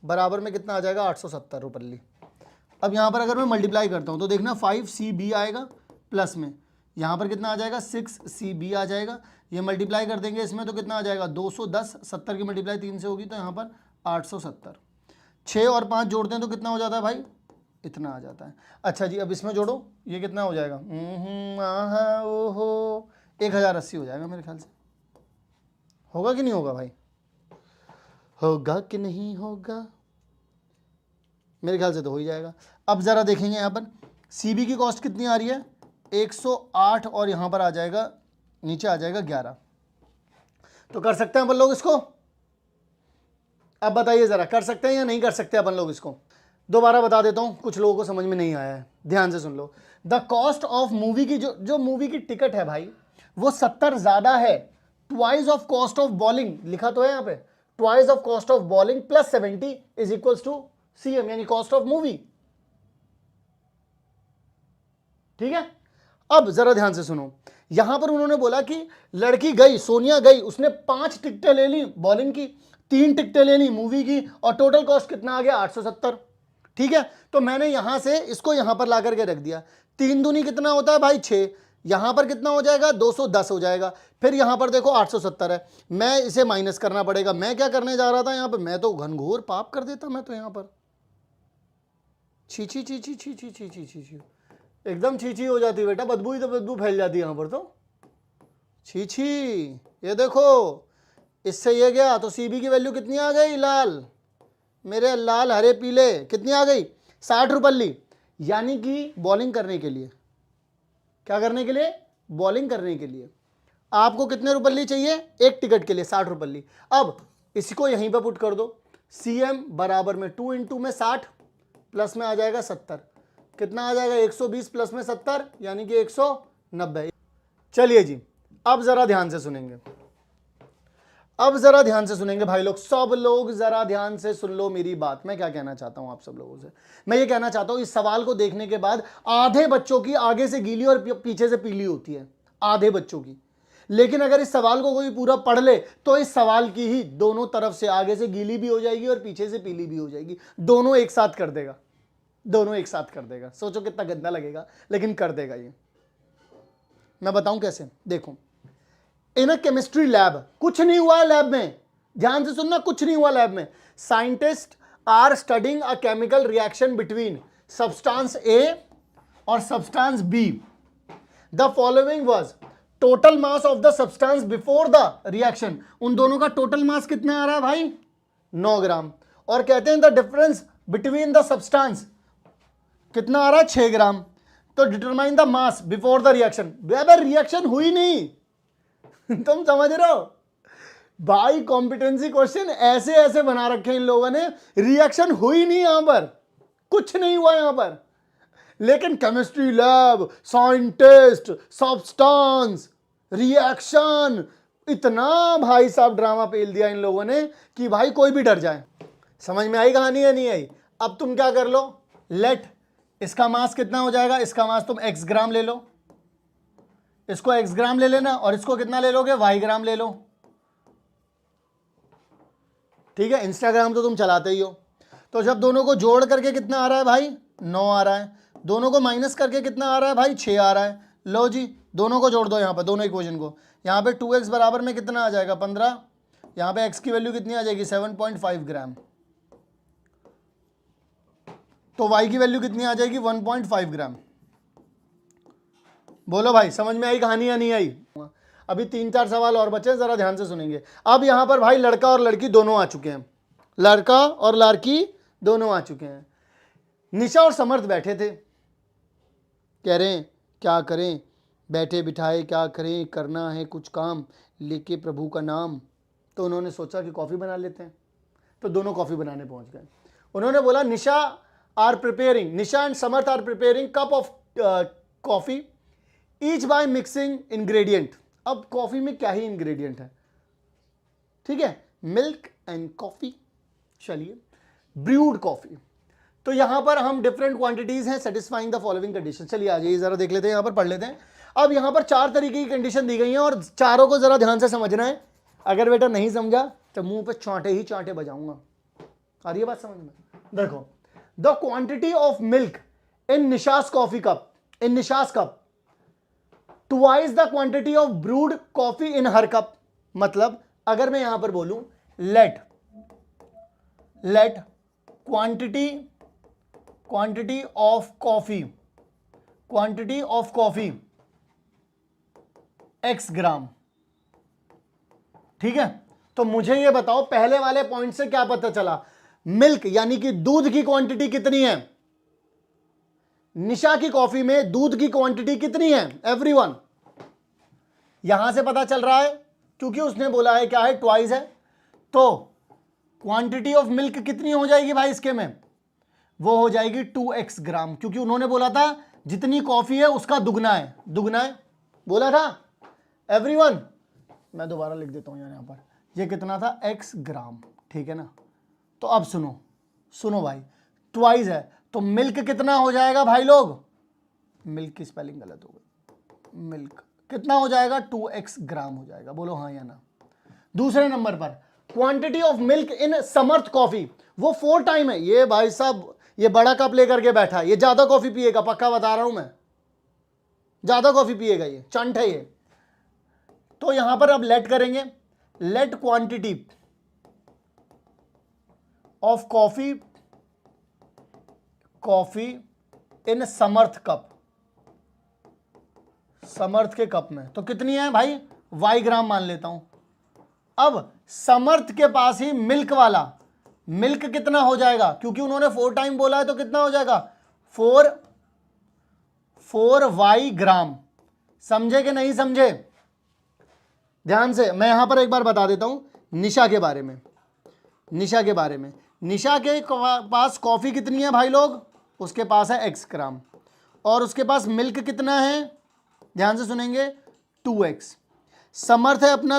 बराबर में कितना आ जाएगा 870 रुपल्ली। अब यहां पर अगर मैं मल्टीप्लाई करता हूं तो देखना 5 CB आएगा प्लस में यहां पर कितना आ जाएगा 6 CB आ जाएगा। ये मल्टीप्लाई कर देंगे इसमें तो कितना आ जाएगा 210, 70 की मल्टीप्लाई 3 से होगी तो यहाँ पर 870। 6 और 5 जोड़ते हैं तो कितना हो जाता है भाई, इतना आ जाता है। अच्छा जी, अब इसमें जोड़ो, ये कितना हो जाएगा, ओहो 1080 हो जाएगा मेरे ख्याल से। होगा कि नहीं होगा भाई, होगा कि नहीं होगा, मेरे ख्याल से तो हो ही जाएगा। अब जरा देखेंगे यहाँ पर CB की कॉस्ट कितनी आ रही है 108 और यहाँ पर आ जाएगा, नीचे आ जाएगा 11। तो कर सकते हैं अपन लोग इसको। अब बताइए जरा, कर सकते हैं या नहीं कर सकते अपन लोग इसको। दोबारा बता देता हूं, कुछ लोगों को समझ में नहीं आया है, ध्यान से सुन लो। द कॉस्ट ऑफ मूवी की जो मूवी की टिकट है भाई, वो 70 ज्यादा है, twice of cost of bowling लिखा तो है यहाँ पे, twice of cost of bowling plus 70 is equals to CM, यानी कॉस्ट ऑफ मूवी। ठीक है। अब जरा ध्यान से सुनो, यहां पर उन्होंने बोला कि लड़की गई, सोनिया गई, उसने 5 टिकटें ले ली बॉलिंग की, 3 टिकटें ले ली मूवी की, और टोटल कॉस्ट कितना आ गया 870। ठीक है, तो मैंने यहां से इसको यहां पर ला करके रख दिया। 3 दूनी कितना होता है भाई 6, यहां पर कितना हो जाएगा 210 हो जाएगा। फिर यहां पर देखो 870 है, मैं इसे माइनस करना पड़ेगा। मैं क्या करने जा रहा था यहां पर, मैं तो घनघोर पाप कर देता, मैं तो यहां पर छी छी छी छी छी छी छी छी छी छी एकदम छीछी हो जाती बेटा, बदबू ही तो बदबू फैल जाती है यहाँ पर तो छीछी। ये देखो, इससे ये गया तो CB की वैल्यू कितनी आ गई, लाल मेरे लाल हरे पीले, कितनी आ गई 60 रुपल्ली। यानी कि बॉलिंग करने के लिए, क्या करने के लिए, बॉलिंग करने के लिए आपको कितने रुपल्ली चाहिए, एक टिकट के लिए 60 रुपल्ली। अब इसको यहीं पर पुट कर दो, CM बराबर में 2 इंटू में 60 प्लस में आ जाएगा 70, कितना आ जाएगा 120 प्लस में 70 यानी कि 190। चलिए जी, अब जरा ध्यान से सुनेंगे, अब जरा ध्यान से सुनेंगे भाई लोग, सब लोग जरा ध्यान से सुन लो मेरी बात। मैं क्या कहना चाहता हूं आप सब लोगों से, मैं ये कहना चाहता हूं इस सवाल को देखने के बाद आधे बच्चों की आगे से गीली और पीछे से पीली होती है, आधे बच्चों की। लेकिन अगर इस सवाल को कोई पूरा पढ़ ले तो इस सवाल की ही दोनों तरफ से आगे से गीली भी हो जाएगी और पीछे से पीली भी हो जाएगी, दोनों एक साथ कर देगा। दोनों एक साथ कर देगा। सोचो कितना गंदा लगेगा, लेकिन कर देगा ये। मैं बताऊं कैसे, देखो इन अ केमिस्ट्री लैब, कुछ नहीं हुआ है लैब में, ध्यान से सुनना, कुछ नहीं हुआ लैब में। Scientist are studying a chemical reaction between substance A और substance B. The following was total mass of the substance before the reaction. उन दोनों का टोटल मास कितना आ रहा है भाई, 9 ग्राम। और कहते हैं the difference between the substance कितना आ रहा है, 6 ग्राम। तो determine the mass before the reaction. Reaction हुई नहीं तुम समझ रहे हो भाई, कॉम्पिटेंसी क्वेश्चन ऐसे ऐसे बना रखे हैं इन लोगों ने, रिएक्शन हुई नहीं, यहां पर कुछ नहीं हुआ यहां पर, लेकिन chemistry lab, scientist, substance, reaction, इतना भाई साहब ड्रामा पेल दिया इन लोगों ने कि भाई कोई भी डर जाए। समझ में आई कहानी या नहीं आई? अब तुम क्या कर लो, लेट इसका मास कितना हो जाएगा, इसका मास तुम x ग्राम ले लो, इसको x ग्राम ले लेना, और इसको कितना ले लोगे, y ग्राम ले लो। ठीक है, इंस्टाग्राम तो तुम चलाते ही हो। तो जब दोनों को जोड़ करके कितना आ रहा है भाई, 9 आ रहा है, दोनों को माइनस करके कितना आ रहा है भाई, 6 आ रहा है। लो जी, दोनों को जोड़ दो यहाँ पर, दोनों इक्वेशन को। यहाँ पे 2x बराबर में कितना आ जाएगा, 15। यहाँ पे x की वैल्यू कितनी आ जाएगी, 7.5 ग्राम। तो y की वैल्यू कितनी आ जाएगी, 1.5 ग्राम। बोलो भाई, समझ में आई कहानी या नहीं आई? अभी 3-4 सवाल और बचे, जरा ध्यान से सुनेंगे। अब यहां पर भाई लड़का और लड़की दोनों आ चुके हैं, लड़का और लड़की दोनों आ चुके हैं। निशा और समर्थ बैठे थे, कह रहे हैं क्या करें, बैठे बिठाए क्या करें, करना है कुछ काम, लेके प्रभु का नाम। तो उन्होंने सोचा कि कॉफ़ी बना लेते हैं, तो दोनों कॉफ़ी बनाने पहुंच गए। उन्होंने बोला Nisha and Samarth are preparing cup of coffee each by mixing ingredient. अब कॉफ़ी में क्या ही इंग्रेडिएंट है, ठीक है, मिल्क एंड कॉफ़ी। चलिए, ब्रूड कॉफ़ी। तो यहां पर हम डिफरेंट क्वांटिटीज हैं, सेटिस्फाइंग द फॉलोइंग कंडीशन। चलिए आ जाइए, जरा देख लेते हैं, यहां पर पढ़ लेते हैं। अब यहां पर 4 तरीके की कंडीशन दी गई हैं और चारों को जरा ध्यान से समझना है। अगर बेटा नहीं समझा तो मुंह पे चांटे ही चांटे बजाऊंगा। आ रही है बात समझ में? देखो, the quantity of milk in Nisha's coffee cup, in Nisha's cup twice the quantity of brewed coffee in her cup. मतलब अगर मैं यहां पर बोलूं let quantity of coffee x gram, ठीक है, तो मुझे ये बताओ पहले वाले पॉइंट से क्या पता चला, मिल्क यानी कि दूध की क्वांटिटी कितनी है, निशा की कॉफी में दूध की क्वांटिटी कितनी है, एवरीवन। यहां से पता चल रहा है क्योंकि उसने बोला है क्या है, ट्वाइस है। तो क्वांटिटी ऑफ मिल्क कितनी हो जाएगी भाई इसके में, वो हो जाएगी 2x ग्राम, क्योंकि उन्होंने बोला था जितनी कॉफी है उसका दुगना है, बोला था एवरीवन। मैं दोबारा लिख देता हूं यहां पर, ये कितना था, x ग्राम, ठीक है ना। तो अब सुनो भाई, ट्वाइस है तो मिल्क कितना हो जाएगा भाई लोग, मिल्क की स्पेलिंग गलत हो गई, मिल्क कितना हो जाएगा, 2x ग्राम हो जाएगा। बोलो हाँ या ना। दूसरे नंबर पर quantity of milk in Samarth coffee, वो 4 टाइम है। ये भाई साहब ये बड़ा कप लेकर के बैठा है, ये ज्यादा कॉफी पिएगा, पक्का बता रहा हूं मैं, ज्यादा कॉफी पिएगा, ये चंट है ये। तो यहां पर अब लेट करेंगे, let quantity of coffee in Samarth cup, Samarth के कप में तो कितनी है भाई, y ग्राम मान लेता हूं। अब समर्थ के पास ही मिल्क वाला, मिल्क कितना हो जाएगा, क्योंकि उन्होंने 4 टाइम बोला है तो कितना हो जाएगा, 4y ग्राम। समझे कि नहीं समझे? ध्यान से, मैं यहां पर एक बार बता देता हूं निशा के बारे में। निशा के पास कॉफी कितनी है भाई लोग, उसके पास है x ग्राम, और उसके पास मिल्क कितना है, ध्यान से सुनेंगे, 2x। समर्थ है अपना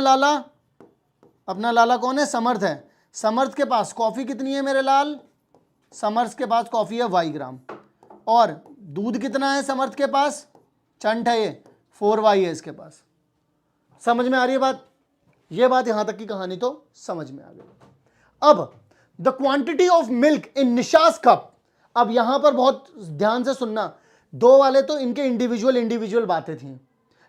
लाला कौन है, समर्थ है। समर्थ के पास कॉफी कितनी है मेरे लाल, समर्थ के पास कॉफी है y ग्राम, और दूध कितना है समर्थ के पास, चंट है ये, 4y है इसके पास। समझ में आ रही है बात? ये बात यहां तक की कहानी तो समझ में आ गई। अब the quantity of milk in Nisha's cup, अब यहां पर बहुत ध्यान से सुनना, दो वाले तो इनके इंडिविजुअल बातें थी,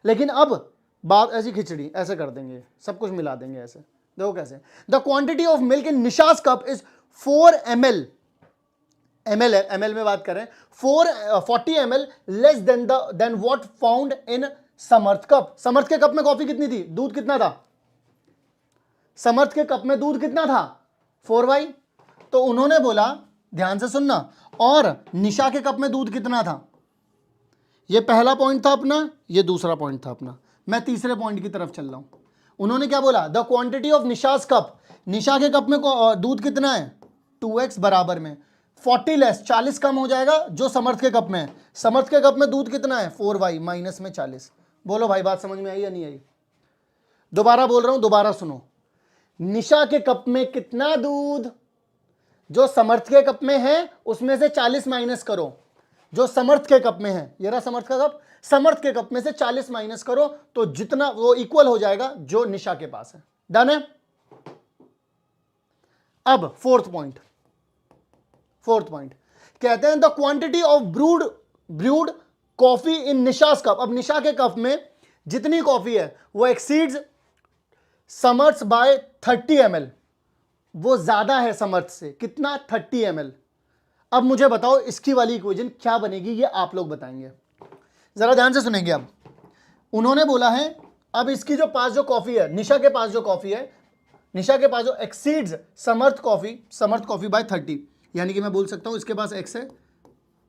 लेकिन अब बात ऐसी खिचड़ी ऐसे कर देंगे, सब कुछ मिला देंगे ऐसे। देखो कैसे, the quantity of milk in Nisha's cup is 4 ml, ml में बात करें, 40 ml less than what found in Samarth cup. Samarth के कप में कॉफी कितनी थी, दूध कितना था, समर्थ के कप में दूध कितना था 4y। तो उन्होंने बोला, ध्यान से सुनना, और निशा के कप में दूध कितना था। ये पहला पॉइंट था अपना, ये दूसरा पॉइंट था अपना, मैं तीसरे पॉइंट की तरफ चल रहा हूं। उन्होंने क्या बोला, द क्वांटिटी ऑफ निशास कप, निशा के कप में दूध कितना है 2x बराबर में 40 लेस 40 कम हो जाएगा जो समर्थ के कप में है। समर्थ के कप में दूध कितना है 4y माइनस में 40। बोलो भाई बात समझ में आई या नहीं आई। दोबारा बोल रहा हूं, दोबारा सुनो, निशा के कप में कितना दूध जो समर्थ के कप में है उसमें से 40 माइनस करो, जो समर्थ के कप में है, ये रहा समर्थ का कप, समर्थ के कप में से 40 माइनस करो तो जितना वो इक्वल हो जाएगा जो निशा के पास है। डन है। अब फोर्थ पॉइंट कहते हैं the quantity of brewed coffee in Nisha's cup. अब निशा के कप में जितनी कॉफी है वो एक्सीड्स समर्थ बाय 30 ml, वो ज्यादा है समर्थ से, कितना 30 ml। अब मुझे बताओ इसकी वाली इक्वेशन क्या बनेगी, ये आप लोग बताएंगे, जरा ध्यान से सुनेंगे। अब उन्होंने बोला है, अब इसकी जो पास जो कॉफी है, निशा के पास जो कॉफी है, निशा के पास जो एक्सीड्स समर्थ कॉफी बाय 30, यानी कि मैं बोल सकता हूं इसके पास x है,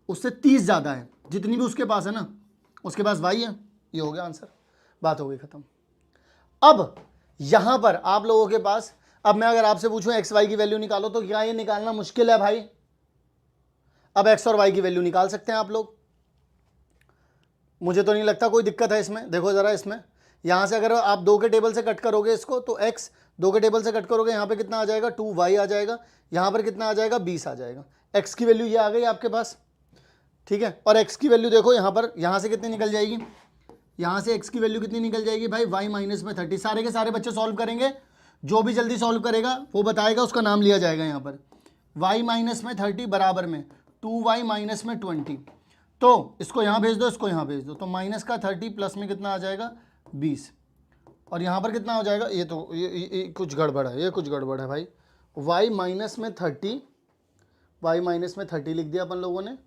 उससे 30 ज्यादा है, जितनी भी उसके पास है ना, उसके पास y है। ये हो गया आंसर, बात हो गई खत्म। अब यहां पर आप लोगों के पास, अब मैं अगर आपसे पूछूं एक्स वाई की वैल्यू निकालो, तो क्या ये निकालना मुश्किल है भाई। अब एक्स और वाई की वैल्यू निकाल सकते हैं आप लोग, मुझे तो नहीं लगता कोई दिक्कत है इसमें। देखो जरा, इसमें यहां से अगर आप 2 के टेबल से कट करोगे इसको, तो x 2 के टेबल से कट करोगे, यहां पे कितना आ जाएगा 2y आ जाएगा, यहां पर कितना आ जाएगा 20 आ जाएगा। x की वैल्यू ये आ गई आपके पास, ठीक है। और x की वैल्यू देखो यहां पर, यहां से कितनी निकल जाएगी, यहां से x की वैल्यू कितनी निकल जाएगी भाई, y माइनस में 30। सारे के सारे बच्चे सॉल्व करेंगे, जो भी जल्दी सॉल्व करेगा वो बताएगा, उसका नाम लिया जाएगा। यहाँ पर y माइनस में 30 बराबर में 2y माइनस में 20, तो इसको यहाँ भेज दो, इसको यहाँ भेज दो, तो माइनस का 30 प्लस में कितना आ जाएगा 20, और यहाँ पर कितना हो जाएगा, ये तो ये कुछ गड़बड़ है, ये कुछ गड़बड़ है भाई। y माइनस में 30, y माइनस में 30 लिख दिया अपन लोगों ने,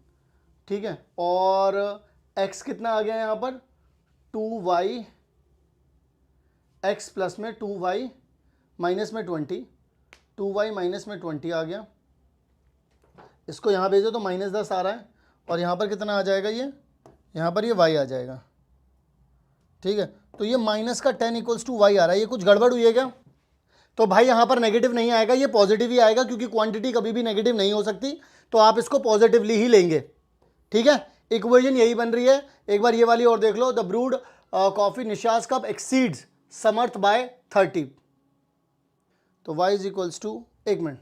ठीक है। और x कितना आ गया यहाँ पर 2y, x प्लस में 2y माइनस में 20, 2y माइनस में 20 आ गया, इसको यहाँ भेजो तो माइनस 10 आ रहा है, और यहाँ पर कितना आ जाएगा, ये यहाँ पर ये y आ जाएगा, ठीक है। तो ये माइनस का 10 इक्वल्स टू y आ रहा है, ये कुछ गड़बड़ हुई है क्या। तो भाई यहाँ पर नेगेटिव नहीं आएगा, ये पॉजिटिव ही आएगा, क्योंकि क्वांटिटी कभी भी नेगेटिव नहीं हो सकती, तो आप इसको पॉजिटिवली ही लेंगे, ठीक है। इक्वेशन यही बन रही है। एक बार ये वाली और देख लो, the brewed coffee Nisha's cup exceeds Samarth by 30, तो y इज इक्वल्स टू, एक मिनट,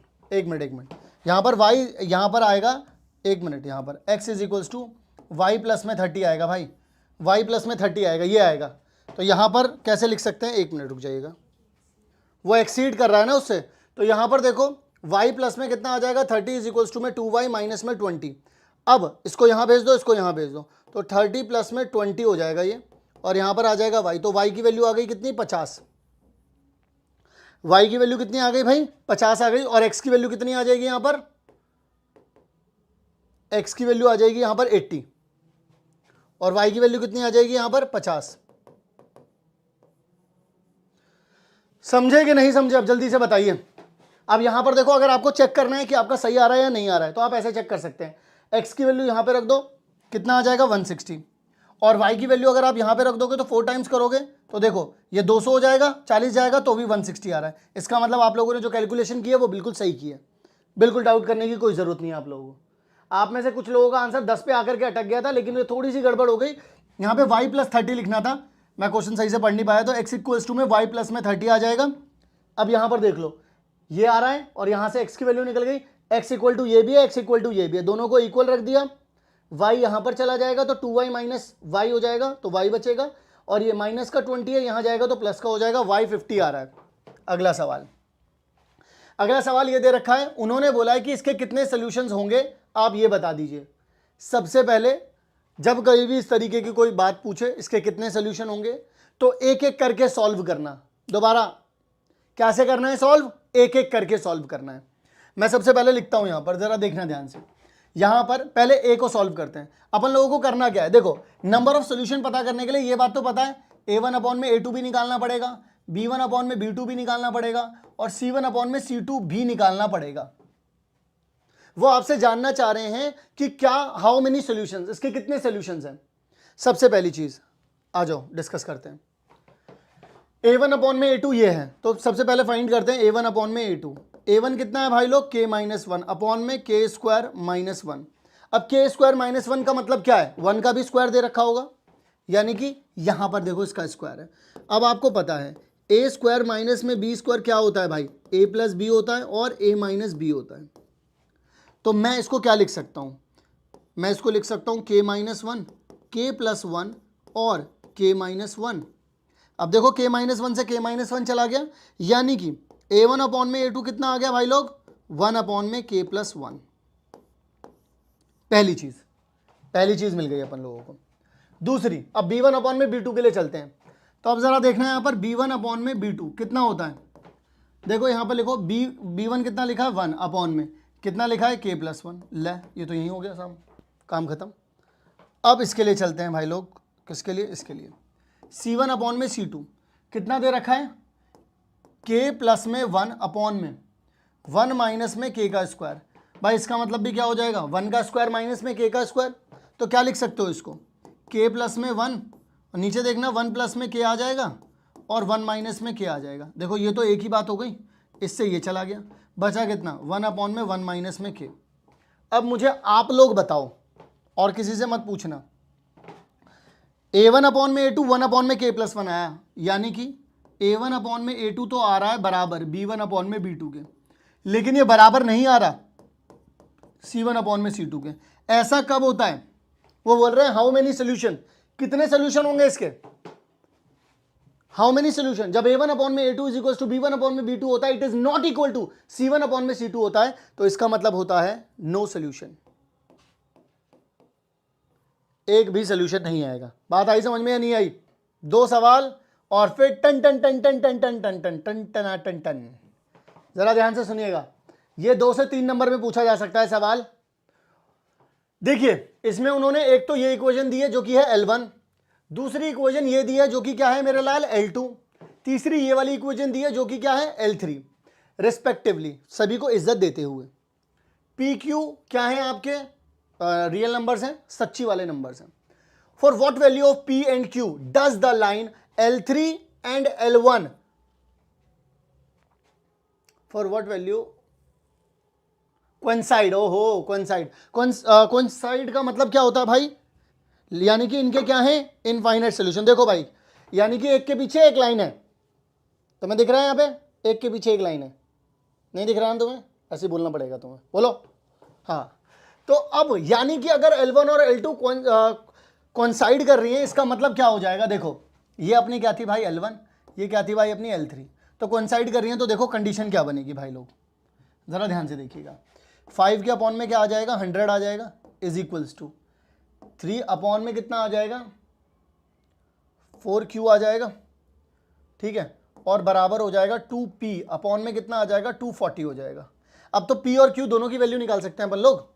यहाँ पर y यहाँ पर आएगा, एक मिनट, यहाँ पर x is equals to y plus में 30 आएगा भाई, y प्लस में 30 आएगा, ये आएगा। तो यहाँ पर कैसे लिख सकते हैं, एक मिनट रुक जाइएगा, वो एक्सीड कर रहा है ना उससे, तो यहाँ पर देखो y प्लस में कितना आ जाएगा 30 इज इक्वल्स टू में 2y माइनस में 20। अब इसको यहाँ भेज दो, इसको यहाँ भेज दो, तो 30 प्लस में 20 हो जाएगा ये, और यहाँ पर आ जाएगा y, तो y की वैल्यू आ गई कितनी 50, y की वैल्यू कितनी आ गई भाई 50 आ गई, और x की वैल्यू कितनी आ जाएगी यहाँ पर, x की वैल्यू आ जाएगी यहाँ पर 80, और y की वैल्यू कितनी आ जाएगी यहाँ पर 50। समझे कि नहीं समझे, अब जल्दी से बताइए। अब यहां पर देखो, अगर आपको चेक करना है कि आपका सही आ रहा है या नहीं आ रहा है, तो आप ऐसे चेक कर सकते हैं, x की वैल्यू यहां पे रख दो, कितना आ जाएगा 160, और y की वैल्यू अगर आप यहां पे रख दोगे तो 4 टाइम्स करोगे तो देखो ये 200 हो जाएगा, 40 जाएगा तो भी 160 आ रहा है। इसका मतलब आप लोगों ने जो कैलकुलेशन की है वो बिल्कुल सही की है, बिल्कुल डाउट करने की कोई जरूरत नहीं है आप लोगों को। आप में से कुछ लोगों का आंसर 10 पे आकर के अटक गया था, लेकिन ये थोड़ी सी गड़बड़ हो गई, यहाँ पे y प्लस 30 लिखना था, मैं क्वेश्चन सही से पढ़ नहीं पाया, तो x इक्वल्स टू में y प्लस में 30 आ जाएगा। अब यहाँ पर देख लो, ये आ रहा है और यहाँ से x की वैल्यू निकल गई, x इक्वल टू ये भी है, x इक्वल टू ये भी है, दोनों को इक्वल रख दिया, y यहाँ पर चला जाएगा तो 2y माइनस y हो जाएगा, तो y बचेगा, और ये माइनस का 20 है, यहाँ जाएगा तो प्लस का हो जाएगा, y 50 आ रहा है। अगला सवाल, अगला सवाल ये दे रखा है, उन्होंने बोला है कि इसके कितने सॉल्यूशंस होंगे, आप ये बता दीजिए। सबसे पहले जब कभी भी इस तरीके की कोई बात पूछे इसके कितने सॉल्यूशन होंगे, तो एक एक करके सॉल्व करना। दोबारा कैसे करना है सॉल्व, एक एक करके सॉल्व करना है। मैं सबसे पहले लिखता हूं यहां पर, जरा देखना ध्यान से। यहां पर पहले ए को सॉल्व करते हैं। अपन लोगों को करना क्या है, देखो नंबर ऑफ सॉल्यूशन पता करने के लिए ये बात तो पता है, A1 अपॉन में A2 भी निकालना पड़ेगा, B1 अपॉन में B2 भी निकालना पड़ेगा, और C1 अपॉन में C2 भी निकालना पड़ेगा। वो आपसे जानना चाह रहे हैं कि क्या हाउ मेनी सॉल्यूशंस, इसके कितने सॉल्यूशंस हैं। सबसे पहली चीज आ जाओ डिस्कस करते हैं। A1 अपॉन में A2 ये है, तो सबसे पहले फाइंड करते हैं A1 अपॉन में A2। A1 कितना है भाई लोग, K माइनस वन अपॉन में K स्क्वायर माइनस वन। अब K स्क्वायर माइनस वन का मतलब क्या है, 1 का भी स्क्वायर दे रखा होगा, यानी कि यहां पर देखो इसका स्क्वायर है। अब आपको पता है A स्क्वायर माइनस में B स्क्वायर क्या होता है भाई, A प्लस बी होता है और A माइनस बी होता है। तो मैं इसको क्या लिख सकता हूं, मैं इसको लिख सकता हूं K minus one, K plus one और K माइनस वन। अब देखो K माइनस वन से K माइनस वन चला गया, यानी कि A1 अपॉन में A2 कितना आ गया भाई लोग, 1 अपॉन में K प्लस वन। पहली चीज मिल गई अपन लोगों को। दूसरी, अब B1 अपॉन में B2 के लिए चलते हैं। तो अब जरा देखना है यहाँ पर B1 अपॉन में B2 कितना होता है। देखो यहाँ पर लिखो B1 कितना लिखा है, 1 अपॉन में कितना लिखा है, K प्लस वन। ले ये तो यही हो गया साहब, काम खत्म। अब इसके लिए चलते हैं भाई लोग, किसके लिए, इसके लिए C1 अपॉन में C2 कितना दे रखा है, K प्लस में 1 अपॉन में 1 माइनस में K का स्क्वायर। भाई इसका मतलब भी क्या हो जाएगा, 1 का स्क्वायर माइनस में K का स्क्वायर। तो क्या लिख सकते हो इसको, K प्लस में 1 और नीचे देखना 1 प्लस में K आ जाएगा और 1 माइनस में K आ जाएगा। देखो ये तो एक ही बात हो गई, इससे ये चला गया, बचा कितना, 1 अपॉन में 1 माइनस में K। अब मुझे आप लोग बताओ, और किसी से मत पूछना, A1 अपॉन में A2 1 अपॉन में K प्लस वन आया, यानी कि A1 अपॉन में A2 तो आ रहा है बराबर B1 अपॉन में B2 के, लेकिन ये बराबर नहीं आ रहा C1 अपॉन में C2 के। ऐसा कब होता है, वो बोल रहे हैं हाउ मेनी सोल्यूशन, कितने सोल्यूशन होंगे इसके, हाउ मेनी सोल्यूशन। जब A1 अपॉन में A2 is equal to B1 upon में B2 होता है, it is not equal to C1 upon में C2 होता है, तो इसका मतलब होता है नो सोल्यूशन, एक भी सोल्यूशन नहीं आएगा। बात आई समझ में या नहीं आई, दो सवाल और फिर टन टन टन टन टन टन टन टन टन टन टन टन। जरा ध्यान से सुनिएगा, ये 2 से 3 नंबर में पूछा जा सकता है सवाल। देखिए इसमें उन्होंने एक तो ये इक्वेशन दी है जो कि है L1, दूसरी इक्वेशन ये दी है जो कि क्या है मेरे लाल L2, तीसरी ये वाली इक्वेशन दी है जो कि क्या है L3, रिस्पेक्टिवली, सभी को इज्जत देते हुए। PQ क्या है आपके रियल नंबर्स हैं, सच्ची वाले नंबर्स हैं। For what value of P and Q does the line L3 and L1, for what value coincide, ओहो कोइंसाइड, कोइंसाइड का मतलब क्या होता है भाई, यानी कि इनके क्या है इनफाइनाइट सोल्यूशन। देखो भाई, यानी कि एक के पीछे एक लाइन है, तुम्हें दिख रहा है यहाँ पे एक के पीछे एक लाइन है, नहीं दिख रहा है तुम्हें, ऐसे बोलना पड़ेगा तुम्हें, बोलो हाँ। तो अब यानी कि अगर L1 और L2 कोइंसाइड कर रही है, इसका मतलब क्या हो जाएगा, देखो ये अपनी क्या थी भाई L1, ये क्या थी भाई अपनी L3, तो कोइंसाइड कर रही है, तो देखो कंडीशन क्या बनेगी भाई लोग, जरा ध्यान से देखिएगा। 5 के अपॉन में क्या आ जाएगा, 100 आ जाएगा, इज इक्वल्स टू 3 अपॉन में कितना आ जाएगा, 4Q आ जाएगा, ठीक है, और बराबर हो जाएगा 2P अपॉन में कितना आ जाएगा, 240 हो जाएगा। अब तो P और Q दोनों की वैल्यू निकाल सकते हैं अपन लोग,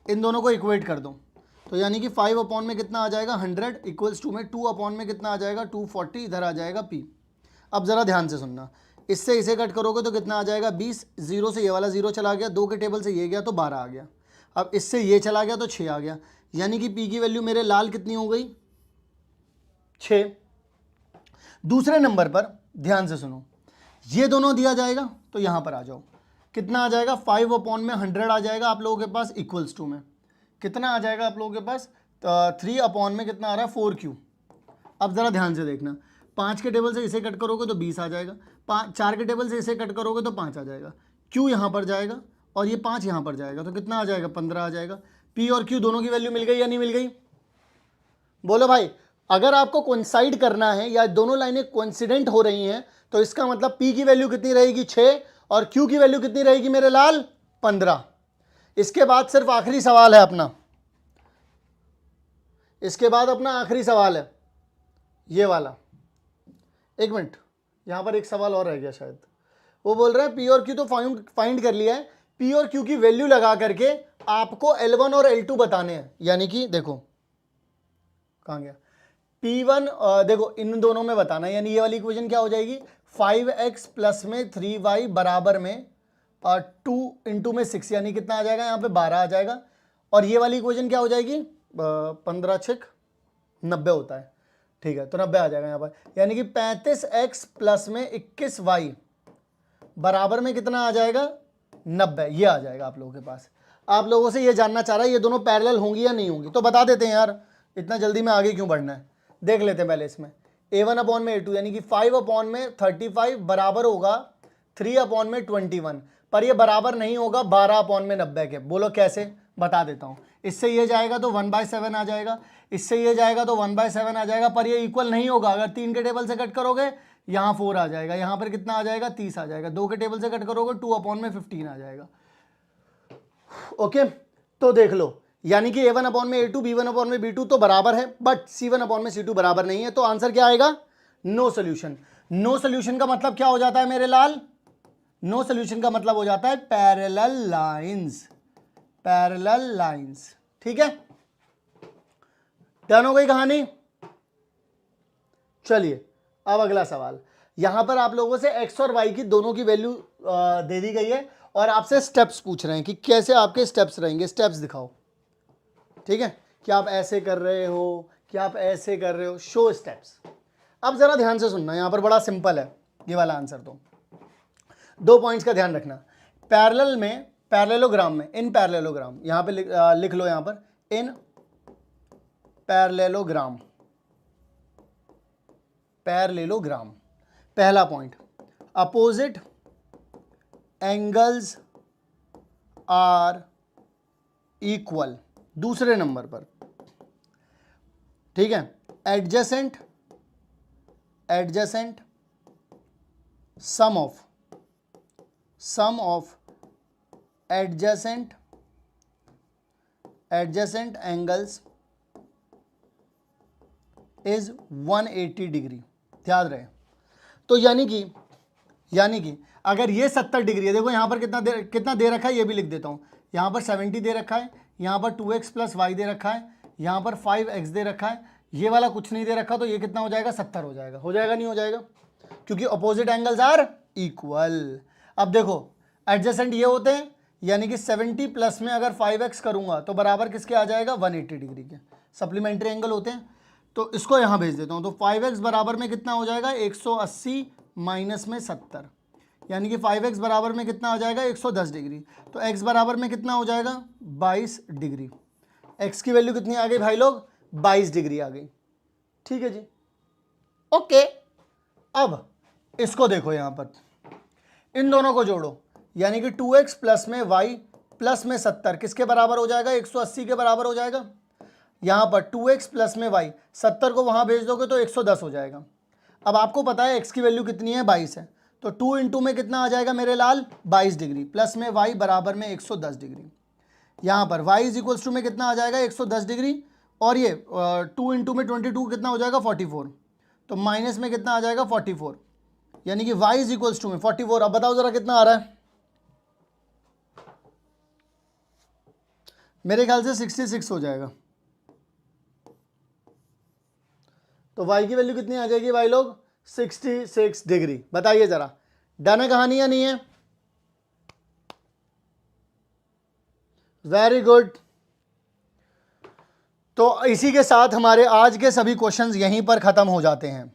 इन दोनों को इक्वेट कर दो, तो यानी कि 5 अपॉन में कितना आ जाएगा 100 इक्वल्स टू में 2 अपॉन में कितना आ जाएगा 240, इधर आ जाएगा P। अब ज़रा ध्यान से सुनना, इससे इसे कट करोगे तो कितना आ जाएगा 20, 0 से ये वाला 0 चला गया, 2 के टेबल से ये गया तो 12 आ गया, अब इससे ये चला गया तो 6 आ गया, यानी कि P की वैल्यू मेरे लाल कितनी हो गई 6। दूसरे नंबर पर ध्यान से सुनो, ये दोनों दिया जाएगा तो यहाँ पर आ जाओ, कितना आ जाएगा 5 अपॉन में 100 आ जाएगा आप लोगों के पास, इक्वल्स टू में कितना आ जाएगा आप लोगों के पास 3 अपॉन में कितना आ रहा है 4Q। अब ज़रा ध्यान से देखना, 5 के टेबल से इसे कट करोगे तो 20 आ जाएगा, 4 के टेबल से इसे कट करोगे तो 5 आ जाएगा, Q यहाँ पर जाएगा और ये 5 यहाँ पर जाएगा, तो कितना आ जाएगा 15 आ जाएगा। P और Q दोनों की वैल्यू मिल गई या नहीं मिल गई, बोलो भाई। अगर आपको कोइंसाइड करना है या दोनों लाइनें कोइंसिडेंट हो रही हैं तो इसका मतलब P की वैल्यू कितनी रहेगी 6 और Q की वैल्यू कितनी रहेगी मेरे लाल? 15। इसके बाद सिर्फ आखिरी सवाल है अपना, इसके बाद अपना आखिरी सवाल है ये वाला। एक मिनट, यहां पर एक सवाल और रह गया शायद। वो बोल रहा है P और Q तो फाइंड कर लिया है, P और Q की वैल्यू लगा करके आपको L1 और L2 बताने हैं। यानी कि देखो कहां गया P1, देखो इन दोनों में बताना है। यानी ये वाली इक्वेशन क्या हो जाएगी? 5x प्लस में 3y बराबर में 2 इंटू में 6, यानी कितना आ जाएगा? यहाँ पे 12 आ जाएगा। और ये वाली इक्वेशन क्या हो जाएगी? 15 6 90 होता है, ठीक है, तो 90 आ जाएगा यहाँ पर। यानी कि 35x प्लस में 21y बराबर में कितना आ जाएगा? 90। ये आ जाएगा आप लोगों के पास। आप लोगों से ये जानना चाह रहा है ये दोनों पैरेलल होंगी या नहीं होंगी, तो बता देते हैं यार, इतना जल्दी में आगे क्यों बढ़ना है। देख लेते हैं पहले इसमें। A1 अपॉन में A2 यानी कि 5 अपॉन में 35 बराबर होगा 3 अपॉन में 21, पर ये बराबर नहीं होगा 12 अपॉन में 90 के। बोलो कैसे? बता देता हूँ। इससे ये जाएगा तो 1/7 आ जाएगा, इससे ये जाएगा तो 1/7 आ जाएगा, पर ये इक्वल नहीं होगा। अगर 3 के टेबल से कट करोगे यहाँ 4 आ जाएगा, यहाँ पर कितना आ जाएगा? 30 आ जाएगा। 2 के टेबल से कट करोगे 2 अपॉन में 15 आ जाएगा। ओके, तो देख लो, यानी कि A1 अपॉन में A2, B1 अपॉन में B2 तो बराबर है, बट C1 अपॉन में C2 बराबर नहीं है। तो आंसर क्या आएगा? No solution. नो सोल्यूशन का मतलब क्या हो जाता है मेरे लाल? नो सोल्यूशन का मतलब हो जाता है पैरेलल लाइंस, पैरेलल लाइंस। ठीक है, डन हो गई कहानी। चलिए अब अगला सवाल। यहां पर आप लोगों से x और y की दोनों की वैल्यू दे दी गई है और आपसे स्टेप्स पूछ रहे हैं कि कैसे आपके स्टेप्स रहेंगे। स्टेप्स दिखाओ, ठीक है, क्या आप ऐसे कर रहे हो, क्या आप ऐसे कर रहे हो, शो स्टेप्स। अब जरा ध्यान से सुनना, यहां पर बड़ा सिंपल है ये वाला आंसर। तो 2 पॉइंट्स का ध्यान रखना। पैरेलल में, पैरेललोग्राम में, इन पैरेललोग्राम, यहां पे लिख लो, यहां पर इन पैरेललोग्राम, पैरेललोग्राम। पहला point, opposite angles are equal. दूसरे नंबर पर, ठीक है, adjacent, adjacent sum of adjacent angles is 180 degree. ध्यान रहे। तो यानी कि अगर ये 70 डिग्री है, देखो यहां पर कितना दे रखा है, ये भी लिख देता हूं। यहां पर 70 दे रखा है, यहां पर 2x प्लस वाई दे रखा है, यहां पर 5x दे रखा है, ये वाला कुछ नहीं दे रखा, तो ये कितना हो जाएगा? 70 हो जाएगा। हो जाएगा नहीं हो जाएगा? क्योंकि अपोजिट एंगल्स आर इक्वल। अब देखो एडजेसेंट ये होते हैं, यानी कि 70 प्लस में अगर 5x करूंगा तो बराबर किसके आ जाएगा? 180 डिग्री के। सप्लीमेंट्री एंगल होते हैं। तो इसको यहां भेज देता हूं। तो 5x बराबर में कितना हो जाएगा? 180 माइनस में 70, यानी कि 5x बराबर में कितना आ जाएगा? 110 डिग्री। तो x बराबर में कितना हो जाएगा? 22 डिग्री। x की वैल्यू कितनी आ गई भाई लोग? 22 डिग्री आ गई। ठीक है जी, ओके। अब इसको देखो, यहां पर इन दोनों को जोड़ो, यानी कि 2x प्लस में y प्लस में 70 किसके बराबर हो जाएगा? 180 के बराबर हो जाएगा। यहां पर 2x प्लस में y, 70 को वहां भेज दोगे तो 110 हो जाएगा। अब आपको पता है x की वैल्यू कितनी है? 22 है। तो 2 इंटू में कितना आ जाएगा मेरे लाल? 22 डिग्री, प्लस में y बराबर में 110 डिग्री। यहाँ पर y इज इक्वल्स टू में कितना आ जाएगा? 110 डिग्री, और ये 2 इंटू में 22 कितना हो जाएगा? 44। तो माइनस में कितना आ जाएगा? 44, यानी कि y इज इक्वल्स टू में 44। अब बताओ जरा कितना आ रहा है? मेरे ख्याल से 66 हो जाएगा। तो y की वैल्यू कितनी आ जाएगी भाई लोग? 66 डिग्री। बताइए जरा, डन है कहानी या नहीं है? Very good. तो इसी के साथ हमारे आज के सभी क्वेश्चंस यहीं पर खत्म हो जाते हैं।